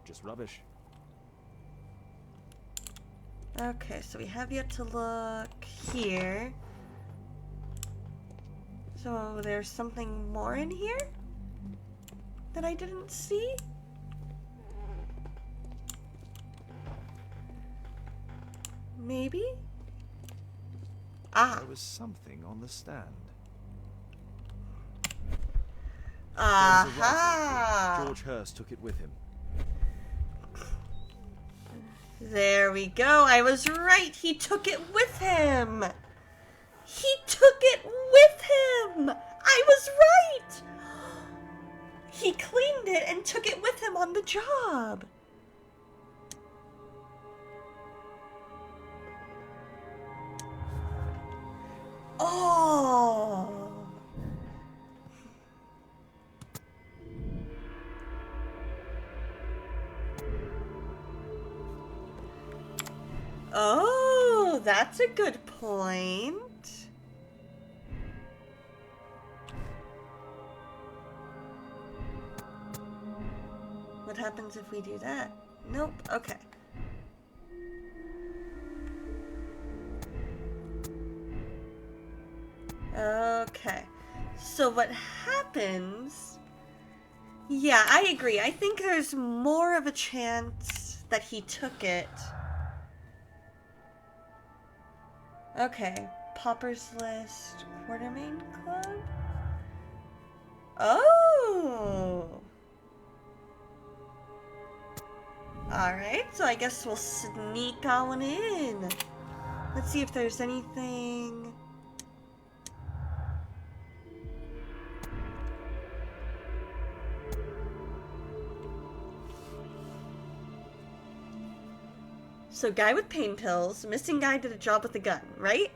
Just rubbish.
Okay, so we have yet to look here. So there's something more in here that I didn't see? Maybe? Ah.
There was something on the stand.
Aha!
George Hurst took it with him.
There we go. I was right. He took it with him. He took it with him. I was right. He cleaned it and took it with him on the job. Oh. Oh, that's a good point. What happens if we do that? Nope. Okay. Okay. So what happens... Yeah, I agree. I think there's more of a chance that he took it. Okay. Pauper's List, Quartermain Club? Oh! Alright, so I guess we'll sneak on in. Let's see if there's anything... So guy with pain pills, missing guy did a job with a gun, right?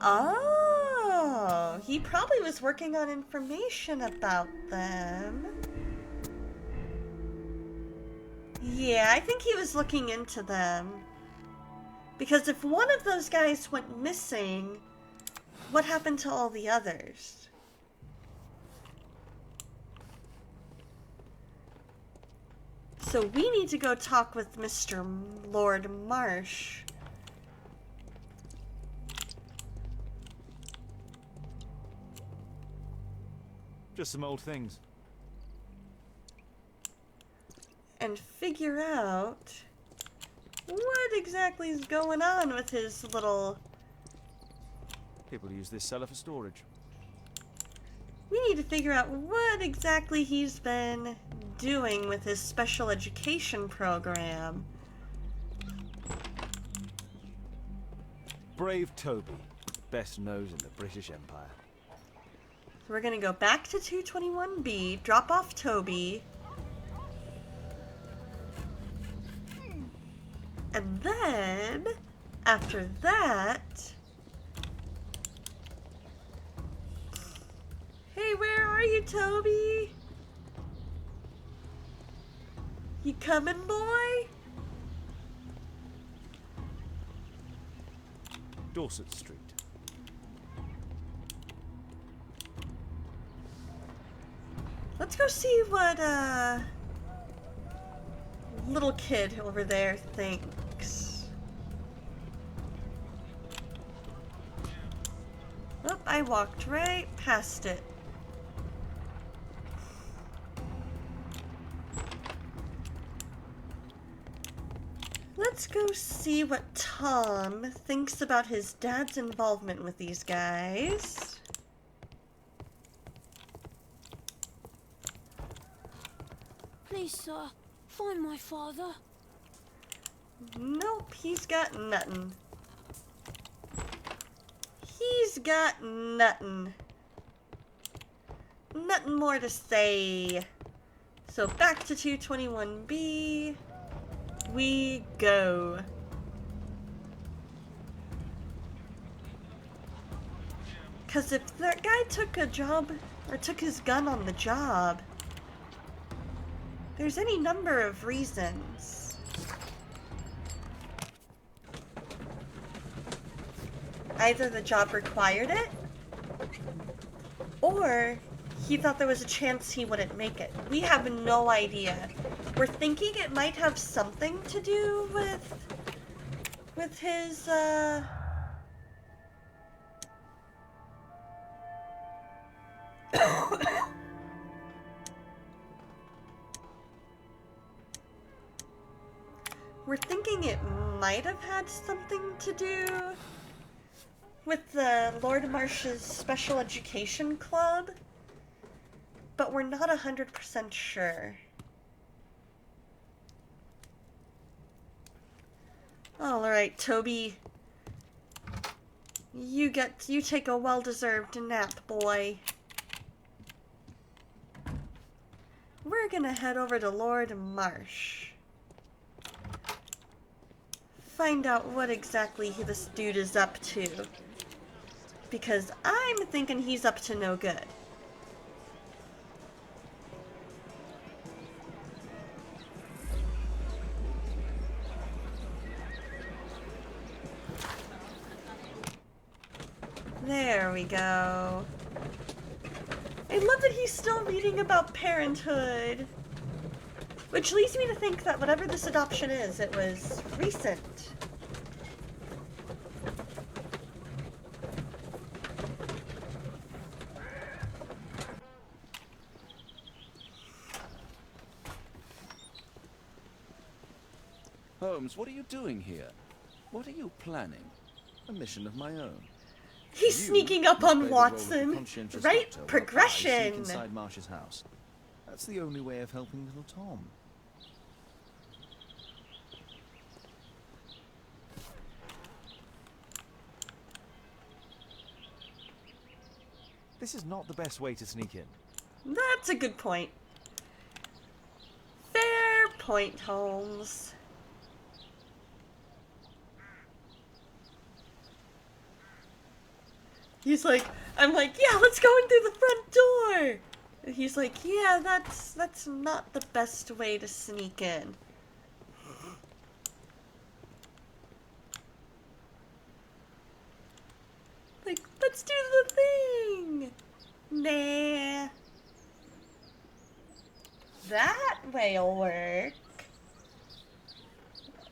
Oh, he probably was working on information about them. Yeah, I think he was looking into them. Because if one of those guys went missing, what happened to all the others? So we need to go talk with Mr. Lord Marsh.
Just some old things.
And figure out what exactly is going on with his little...
People use this cellar for storage.
We need to figure out what exactly he's been doing with his special education program.
Brave Toby, best nose in the British Empire.
So we're gonna go back to 221B, drop off Toby. And then, after that... Hey, where are you, Toby? You coming, boy?
Dorset Street.
Let's go see what, little kid over there thinks. Oh, I walked right past it. let's go see what Tom thinks about his dad's involvement with these guys.
Please, sir, find my father.
Nope, he's got nothing. He's got nothing. Nothing more to say. So back to 221B we go. Cause if that guy took a job, or took his gun on the job, there's any number of reasons. Either the job required it, or he thought there was a chance he wouldn't make it. We have no idea. We're thinking it might have something to do with his, we're thinking it might have had something to do with the Lord Marsh's special education club, but we're not 100% sure. Alright, Toby. You take a well-deserved nap, boy. We're gonna head over to Lord Marsh. Find out what exactly this dude is up to. Because I'm thinking he's up to no good. There we go. I love that he's still reading about parenthood. Which leads me to think that whatever this adoption is, it was recent.
Holmes, what are you doing here? What are you planning?
A mission of my own.
He's sneaking up on Watson. Right? Progression.
Inside Marsh's house. That's the only way of helping little Tom. This is not the best way to sneak in.
That's a good point. Fair point, Holmes. He's like, I'm like, yeah, let's go in through the front door. And he's like, yeah, that's not the best way to sneak in. Like, let's do the thing. Nah. That way'll work.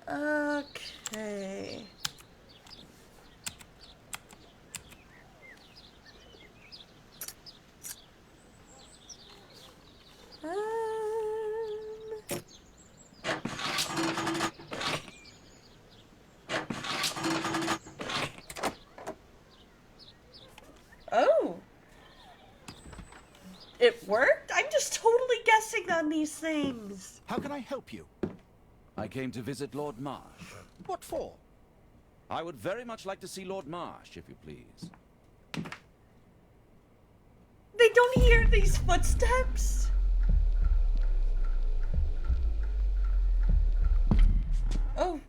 Okay. Oh. It worked? I'm just totally guessing on these things.
How can I help you?
I came to visit Lord Marsh.
What for?
I would very much like to see Lord Marsh, if you please.
They don't hear these footsteps? Oh,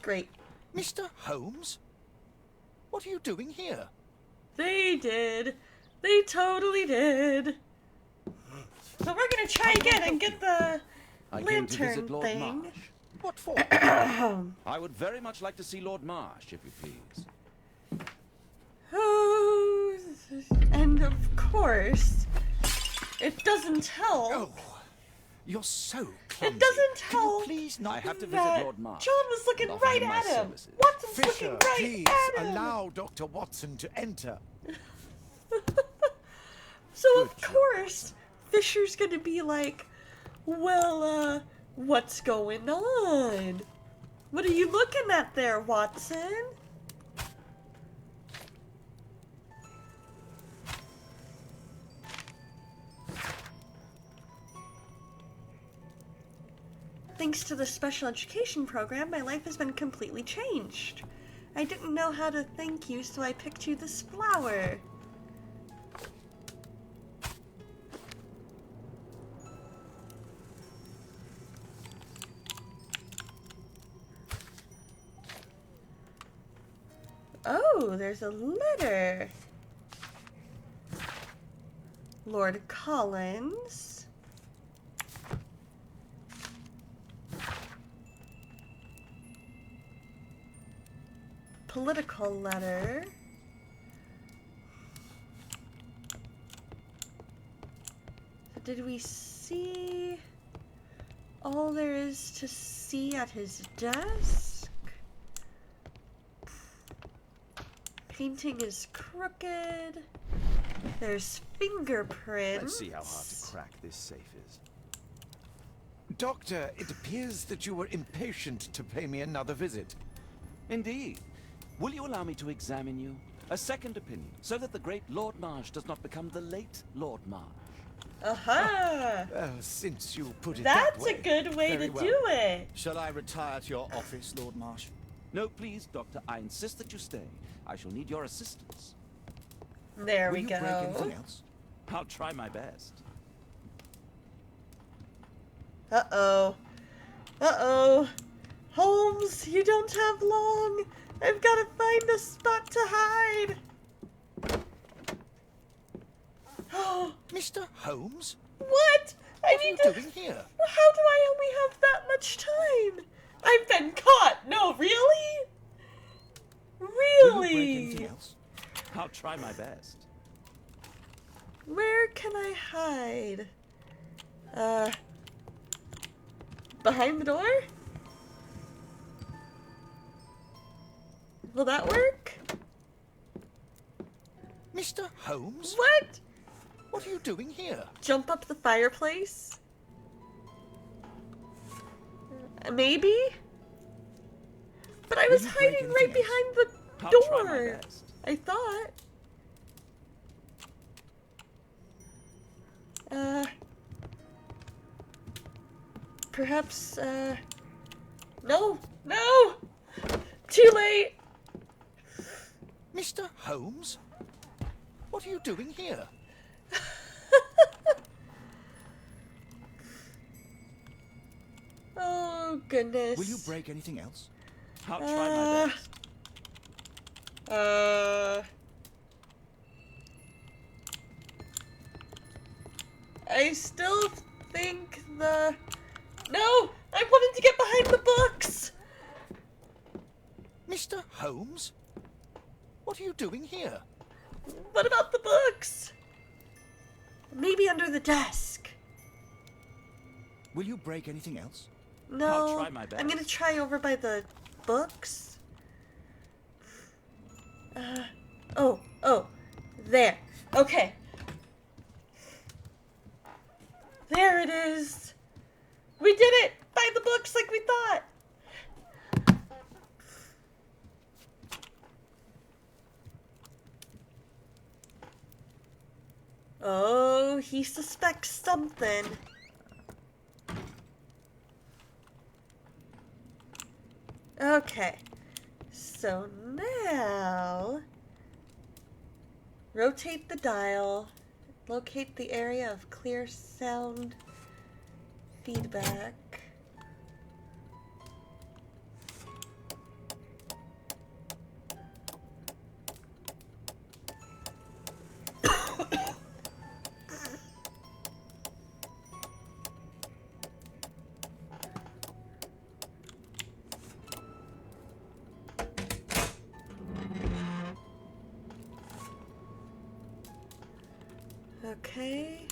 great.
Mr. Holmes? What are you doing here?
They did. They totally did. So we're gonna try again and get the lantern thing.
Marsh.
What for?
I would very much like to see Lord Marsh, if you please.
Oh, and of course, it doesn't help.
Oh, you're so clumsy.
It doesn't help.
Can you please not
I have to
do
visit
that?
Lord Marsh.
John was looking
Offer
right
him my
at him.
services.
Watson's
Fisher,
looking right
please
at him.
allow Dr. Watson to enter.
So of course, Fisher's gonna be like, well, what's going on? What are you looking at there, Watson? Thanks to the special education program, my life has been completely changed. I didn't know how to thank you, so I picked you this flower. Oh, there's a letter. Lord Collins. Political letter. Did we see all there is to see at his desk? Painting is crooked. There's fingerprints.
Let's see how hard to crack this safe is.
Doctor, it appears that you were impatient to pay me another visit.
Indeed. Will you allow me to examine you? A second opinion, so that the great Lord Marsh does not become the late Lord Marsh.
Aha!
Since you put it
That's
that way,
a good way
very
to
well.
do it.
Shall I retire to your office, Lord Marsh?
No, please, Doctor. I insist that you stay. I shall need your assistance.
There we
Will you break
go.
anything else? I'll try my best.
Uh-oh. Uh-oh. Holmes, you don't have long. I've got to find a spot to hide. Oh,
Mr. Holmes?
what? I
What are
need
you
to...
doing here?
How do I only have that much time? I've been caught. No, really?
Will you break
Really?
anything else? I'll try my best.
Where can I hide? Behind the door? Will that work?
Mr. Holmes?
What?
What are you doing here?
Jump up the fireplace? Maybe? But I was
Will you break
hiding right
anything
behind the
I'll try my
door.
best.
I thought. Perhaps, no! No! Too late!
Mr. Holmes? What are you doing here?
Oh, goodness.
Will you break anything else?
I'll try my best.
I still think the... No! I wanted to get behind the books!
Mr. Holmes? What are you doing here?
What about the books? Maybe under the desk.
Will you break anything else?
No,
I'll try my best.
I'm gonna try over by the books. Oh, there. Okay. There it is. We did it! By the books like we thought. Oh, he suspects something. Okay, so now rotate the dial, locate the area of clear sound feedback. Okay.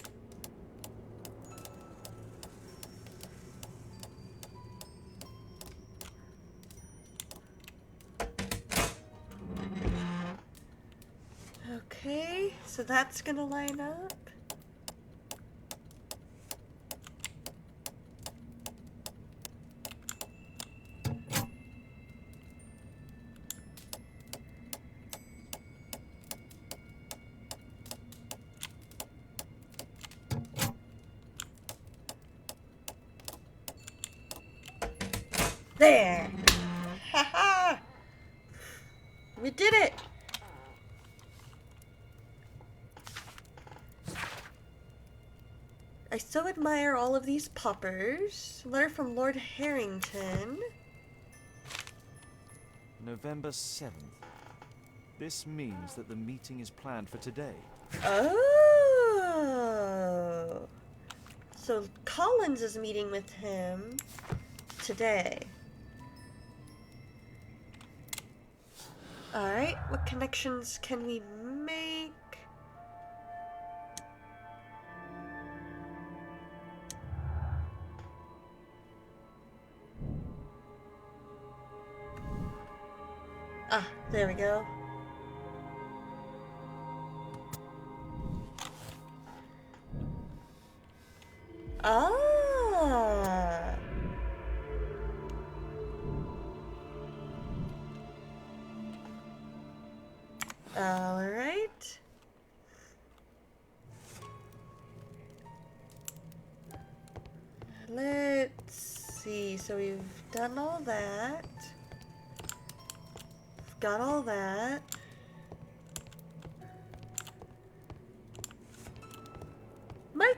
Okay, so that's gonna line up. There! Haha! We did it! I so admire all of these poppers. Letter from Lord Harrington.
November 7th. This means that the meeting is planned for today.
Oh! So Collins is meeting with him today. Alright, what connections can we make? Ah, there we go. Ah. All right. Let's see. So we've done all that. We've got all that. My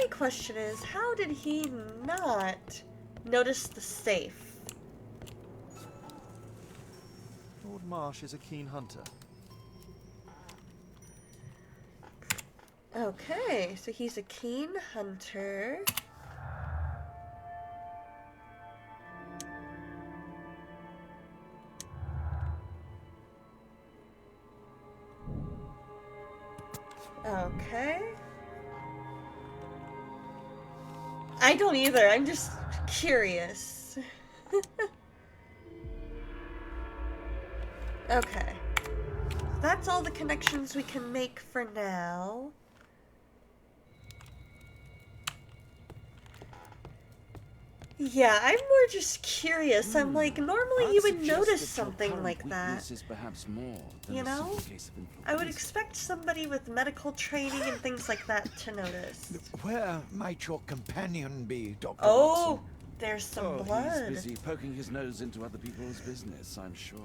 question is, how did he not notice the safe?
Lord Marsh is a keen hunter.
Okay, so he's a keen hunter. Okay. I don't either, I'm just curious. Okay. That's all the connections we can make for now. Yeah, I'm more just curious. I'm like, normally you would notice something like that.
Is perhaps more than
You
a
know?
simple case of influence.
I would expect somebody with medical training and things like that to notice.
Where might your companion be, Dr.
Oh,
Watson?
there's some
Oh,
blood.
he's busy poking his nose into other people's business, I'm sure.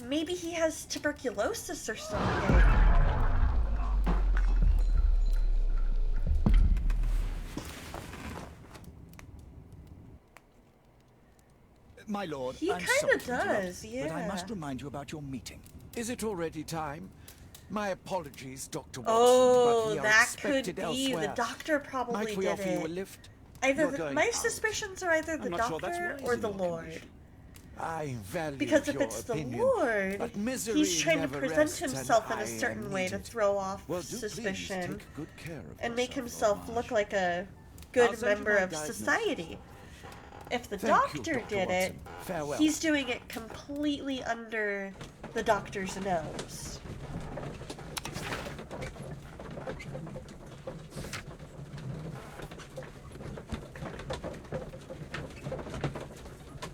Maybe he has tuberculosis or something.
My lord,
He
I'm
kinda
sorry to interrupt,
does,
but I
yeah.
must remind you about your meeting.
Is it already time? My apologies, Dr. Watson,
Oh,
but we are
that could
expected
be.
elsewhere.
The doctor probably
Might we
did
offer you a
it.
lift?
Either
You're going
my
out.
suspicions are either the
I'm not sure that's
doctor
wise
or
in
the
your
Lord.
condition.
I value
Because if
your
it's the
opinion,
Lord,
but misery
he's trying to
never
present
rests, and
himself in
I
a certain way to
need it.
throw off
Well, do please
suspicion
take good care of
and make
yourself,
himself
Lord
look
Marsh.
like a
I'll
good
send you
member
my
of
guidance.
society. If the
Thank you,
doctor
Dr.
did it,
Watson. Farewell.
he's doing it completely under the doctor's nose.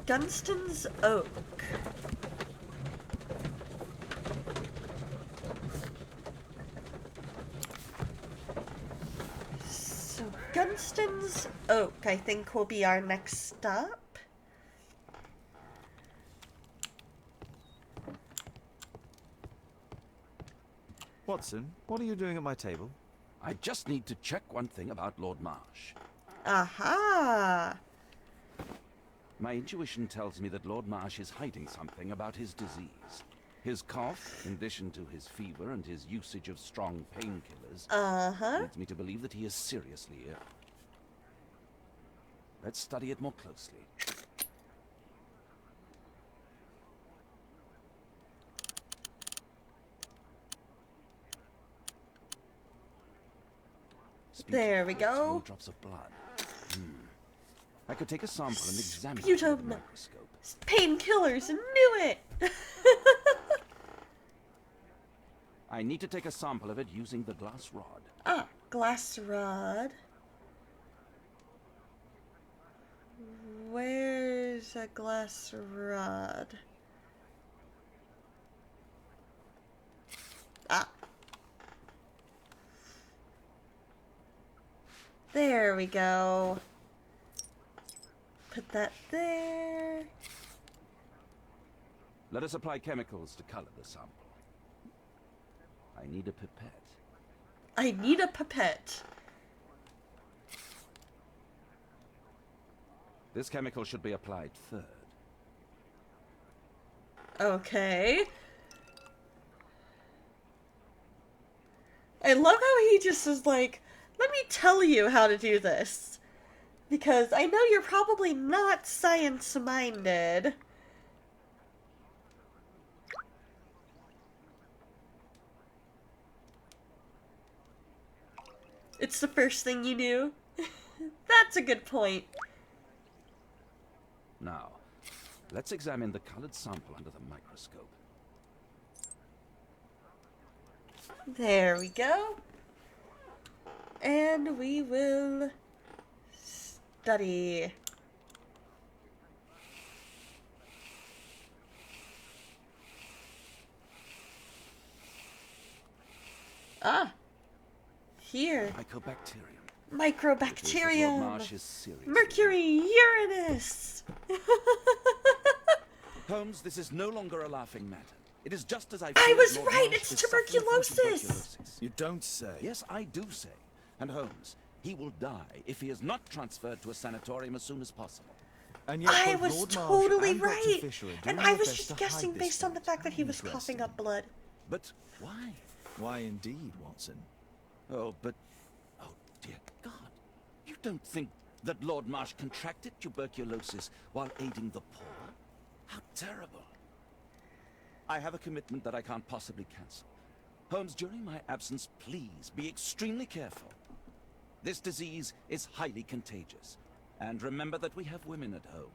Dunstan's Oak. So Dunstan's Oak, I think, will be our next stop.
Watson, what are you doing at my table?
I just need to check one thing about Lord Marsh.
Aha!
My intuition tells me that Lord Marsh is hiding something about his disease. His cough, in addition to his fever and his usage of strong painkillers, leads me to believe that he is seriously ill. Let's study it more closely.
There we go.
Small drops of blood. I could take a sample and examine it
Sputum.
with a microscope.
Painkillers, knew it!
I need to take a sample of it using the glass rod.
Ah, glass rod. Where's a glass rod? Ah. There we go. Put that there.
Let us apply chemicals to color the sample. I need a pipette.
I need a pipette.
This chemical should be applied third.
Okay. I love how he just is like, let me tell you how to do this. Because I know you're probably not science-minded. It's the first thing you knew. That's a good point.
Now, let's examine the colored sample under the microscope.
There we go. And we will study. Ah. Here.
Mycobacterium.
Microbacterium.
Lord Marsh is serious.
Mercury, Uranus.
Holmes, this is no longer a laughing matter. It is just as I
was
Lord
right,
Marsh
it's
is suffering from
tuberculosis.
You don't say.
Yes, I do say. And Holmes, he will die if he is not transferred to a sanatorium as soon as possible.
And yet
I
both
was
Lord Marsh
totally
and Dr.
right.
Fisher are doing
And
their
I was
best
just
to
guessing
hide this
based on the fact that he was coughing up blood.
But why?
Why indeed, Watson?
Oh, but... Oh, dear God. You don't think that Lord Marsh contracted tuberculosis while aiding the poor? How terrible. I have a commitment that I can't possibly cancel. Holmes, during my absence, please be extremely careful. This disease is highly contagious. And remember that we have women at home.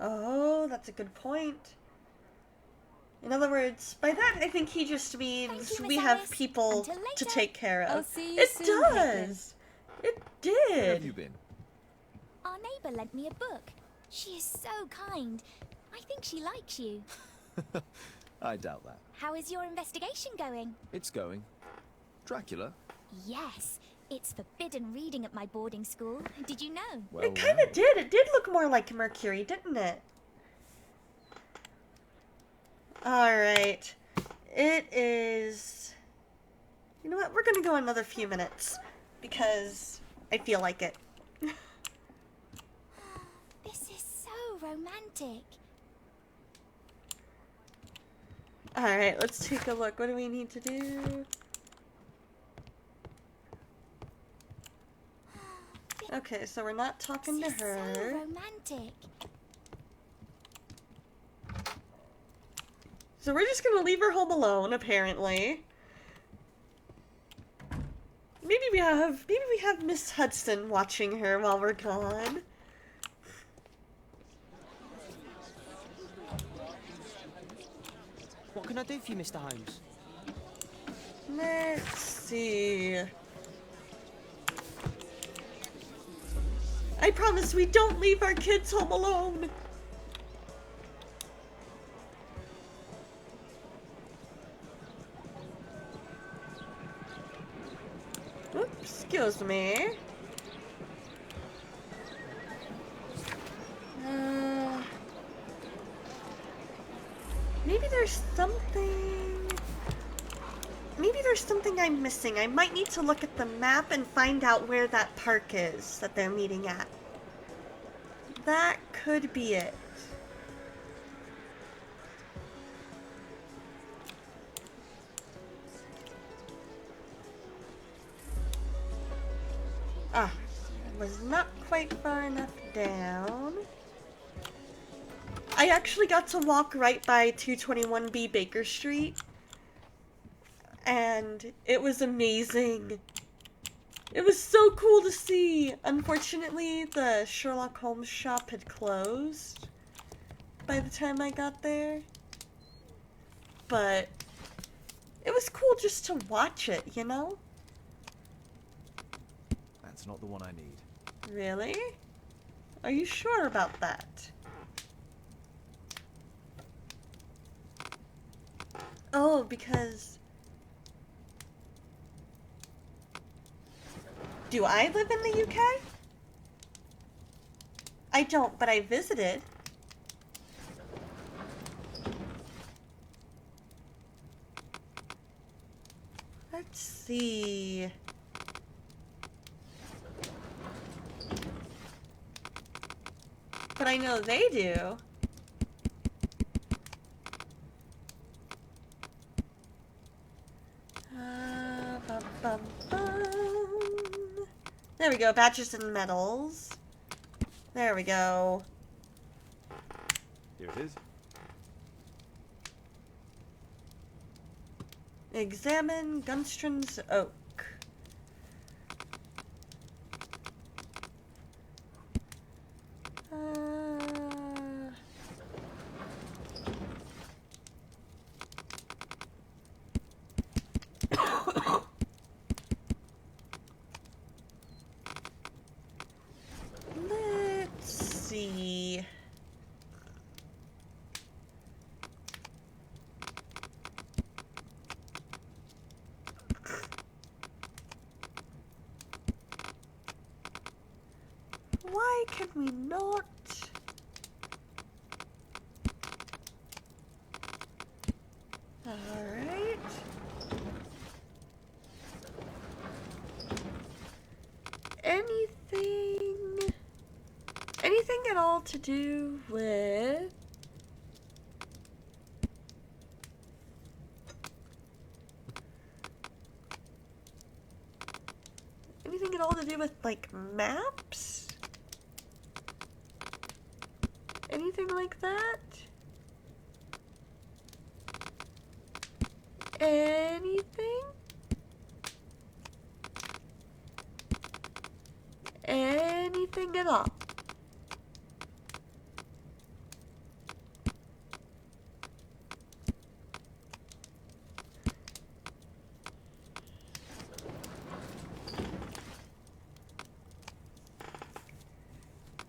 Oh, that's a good point. In other words, by that I think he just means we have people to take care of.
I'll see you
It
soon,
does. It did.
Where have you been?
Our neighbour lent me a book. She is so kind. I think she likes you.
I doubt that.
How is your investigation going?
It's going. Dracula?
Yes, it's forbidden reading at my boarding school. Did you know?
Well,
It kind of did. It did look more like Mercury, didn't it? Alright. It is... You know what? We're gonna go another few minutes. Because I feel like it.
This is so romantic.
Alright, let's take a look. What do we need to do? Okay, so we're not talking to her.
So romantic.
So we're just gonna leave her home alone, apparently. Maybe we have Miss Hudson watching her while we're gone.
What can I do for you, Mr. Holmes?
Let's see. I promise we don't leave our kids home alone. Oops, excuse me. Maybe there's something... Maybe there's something I'm missing. I might need to look at the map and find out where that park is that they're meeting at. That could be it. Ah, was not quite far enough down. I actually got to walk right by 221B Baker Street. And it was amazing. It was so cool to see. Unfortunately, the Sherlock Holmes shop had closed by the time I got there. But it was cool just to watch it, you know?
That's not the one I need.
Really? Are you sure about that? Oh, because... Do I live in the UK? I don't, but I visited. Let's see. But I know they do. Bum, bum, bum. There we go, badges and medals. There we go.
Here it is.
Examine Gunstron's Oak. Let's see. Why can we not? All right. Anything at all to do with anything at all to do with like maps? Anything like that? Anything? Anything at all?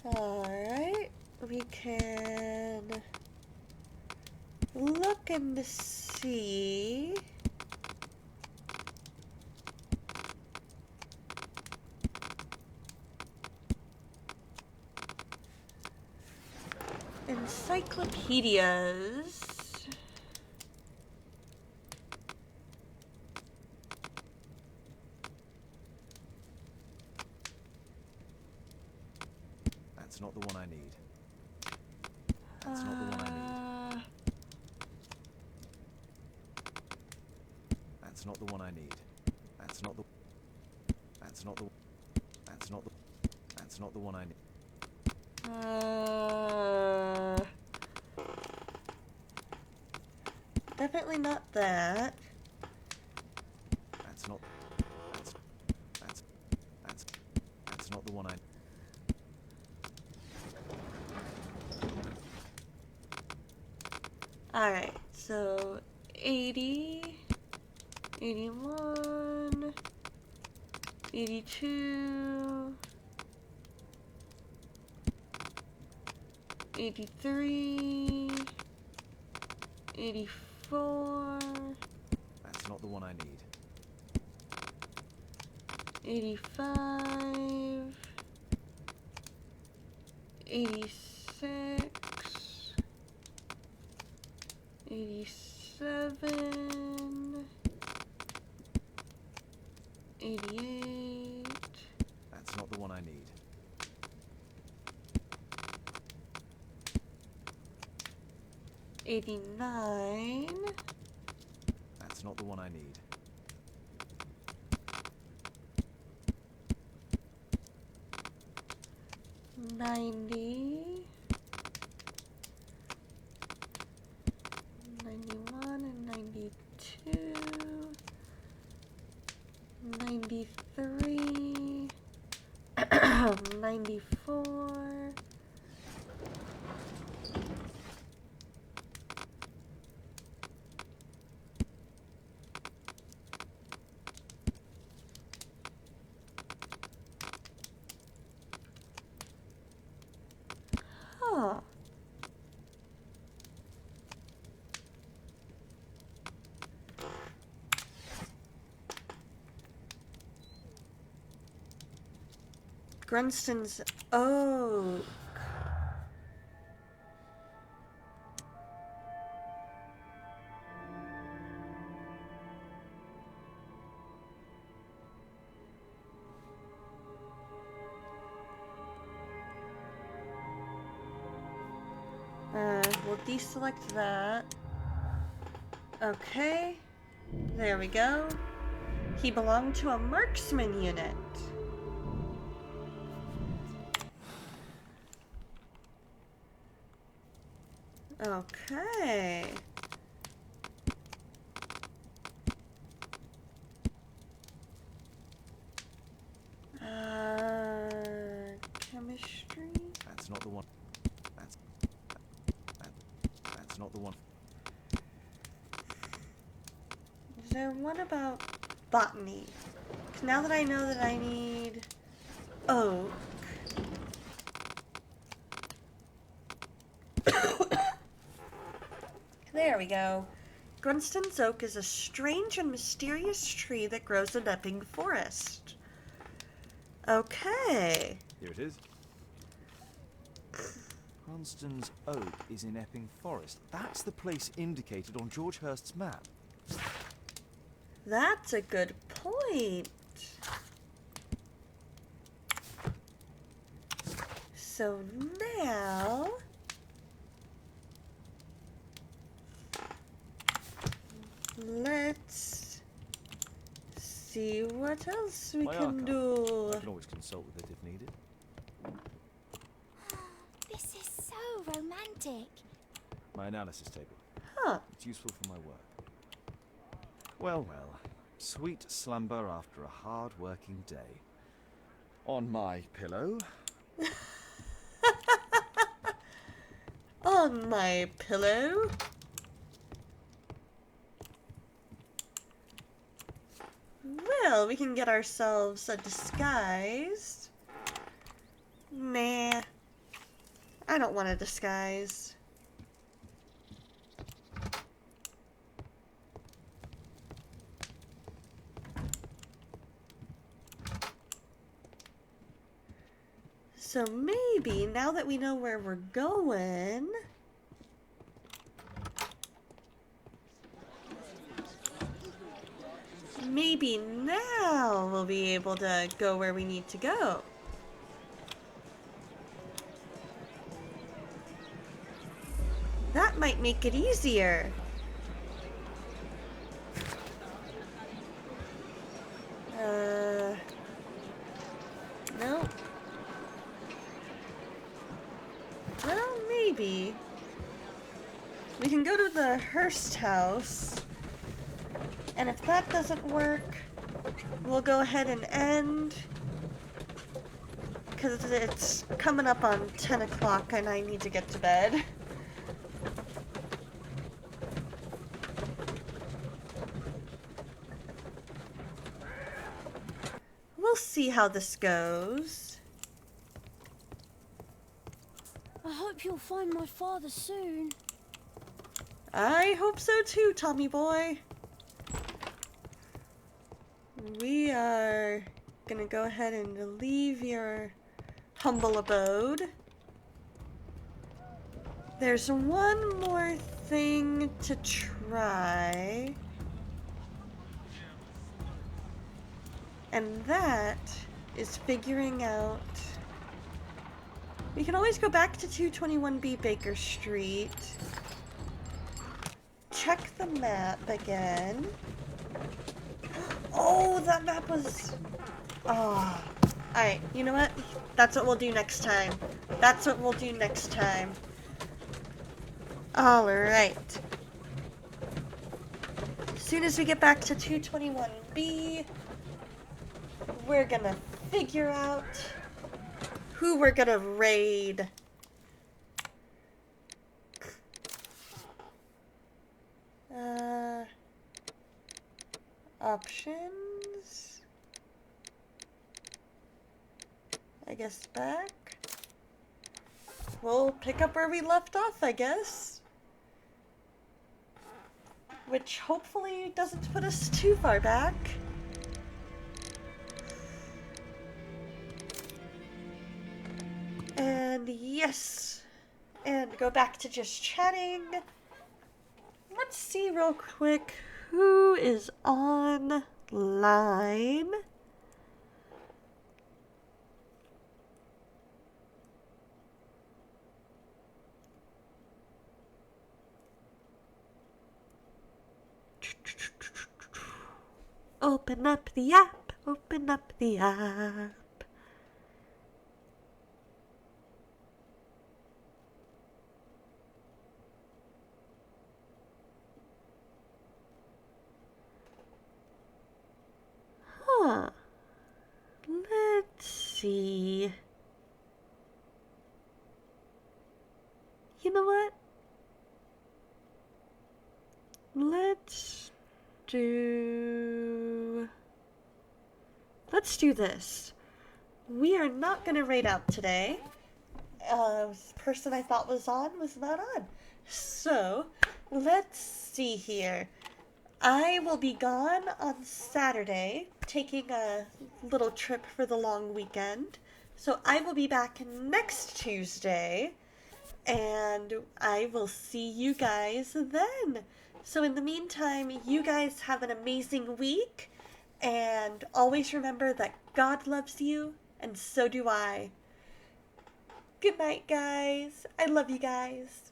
Alright, we can look and see. Encyclopedias.
That's not the one I need. That's not the one I need. That's not the one I need. That's not the. That's not the. That's not the. That's not the one I need.
Definitely not that.
That's not. That's not the one I.
Alright, so 80, 81, 82, 83, 84.
That's not the one I need.
85, 86, 87, 88.
That's not the one I need.
89.
That's not the one I need.
90. 91 and 92. 93. 94. Huh. Grunston's Oak. we'll deselect that. Okay. There we go. He belonged to a marksman unit. Okay. Chemistry?
That's not the one. That's not the one.
Is there one about botany? 'Cause now that I know that I need oak. There we go. Grunston's oak is a strange and mysterious tree that grows in Epping Forest. Okay.
Here it is. Grunston's Oak is in Epping Forest. That's the place indicated on George Hurst's map.
That's a good point. So now... let's see what else we can do.
I can always consult with it if needed.
This is so romantic.
My analysis table.
Huh.
It's useful for my work. Well, well. Sweet slumber after a hard-working day. On my pillow.
On my pillow. Well, we can get ourselves a disguise. Nah. I don't want a disguise. So maybe, now that we know where we're going... maybe now we'll be able to go where we need to go. That might make it easier. No. Well, maybe. We can go to the Hurst house. And if that doesn't work, we'll go ahead and end. Because it's coming up on 10 o'clock and I need to get to bed. We'll see how this goes.
I hope you'll find my father soon.
I hope so too, Tommy boy. We are gonna go ahead and leave your humble abode. There's one more thing to try. And that is figuring out... we can always go back to 221B Baker Street. Check the map again. Oh, that map was... oh. Alright, you know what? That's what we'll do next time. That's what we'll do next time. Alright. As soon as we get back to 221B, we're gonna figure out who we're gonna raid. Options. I guess back. We'll pick up where we left off, I guess. Which hopefully doesn't put us too far back. And yes. And go back to just chatting. Let's see real quick who is online. Open up the app. Open up the app. Huh. Let's see. You know what? Let's do this. We are not gonna raid out today. Person I thought was not on. So, let's see here. I will be gone on Saturday, taking a little trip for the long weekend. So I will be back next Tuesday, and I will see you guys then. So in the meantime, you guys have an amazing week, and always remember that God loves you, and so do I. Good night, guys. I love you guys.